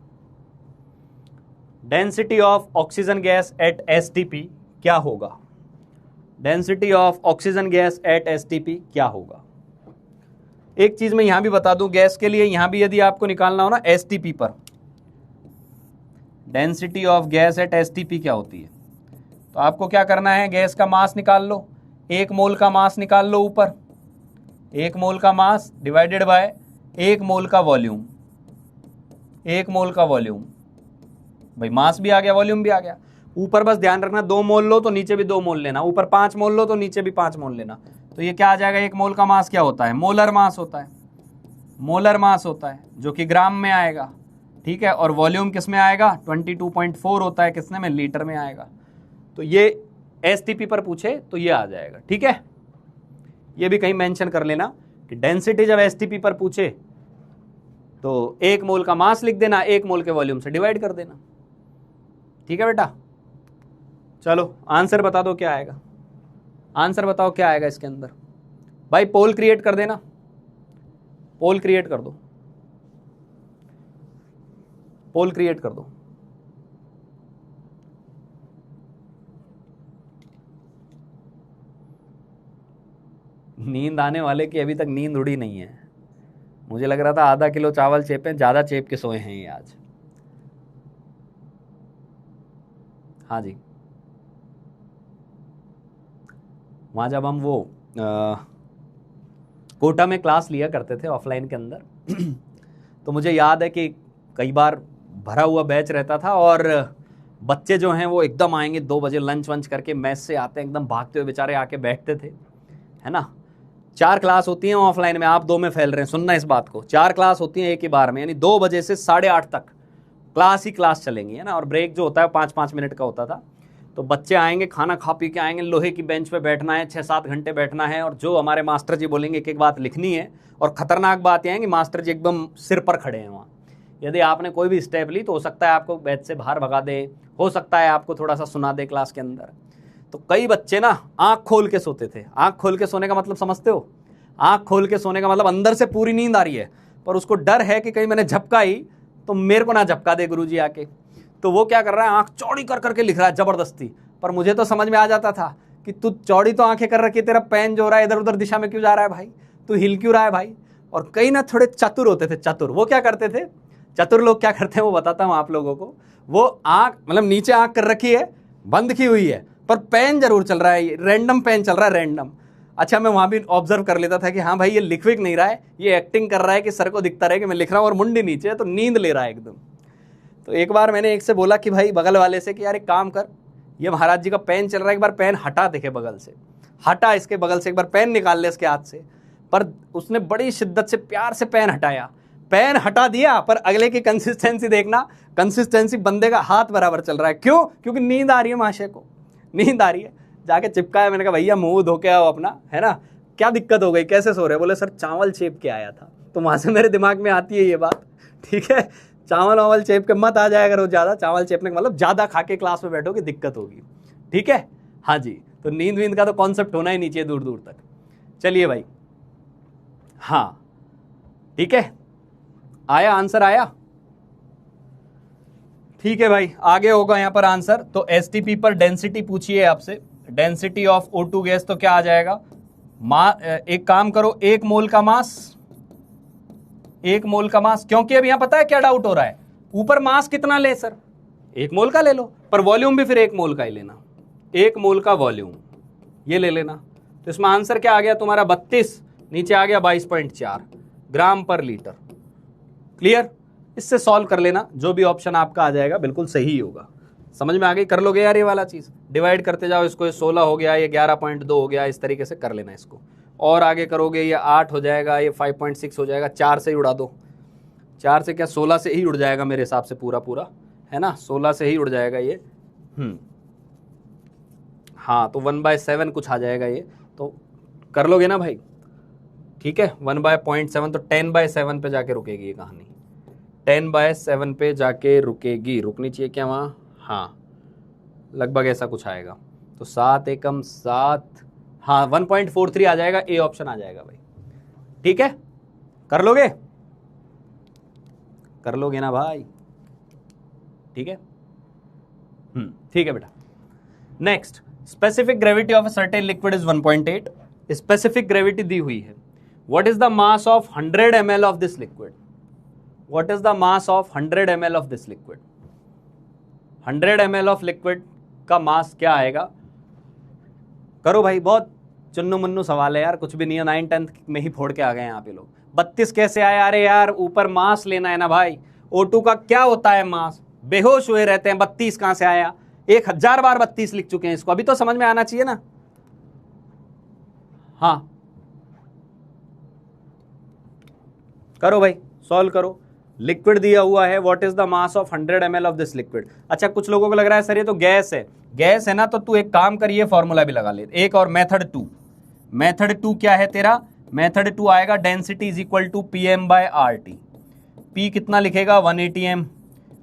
Density of oxygen gas at STP क्या होगा? Density of oxygen gas at STP क्या होगा? एक चीज मैं यहां भी बता दूं, गैस के लिए यहां भी यदि आपको निकालना हो ना STP पर, density of gas at STP क्या होती है, तो आपको क्या करना है, गैस का मास निकाल लो, 1 मोल का मास निकाल लो ऊपर, 1 मोल का मास डिवाइडेड बाय 1 मोल का वॉल्यूम, 1 मोल का वॉल्यूम। भाई मास भी आ गया, वॉल्यूम भी आ गया। ऊपर बस ध्यान रखना 2 मोल लो तो नीचे भी 2 मोल लेना, ऊपर 5 मोल लो तो नीचे भी 5 मोल लेना। तो ये क्या आ जाएगा, 1 मोल का मास क्या होता है, मोलर मास होता है, मोलर मास होता है जो कि ग्राम में आएगा, ठीक है। और वॉल्यूम किस में आएगा, 22.4 होता है, किसने में, लीटर में आएगा। तो ये एसटीपी पर पूछे तो ये आ जाएगा, ठीक है। ये भी कहीं मेंशन कर लेना कि डेंसिटी जब एसटीपी पर पूछे तो 1 मोल का मास लिख देना, 1 मोल के वॉल्यूम से डिवाइड कर देना, ठीक है बेटा। चलो आंसर बता दो क्या आएगा, आंसर बताओ क्या आएगा इसके अंदर। भाई पोल क्रिएट कर देना, पोल क्रिएट कर दो, पोल क्रिएट कर दो। नींद आने वाले की अभी तक नींद उड़ी नहीं है। मुझे लग रहा था आधा किलो चावल चेपे, ज्यादा चेप के सोए हैं ये आज। हाँ जी, वहाँ जब हम वो कोटा में क्लास लिया करते थे ऑफलाइन के अंदर तो मुझे याद है कि कई बार भरा हुआ बैच रहता था और बच्चे जो हैं वो एकदम आएंगे 2 बजे लंच वंच करके, मैस से आते हैं एकदम भागते हुए बेचारे आके बैठते थे, है ना। 4 क्लास होती हैं ऑफलाइन में, आप 2 में फैल रहे हैं, सुनना इस बात को। 4 क्लास होती हैं एक ही बार में, यानी 2 बजे से 8:30 तक क्लास ही क्लास चलेंगी, है ना। और ब्रेक जो होता है 5-5 मिनट का होता था। तो बच्चे आएंगे, खाना खा पी के आएंगे, लोहे की बेंच पे बैठना है, 6-7 घंटे बैठना है, और जो हमारे मास्टर जी बोलेंगे एक एक बात लिखनी है। और खतरनाक बात यह है कि मास्टर जी एकदम सिर पर खड़े हैं वहाँ। यदि आपने कोई भी स्टेप ली तो हो सकता है आपको बैच से बाहर भगा दे, हो सकता है आपको थोड़ा सा सुना दे क्लास के अंदर। तो कई बच्चे ना आँख खोल के सोते थे। आँख खोल के सोने का मतलब समझते हो, आँख खोल के सोने का मतलब अंदर से पूरी नींद आ रही है, पर उसको डर है कि कहीं मैंने झपकाई तो मेरे को ना झपका दे गुरुजी आके। तो वो क्या कर रहा है, आंख चौड़ी कर करके लिख रहा है जबरदस्ती। पर मुझे तो समझ में आ जाता था कि तू चौड़ी तो आंखें कर रखी है, तेरा पेन जो हो रहा है इधर उधर दिशा में क्यों जा रहा है भाई, तू हिल क्यों रहा है भाई। और कई ना थोड़े चतुर होते थे, चतुर। वो क्या करते थे, चतुर लोग क्या करते हैं वो बताता हूँ आप लोगों को। वो आंख मतलब नीचे आंख कर रखी है, बंद की हुई है, पर पेन जरूर चल रहा है, रैंडम पेन चल रहा है, रैंडम। अच्छा, मैं वहाँ भी ऑब्जर्व कर लेता था कि हाँ भाई ये लिख विक नहीं रहा है, ये एक्टिंग कर रहा है कि सर को दिखता रहे कि मैं लिख रहा हूँ, और मुंडी नीचे है तो नींद ले रहा है एकदम। तो एक बार मैंने एक से बोला कि भाई बगल वाले से कि यार एक काम कर, ये महाराज जी का पेन चल रहा है, एक बार पेन हटा देखे बगल से, हटा इसके बगल से, एक बार पेन निकाल ले इसके हाथ से। पर उसने बड़ी शिद्दत से प्यार से पेन हटाया, पेन हटा दिया, पर अगले की कंसिस्टेंसी देखना, कंसिस्टेंसी बंदे का हाथ बराबर चल रहा है। क्यों? क्योंकि नींद आ रही है महाशय को, नींद आ रही है। जाके चिपकाया, मैंने कहा भैया मुंह धो के आओ अपना, है ना, क्या दिक्कत हो गई, कैसे सो रहे? बोले सर चावल चेप के आया था। तो वहां से मेरे दिमाग में आती है ये बात, ठीक है, चावल वावल चेप के मत आ जाया करो ज़्यादा। चावल चेपने का मतलब ज़्यादा खा के क्लास में बैठोगे दिक्कत होगी, ठीक है। हाँ जी, तो नींद वींद का तो कॉन्सेप्ट होना ही नहीं चाहिए दूर दूर तक। चलिए भाई, हाँ ठीक है, आया आंसर, आया, ठीक है भाई, आगे होगा यहाँ पर आंसर। तो एसटीपी पर डेंसिटी पूछी है आपसे, डेंसिटी ऑफ O2 गैस, तो क्या आ जाएगा, एक काम करो, 1 मोल का मास, 1 मोल का मास, क्योंकि अब यहां पता है क्या डाउट हो रहा है, ऊपर मास कितना ले सर, 1 मोल का ले लो, पर वॉल्यूम भी फिर 1 मोल का ही लेना, 1 मोल का वॉल्यूम ये ले लेना। तो इसमें आंसर क्या आ गया तुम्हारा, 32, नीचे आ गया 22.4 ग्राम पर लीटर। क्लियर? इससे सॉल्व कर लेना, जो भी ऑप्शन आपका आ जाएगा बिल्कुल सही होगा। समझ में आ गई? कर लोगे यार ये वाला चीज, डिवाइड करते जाओ इसको, ये 16 हो गया, ये 11.2 हो गया, इस तरीके से कर लेना इसको। और आगे करोगे ये 8 हो जाएगा, ये 5.6 हो जाएगा, 4 से ही उड़ा दो, 4 से क्या 16 से ही उड़ जाएगा मेरे हिसाब से, पूरा पूरा, है ना, 16 से ही उड़ जाएगा ये। हाँ, तो 1/7 कुछ आ जाएगा ये, तो कर लोगे ना भाई, ठीक है। 1/0.7 तो 10/7 पे जाके रुकेगी ये कहानी, 10/7 पे जाके रुकेगी, रुकनी चाहिए क्या वहाँ, हाँ लगभग ऐसा कुछ आएगा। तो 7 एकम 7, हाँ 1.43 आ जाएगा, ए ऑप्शन आ जाएगा भाई, ठीक है। कर लोगे, कर लोगे ना भाई, ठीक है, ठीक है बेटा। Next, specific gravity of a certain liquid is 1.8। Specific gravity दी हुई है, what is the mass of 100 ml of this liquid, what is the mass of 100 ml of this liquid, 100 ml of liquid का mass क्या आएगा? करो भाई, बहुत चुन्नू मुन्नू सवाल है यार, कुछ भी नहीं है, 9th-10th में ही फोड़ के आ गए यहाँ पे लोग। 32 कैसे आया? अरे यार ऊपर मास लेना है ना भाई, O2 का क्या होता है मास, बेहोश हुए रहते हैं, 32 कहाँ से आया? 1000 बार 32 लिख चुके हैं इसको, अभी तो समझ में आना चाहिए ना। हाँ करो भाई, सॉल्व करो। लिक्विड दिया हुआ है, what is the mass of 100 ml of this liquid. अच्छा कुछ लोगों को लग रहा है सर ये तो गैस है, गैस है ना, तो तू एक काम करिए, फॉर्मूला भी लगा ले। एक और मेथड 2, मेथड 2 क्या है तेरा? मेथड 2 आएगा density is equal to PM/RT। P कितना लिखेगा? 180 m।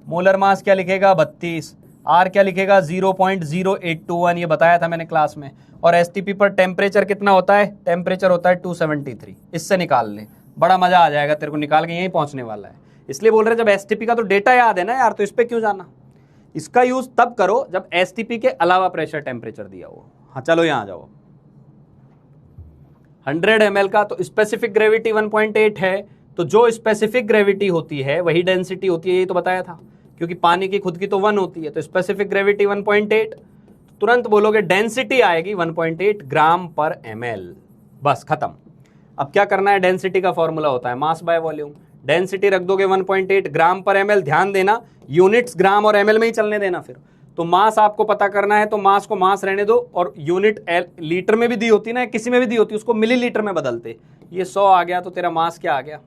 मोलर मास क्या लिखेगा? 32। R क्या लिखेगा? 0.0821, ये बताया था मैंने क्लास में। और STP पर टेम्परेचर कितना होता है? टेम्परेचर होता है 273। इससे निकाल ले, बड़ा मजा आ जाएगा तेरे को, निकाल के यहीं पहुंचने वाला है। इसलिए बोल रहे जब STP का तो डेटा याद है ना यार, तो इस पे क्यों जाना। इसका यूज तब करो जब STP के अलावा प्रेशर टेम्परेचर दिया हो। हाँ चलो यहां आ जाओ। 100 ml का तो स्पेसिफिक ग्रेविटी 1.8 है, तो जो स्पेसिफिक ग्रेविटी होती है वही डेंसिटी होती है, ये तो बताया था, क्योंकि पानी की खुद की तो 1 होती है, तो स्पेसिफिक ग्रेविटी 1.8। तुरंत बोलोगे डेंसिटी आएगी 1.8 ग्राम पर ml, बस खत्म। अब क्या करना है, डेंसिटी का फॉर्मूला होता है मास बाय वॉल्यूम। डेंसिटी रख दोगे 1.8 ग्राम पर ml, ध्यान देना यूनिट्स ग्राम और ml में ही चलने देना। फिर तो मास आपको पता करना है, तो मास को मास रहने दो, और यूनिट लीटर में भी दी होती ना, किसी में भी दी होती, उसको मिलीलीटर में बदलते। ये 100 आ गया, तो तेरा मास क्या आ गया?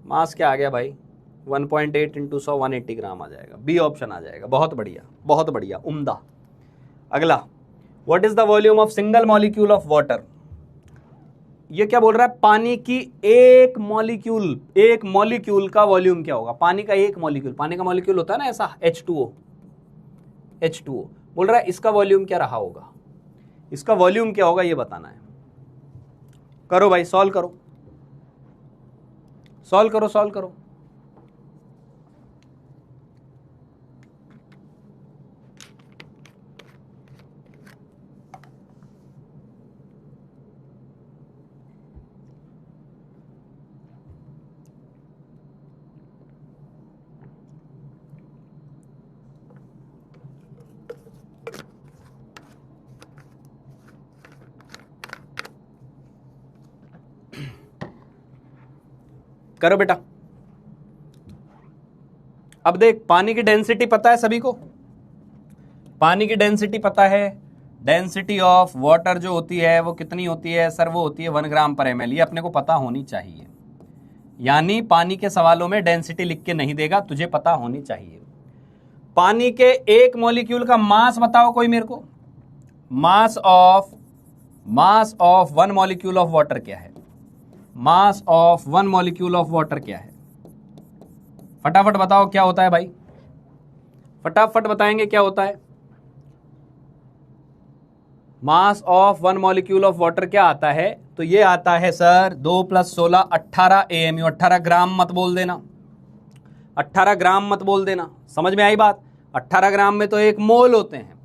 मास क्या आ गया भाई? 1.8 इंटू 100 180 ग्राम आ जाएगा। बी ऑप्शन आ जाएगा। बहुत बढ़िया, बहुत बढ़िया, उम्दा। अगला, what is the volume of single molecule of water. ये क्या बोल रहा है? पानी की एक मॉलिक्यूल का वॉल्यूम क्या होगा? पानी का एक मॉलिक्यूल, पानी का मॉलिक्यूल होता है ना ऐसा, H2O बोल रहा है, इसका वॉल्यूम क्या रहा होगा? इसका वॉल्यूम क्या होगा ये बताना है। करो भाई, सॉल्व करो, सॉल्व करो, सॉल्व करो। करो बेटा। अब देख, पानी की डेंसिटी पता है सभी को, पानी की डेंसिटी पता है। डेंसिटी ऑफ वाटर जो होती है वो कितनी होती है सर? वो होती है 1 ग्राम पर ml। ये अपने को पता होनी चाहिए, यानी पानी के सवालों में डेंसिटी लिख के नहीं देगा, तुझे पता होनी चाहिए। पानी के एक मॉलिक्यूल का मास बताओ कोई मेरे को। Mass of 1 molecule of water क्या है? Mass of 1 molecule of water क्या है? फटाफट बताओ क्या होता है भाई, फटाफट बताएंगे क्या होता है। Mass of 1 molecule of water क्या आता है? तो ये आता है सर 2 + 16 18 AMU। 18 ग्राम मत बोल देना, 18 ग्राम मत बोल देना, समझ में आई बात? 18 ग्राम में तो 1 मोल होते हैं।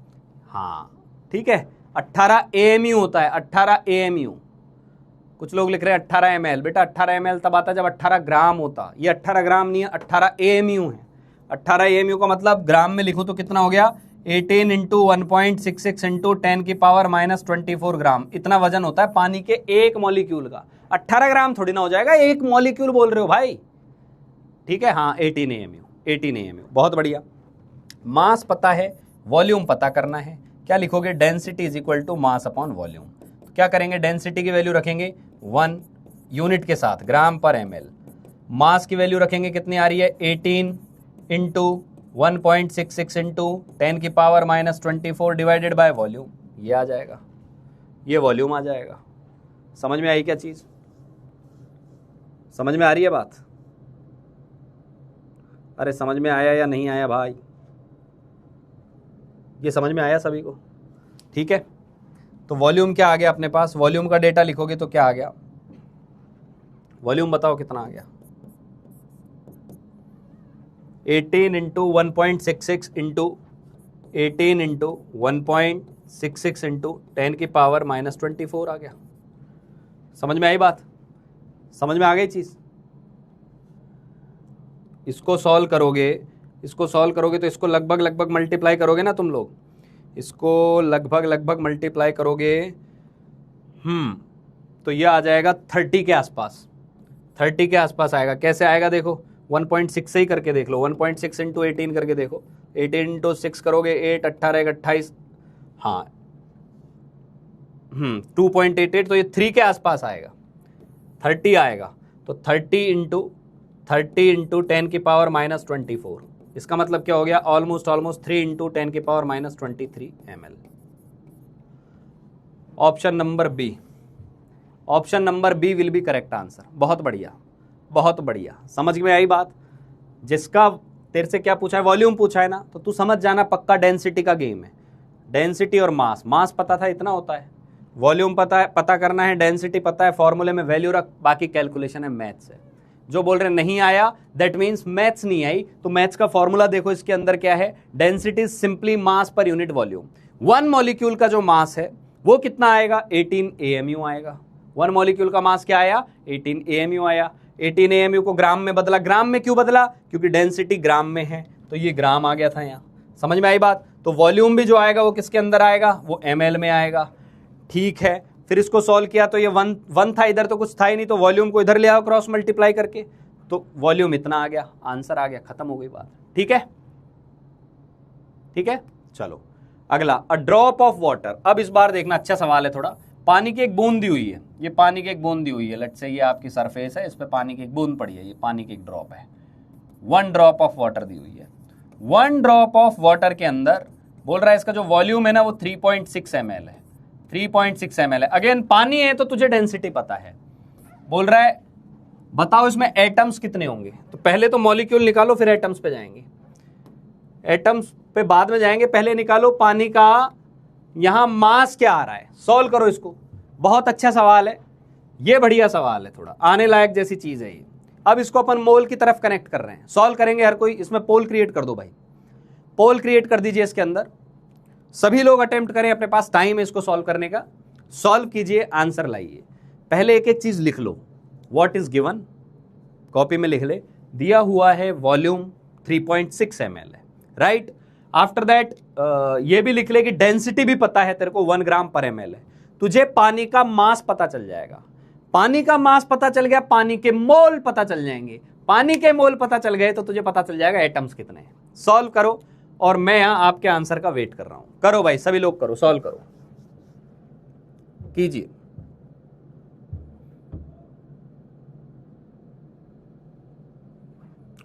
हाँ ठीक है, 18 AMU होता है, 18 AMU। कुछ लोग लिख रहे हैं 18 ml। बेटा 18 ml तब आता जब 18 ग्राम होता, ये 18 ग्राम नहीं है, 18 AMU है। 18 AMU का मतलब ग्राम में लिखूं तो कितना हो गया? 18 इंटू 1.66 इंटू 10⁻⁻24 ग्राम। इतना वजन होता है पानी के एक मॉलिक्यूल का। 18 ग्राम थोड़ी ना हो जाएगा, एक मॉलिक्यूल बोल रहे हो भाई, ठीक है। हाँ 18 AMU, 18 AMU, बहुत बढ़िया। मास पता है, वॉल्यूम पता करना है। क्या लिखोगे? Density is equal to mass upon volume. क्या करेंगे? डेंसिटी की वैल्यू रखेंगे 1 यूनिट के साथ, ग्राम पर ml। मास की वैल्यू रखेंगे, कितनी आ रही है? 18 into 1.66 into 10⁻⁻24 divided by volume. ये आ जाएगा, ये वॉल्यूम आ जाएगा। समझ में आई क्या चीज? समझ में आ रही है बात? अरे समझ में आया या नहीं आया भाई? ये समझ में आया सभी को? ठीक है, तो वॉल्यूम क्या आ गया अपने पास? वॉल्यूम का डेटा लिखोगे तो क्या आ गया? वॉल्यूम बताओ कितना आ गया? 18 इंटू 1.66 इंटू 18 इंटू 1.66 इंटू 10⁻⁻24 आ गया। समझ में आई बात? समझ में आ गई चीज? इसको सॉल्व करोगे, इसको सॉल्व करोगे तो इसको लगभग मल्टीप्लाई करोगे ना तुम लोग, इसको लगभग मल्टीप्लाई करोगे, तो ये आ जाएगा 30 के आसपास, 30 के आसपास आएगा। कैसे आएगा देखो, 1.6 से ही करके देख लो, 1.6 इंटू 18 करके देखो 18 इंटू 6 करोगे 8, 18 28, हाँ 2.88, तो ये 3 के आसपास आएगा, 30 आएगा। तो 30 इंटू 10 की पावर -24, इसका मतलब क्या हो गया, ऑलमोस्ट 3 इंटू 10 की power -23 ml। Option number B, option number B will be correct answer. बहुत बढ़िया, बहुत बढ़िया, समझ में आई बात। जिसका तेरे से क्या पूछा है, वॉल्यूम पूछा है ना, तो तू समझ जाना पक्का डेंसिटी का गेम है। डेंसिटी और मास, मास पता था इतना होता है, वॉल्यूम पता है, पता करना है, डेंसिटी पता है, फॉर्मूले में वैल्यू रख, बाकी कैलकुलेशन है मैथ्स है। जो बोल रहे नहीं आया दैट मीन्स मैथ्स नहीं आई। तो मैथ्स का फॉर्मूला देखो, इसके अंदर क्या है, डेंसिटी सिंपली मास पर यूनिट वॉल्यूम। 1 मॉलिक्यूल का जो मास है वो कितना आएगा, 18 AMU आएगा। 1 मॉलिक्यूल का मास क्या आया, 18 AMU आया। 18 AMU को ग्राम में बदला, ग्राम में क्यों बदला, क्योंकि डेंसिटी ग्राम में है, तो ये ग्राम आ गया था यहाँ। समझ में आई बात। तो वॉल्यूम भी जो आएगा वो किसके अंदर आएगा, वो ml में आएगा। ठीक है, फिर इसको सॉल्व किया तो ये 1 था, इधर तो कुछ था ही नहीं, तो वॉल्यूम को इधर ले आओ क्रॉस मल्टीप्लाई करके, तो वॉल्यूम इतना आ गया, आंसर आ गया, खत्म हो गई बात। ठीक है, ठीक है, चलो अगला, अ ड्रॉप ऑफ वाटर। अब इस बार देखना, अच्छा सवाल है थोड़ा। पानी की एक बूंद दी हुई है, ये पानी की एक बूंद दी हुई है, लेट्स से ये आपकी सरफेस है, इस पे पानी की एक बूंद पड़ी है, ये पानी की एक ड्रॉप है। 1 ड्रॉप ऑफ वाटर दी हुई है। 1 ड्रॉप ऑफ वाटर के अंदर बोल रहा है इसका जो वॉल्यूम है ना वो 3.6 ml है। 3.6 ml है। अगेन पानी है तो तुझे डेंसिटी पता है। बोल रहा है बताओ इसमें एटम्स कितने होंगे। तो पहले तो मॉलिक्यूल निकालो, फिर एटम्स पे जाएंगे। एटम्स पे बाद में जाएंगे, पहले निकालो पानी का यहां मास क्या आ रहा है, सॉल्व करो इसको। बहुत अच्छा सवाल है ये, बढ़िया सवाल है, थोड़ा आने लायक जैसी चीज है ये। अब इसको अपन मोल की तरफ कनेक्ट कर रहे हैं, सॉल्व करेंगे हर कोई। इसमें पोल क्रिएट कर दो भाई, पोल क्रिएट कर दीजिए इसके अंदर। सभी लोग अटेम्प्ट करें, अपने पास टाइम है इसको सॉल्व करने का। सॉल्व कीजिए, आंसर लाइए। पहले एक एक चीज लिख लो, व्हाट इज गिवन, कॉपी में लिख ले। दिया हुआ है वॉल्यूम 3.6 ml है, राइट। आफ्टर दैट ये भी लिख ले कि डेंसिटी भी पता है तेरे को, 1 ग्राम पर ml है। तुझे पानी का मास पता चल जाएगा। पानी का मास पता चल गया, पानी के मोल पता चल जाएंगे। पानी के मोल पता चल गए तो तुझे पता चल जाएगा एटम्स कितने हैं। सॉल्व करो, और मैं यहां आपके आंसर का वेट कर रहा हूं। करो भाई, सभी लोग करो, सॉल्व करो, कीजिए।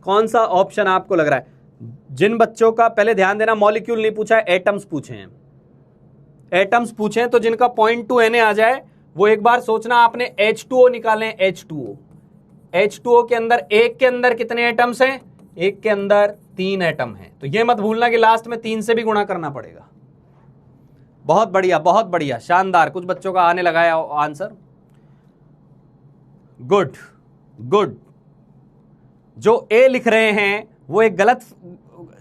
कौन सा ऑप्शन आपको लग रहा है? जिन बच्चों का, पहले ध्यान देना, मॉलिक्यूल नहीं पूछा है, एटम्स पूछे हैं। एटम्स पूछे हैं तो जिनका 0.2 Na आ जाए वो एक बार सोचना आपने H2O निकाले। H2O के अंदर, एक के अंदर कितने एटम्स हैं? एक के अंदर 3 एटम हैं। तो ये मत भूलना कि लास्ट में 3 से भी गुणा करना पड़ेगा। बहुत बढ़िया, बहुत बढ़िया, शानदार। कुछ बच्चों का आने लगा है आंसर। Good good. जो ए लिख रहे हैं वो एक गलत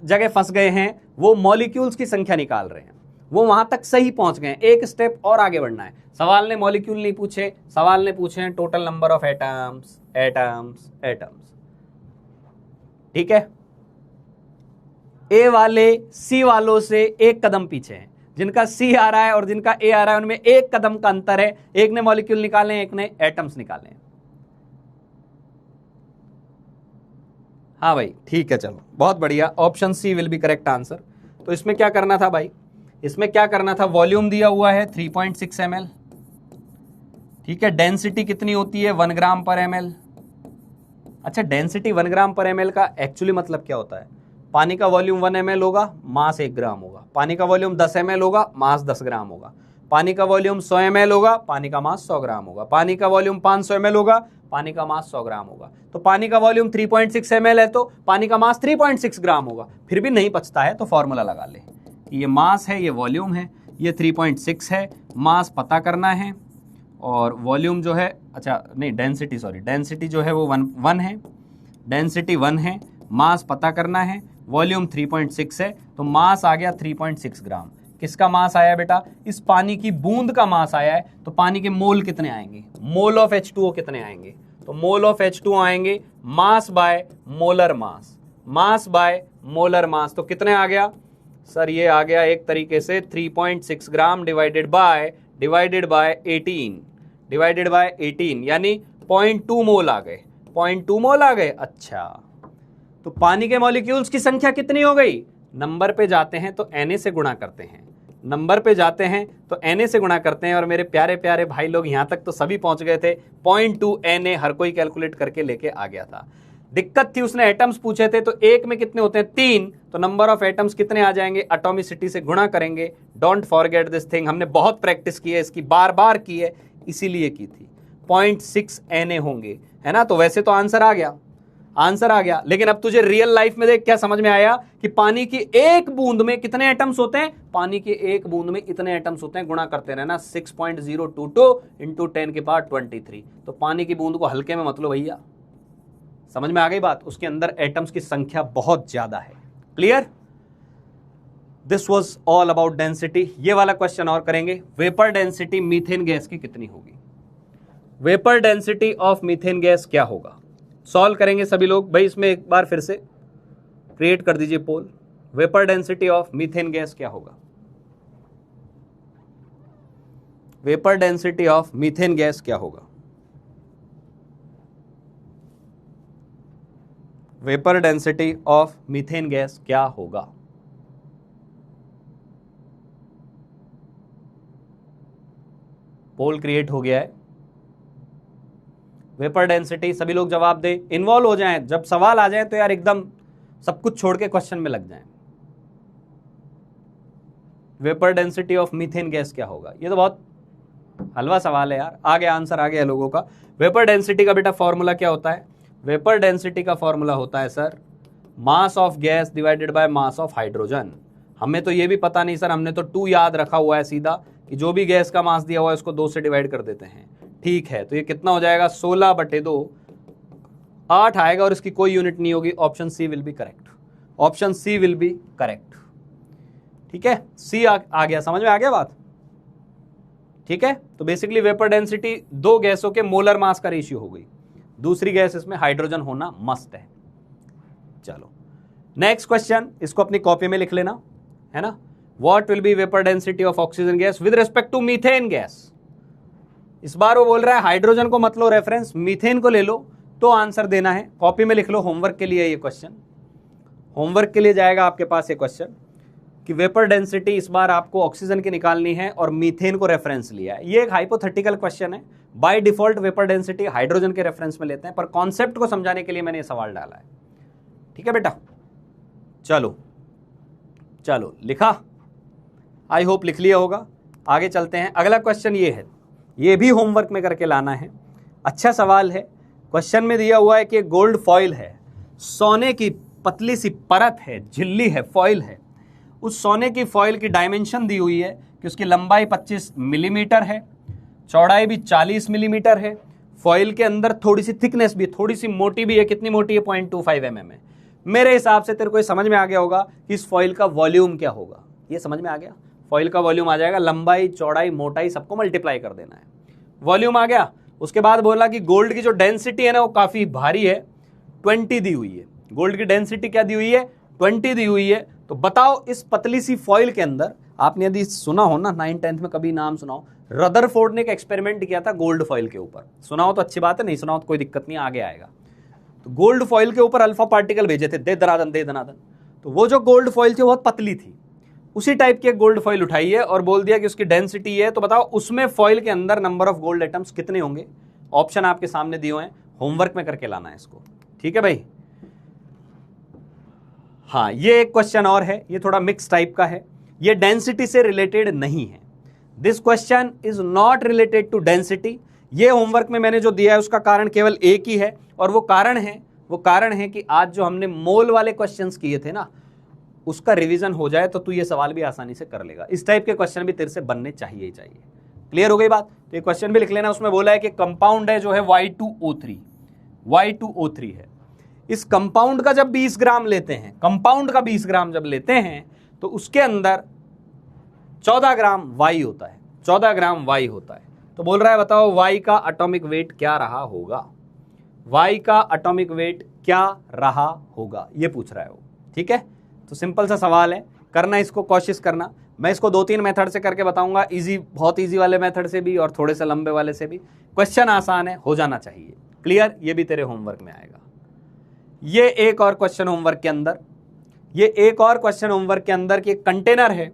जगह फंस गए हैं, वो मॉलिक्यूल्स की संख्या निकाल रहे हैं, वो वहां तक सही पहुंच गए। एक स्टेप और आगे बढ़ना है। सवाल ने मॉलिक्यूल नहीं पूछे, सवाल ने पूछे हैं total number of atoms, atoms, atoms. ठीक है, ए वाले सी वालों से एक कदम पीछे हैं। जिनका सी आ रहा है और जिनका ए आ रहा है उनमें एक कदम का अंतर है। एक ने मॉलिक्यूल निकाले, एक ने एटम्स निकाले। हाँ भाई, ठीक है, चलो बहुत बढ़िया। Option C will be correct answer. तो इसमें क्या करना था भाई, इसमें क्या करना था, वॉल्यूम दिया हुआ है 3.6 ml। ठीक है, डेंसिटी कितनी होती है, 1 ग्राम पर ml। अच्छा, डेंसिटी 1 ग्राम पर ml का एक्चुअली मतलब क्या होता है? पानी का वॉल्यूम 1 ml होगा, मास 1 ग्राम होगा। पानी का वॉल्यूम 10 ml होगा, मास 10 ग्राम होगा। पानी का वॉल्यूम 100 ml होगा, पानी का मास 100 ग्राम होगा। पानी का वॉल्यूम 500 ml होगा, पानी का मास 100 ग्राम होगा। तो पानी का वॉल्यूम 3.6 ml है तो पानी का मास 3.6 ग्राम होगा। फिर भी नहीं पचता है तो फॉर्मूला लगा ले, ये मास है, ये वॉल्यूम है, ये 3.6 है। मास पता करना है और वॉल्यूम जो है, अच्छा नहीं, डेंसिटी, सॉरी, डेंसिटी जो है वो 1 है। डेंसिटी 1 है, मास पता करना है, वॉल्यूम 3.6 है, तो मास आ गया 3.6 ग्राम। किसका मास आया बेटा? इस पानी की बूंद का मास आया है। तो पानी के मोल कितने आएंगे? मोल ऑफ H2O कितने आएंगे? तो मोल ऑफ H2O आएंगे mass by molar mass, mass by molar mass. तो कितने आ गया सर? ये आ गया एक तरीके से 3.6 ग्राम डिवाइडेड बाय 18, डिवाइडेड बाय 18, यानी 0.2 मोल आ गए। 0.2 मोल आ गए। अच्छा, तो पानी के मॉलिक्यूल्स की संख्या कितनी हो गई? नंबर पे जाते हैं तो Na से गुणा करते हैं, नंबर पे जाते हैं तो Na से गुणा करते हैं। और मेरे प्यारे प्यारे भाई लोग यहां तक तो सभी पहुंच गए थे। 0.2 Na हर कोई कैलकुलेट करके लेके आ गया था। दिक्कत थी उसने एटम्स पूछे थे, तो एक में कितने होते हैं 3, तो नंबर ऑफ एटम्स कितने आ जाएंगे, एटॉमिसिटी से गुणा करेंगे। डोंट फॉरगेट दिस थिंग, हमने बहुत प्रैक्टिस की है इसकी, बार बार की है, इसीलिए की थी। 0.6 Na होंगे, है ना। तो वैसे तो आंसर आ गया, आंसर आ गया, लेकिन अब तुझे रियल लाइफ में देख क्या समझ में आया कि पानी की एक बूंद में कितने एटम्स होते हैं, पानी की एक बूंद में इतने एटम्स होते हैं, गुणा करते रहना 6.022 इंटू 10 के पावर 23। तो पानी की बूंद को हल्के में मत लो भैया, समझ में आ गई बात, उसके अंदर एटम्स की संख्या बहुत ज्यादा है। Clear? This was all about density. ये वाला क्वेश्चन और करेंगे, वेपर डेंसिटी मीथेन गैस की कितनी होगी, vapour density of methane gas क्या होगा, सॉल्व करेंगे सभी लोग। भाई इसमें एक बार फिर से क्रिएट कर दीजिए poll, vapour density of methane gas क्या होगा, vapour density of methane gas क्या होगा, vapour density of methane gas क्या होगा। पोल क्रिएट हो गया है, वेपर डेंसिटी, सभी लोग जवाब दे, इन्वॉल्व हो जाएं, जब सवाल आ जाए तो यार एकदम सब कुछ छोड़ के क्वेश्चन में लग जाएं। Vapour density of methane gas क्या होगा, ये तो बहुत हलवा सवाल है यार, आ गया आंसर, आ गया लोगों का। वेपर डेंसिटी का बेटा फॉर्मूला क्या होता है, वेपर डेंसिटी का फॉर्मूला होता है sir mass of gas divided by mass of hydrogen. हमें तो ये भी पता नहीं सर, हमने तो 2 याद रखा हुआ है सीधा, कि जो भी गैस का मास दिया हुआ है उसको 2 से डिवाइड कर देते हैं। ठीक है, तो ये कितना हो जाएगा 16/2, 8 आएगा और इसकी कोई यूनिट नहीं होगी। Option C will be correct, option C will be correct. ठीक है, सी आ गया, समझ में आ गया बात। ठीक है, तो बेसिकली वेपर डेंसिटी 2 गैसों के मोलर मास का रेशियो हो गई, दूसरी गैस इसमें हाइड्रोजन होना मस्ट है। चलो नेक्स्ट क्वेश्चन, इसको अपनी कॉपी में लिख लेना, है ना। What will be vapour density of oxygen gas with respect to methane gas. इस बार वो बोल रहा है हाइड्रोजन को मत लो रेफरेंस, मीथेन को ले लो, तो आंसर देना है। कॉपी में लिख लो, होमवर्क के लिए ये क्वेश्चन, होमवर्क के लिए जाएगा आपके पास ये क्वेश्चन कि वेपर डेंसिटी इस बार आपको ऑक्सीजन की निकालनी है और मीथेन को रेफरेंस लिया है। ये एक हाइपोथेटिकल क्वेश्चन है, by default vapour density hydrogen के रेफरेंस में लेते हैं, पर कॉन्सेप्ट को समझाने के लिए मैंने ये सवाल डाला है। ठीक है बेटा, चलो चलो लिखा, आई होप लिख लिया होगा। आगे चलते हैं, अगला क्वेश्चन ये है, ये भी होमवर्क में करके लाना है। अच्छा सवाल है, क्वेश्चन में दिया हुआ है कि गोल्ड फॉइल है, सोने की पतली सी परत है, झिल्ली है, फॉइल है। उस सोने की फॉइल की डायमेंशन दी हुई है कि उसकी लंबाई 25 मिलीमीटर है, चौड़ाई भी 40 मिलीमीटर है, फॉइल के अंदर थोड़ी सी थिकनेस भी, थोड़ी सी मोटी भी है। कितनी मोटी है, 0.25 mm है। मेरे हिसाब से तेरे को समझ में आ गया होगा कि इस फॉइल का वॉल्यूम क्या होगा, ये समझ में आ गया। फॉइल का वॉल्यूम आ जाएगा, लंबाई चौड़ाई मोटाई सबको मल्टीप्लाई कर देना है, वॉल्यूम आ गया। उसके बाद बोला कि गोल्ड की जो डेंसिटी है ना वो काफी भारी है, 20 दी हुई है। गोल्ड की डेंसिटी क्या दी हुई है, 20 दी हुई है। तो बताओ इस पतली सी फॉइल के अंदर, आपने यदि सुना हो ना 9th-10th में कभी नाम सुनाओ, रदरफोर्ड ने एक एक्सपेरिमेंट किया था गोल्ड फॉइल के ऊपर। सुना हो तो अच्छी बात है, नहीं सुना हो तो कोई दिक्कत नहीं, आगे आएगा। तो गोल्ड फॉइल के ऊपर अल्फा पार्टिकल भेजे थे, दे दनादन। तो वो जो गोल्ड फॉइल थी बहुत पतली थी, उसी टाइप की एक गोल्ड फॉइल उठाई है और बोल दिया कि उसकी डेंसिटी है। तो बताओ उसमें फॉइल के अंदर नंबर ऑफ गोल्ड एटम्स कितने होंगे। ऑप्शन आपके सामने दिए हुए हैं, होमवर्क में करके लाना है इसको। ठीक है भाई, हाँ ये एक क्वेश्चन और है, ये थोड़ा मिक्स टाइप का है, ये डेंसिटी से रिलेटेड नहीं है। This question is not related to density. ये होमवर्क में मैंने जो दिया है उसका कारण केवल एक ही है, और वो कारण है कि आज जो हमने मोल वाले क्वेश्चंस किए थे ना, उसका रिवीजन हो जाए तो तू ये सवाल भी आसानी से कर लेगा। इस टाइप के क्वेश्चन भी तेरे से बनने चाहिए ही चाहिए। क्लियर हो गई बात। तो ये क्वेश्चन भी लिख लेना, उसमें बोला है कि कंपाउंड है जो है Y2O3 है। इस कंपाउंड का जब 20 ग्राम लेते हैं, कंपाउंड का 20 ग्राम जब लेते हैं तो उसके अंदर 14 ग्राम Y होता है, 14 ग्राम Y होता है। तो बोल रहा है बताओ Y का एटॉमिक वेट क्या रहा होगा, Y का एटॉमिक वेट क्या रहा होगा, ये पूछ रहा है वो। ठीक है, तो सिंपल सा सवाल है, करना इसको, कोशिश करना। मैं इसको 2-3 मेथड से करके बताऊंगा, इजी, बहुत इजी वाले मेथड से भी और थोड़े से लंबे वाले से भी। क्वेश्चन आसान है, हो जाना चाहिए। क्लियर, ये भी तेरे होमवर्क में आएगा। ये एक और क्वेश्चन होमवर्क के अंदर, ये एक और क्वेश्चन होमवर्क के अंदर कि एक कंटेनर है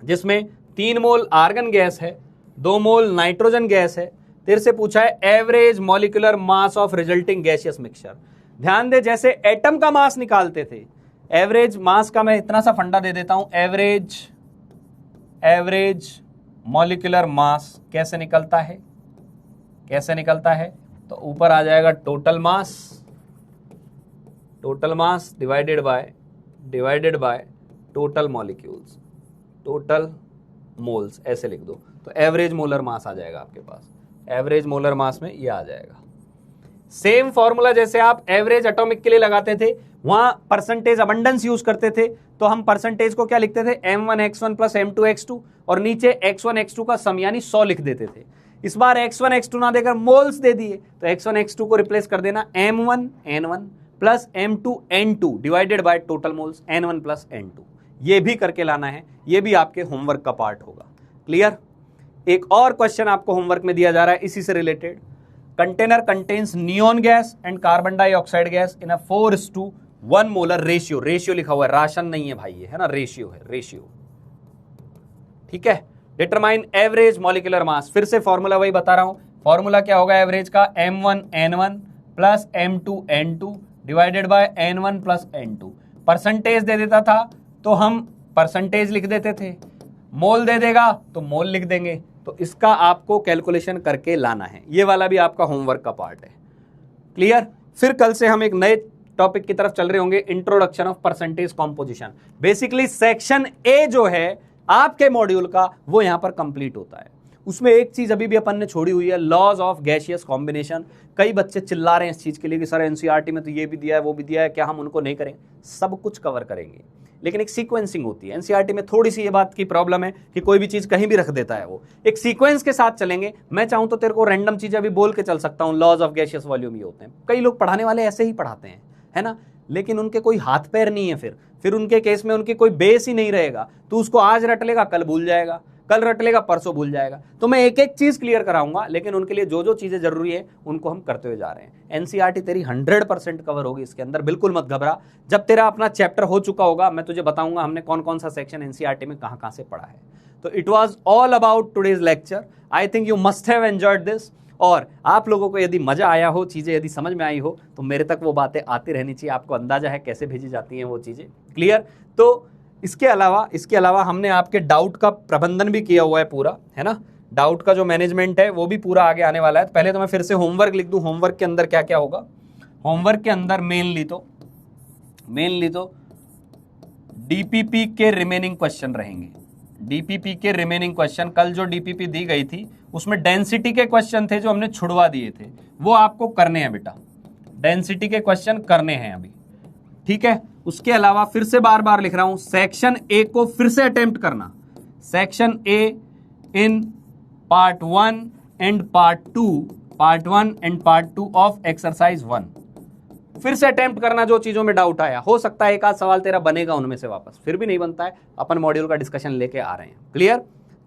जिसमें 3 मोल आर्गन गैस है, 2 मोल नाइट्रोजन गैस है। तेरे से पूछा है average molecular mass of resulting gaseous mixture. ध्यान दे, जैसे एटम का मास निकालते थे, एवरेज मास का मैं इतना सा फंडा दे देता हूं, एवरेज मॉलिक्यूलर मास कैसे निकलता है, कैसे निकलता है? तो ऊपर आ जाएगा total mass divided by total molecules, total moles, ऐसे लिख दो। तो एवरेज मोलर मास आ जाएगा आपके पास, एवरेज मोलर मास में ये आ जाएगा। सेम फॉर्मूला जैसे आप एवरेज एटॉमिक के लिए लगाते थे, वहां परसेंटेज अबंडेंस यूज करते थे, तो हम परसेंटेज को क्या लिखते थे, m1x1 प्लस m2x2, और नीचे x1 x2 का सम यानी 100 लिख देते थे। इस बार x1 x2 ना देकर मोल्स दे दिए, तो x1 x2 को रिप्लेस कर देना m1 n1 plus m2 n2 divided by total moles n1 plus n2। ये भी करके लाना है, ये भी आपके होमवर्क का पार्ट होगा। क्लियर? एक और क्वेश्चन आपको होमवर्क में दिया जा रहा है इसी से related. Container contains neon gas and carbon dioxide gas in a 4:1 molar ratio. Ratio लिखा हुआ है, राशन नहीं है भाई, ये है ना, रेशियो है, रेशियो। ठीक है। डिटरमाइन एवरेज मॉलिक्यूलर मास, फिर से फॉर्मूला वही बता रहा हूं। फॉर्मूला क्या होगा एवरेज का, m1 n1 plus m2 n2 divided by n1 plus n2। Percentage दे देता था तो हम परसेंटेज लिख देते थे, मोल दे देगा तो मोल लिख देंगे। तो इसका आपको कैलकुलेशन करके लाना है, ये वाला भी आपका होमवर्क का पार्ट है। क्लियर? फिर कल से हम एक नए टॉपिक की तरफ चल रहे होंगे, introduction of percentage composition. Basically section A जो है आपके मॉड्यूल का, वो यहां पर कंप्लीट होता है। उसमें एक चीज अभी भी अपन ने छोड़ी हुई है, लॉज ऑफ गैसियस कॉम्बिनेशन। कई बच्चे चिल्ला रहे हैं इस चीज के लिए कि सर एनसीईआरटी में तो ये भी दिया है वो भी दिया है, क्या हम उनको नहीं करें? सब कुछ कवर करेंगे, लेकिन एक सीक्वेंसिंग होती है। एनसीईआरटी में थोड़ी सी ये बात की प्रॉब्लम है कि कोई भी चीज कहीं भी रख देता है, वो एक सीक्वेंस के साथ चलेंगे। मैं चाहूं तो तेरे को रैंडम चीजें अभी बोल के चल सकता हूं, लॉज ऑफ गैसियस वॉल्यूम ये होते हैं। कई लोग पढ़ाने वाले ऐसे ही पढ़ाते हैं, है ना, लेकिन उनके कोई हाथ पैर नहीं है। फिर उनके केस में उनके कोई बेस ही नहीं रहेगा। तो उसको आज रट लेगा, कल भूल जाएगा, कल रट लेगा, परसों भूल जाएगा। तो मैं एक एक चीज क्लियर कराऊंगा, लेकिन उनके लिए जो जो चीजें जरूरी है उनको हम करते हुए जा रहे हैं। एनसीईआरटी तेरी 100% कवर होगी इसके अंदर, बिल्कुल मत घबरा। जब तेरा अपना चैप्टर हो चुका होगा, मैं तुझे बताऊंगा हमने कौन कौन सा सेक्शन एनसीईआरटी में कहां से पढ़ा है। तो it was all about today's lecture. I think you must have enjoyed this. और आप लोगों को यदि मजा आया हो, चीजें यदि समझ में आई हो, तो मेरे तक वो बातें आती रहनी चाहिए। आपको अंदाजा है कैसे भेजी जाती हैं वो चीजें। क्लियर? तो इसके अलावा हमने आपके डाउट का प्रबंधन भी किया हुआ है पूरा, है ना। डाउट का जो मैनेजमेंट है वो भी पूरा आगे आने वाला है। पहले तो मैं फिर से होमवर्क लिख दूं। होमवर्क के अंदर क्या क्या होगा? होमवर्क के अंदर मेनली तो डीपीपी के रिमेनिंग क्वेश्चन रहेंगे। डीपीपी के रिमेनिंग क्वेश्चन, कल जो डीपीपी दी गई थी उसमें डेंसिटी के क्वेश्चन थे जो हमने छुड़वा दिए थे, वो आपको करने हैं बेटा। डेंसिटी के क्वेश्चन करने हैं अभी, ठीक है। उसके अलावा फिर से बार बार लिख रहा हूं, सेक्शन ए को फिर से अटेम्प्ट करना। Section A in part 1 and part 2 of exercise 1 फिर से अटेम्प्ट करना। जो चीजों में डाउट आया, हो सकता है एक आध सवाल तेरा बनेगा उनमें से वापस, फिर भी नहीं बनता है, अपन मॉड्यूल का डिस्कशन लेके आ रहे हैं।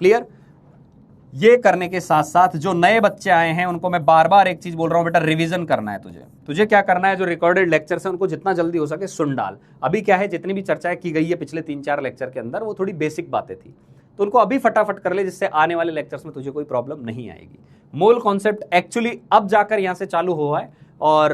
क्लियर? ये करने के साथ साथ जो नए बच्चे आए हैं उनको मैं बार बार एक चीज बोल रहा हूं, बेटा रिवीजन करना है तुझे क्या करना है, जो रिकॉर्डेड लेक्चर्स हैं उनको जितना जल्दी हो सके सुन डाल। अभी क्या है, जितनी भी चर्चाएं की गई है पिछले 3-4 लेक्चर के अंदर, वो थोड़ी बेसिक बातें थी, तो उनको अभी फटाफट कर ले, जिससे आने वाले लेक्चर्स में तुझे कोई प्रॉब्लम नहीं आएगी। मोल कॉन्सेप्ट एक्चुअली अब जाकर यहां से चालू हुआ है और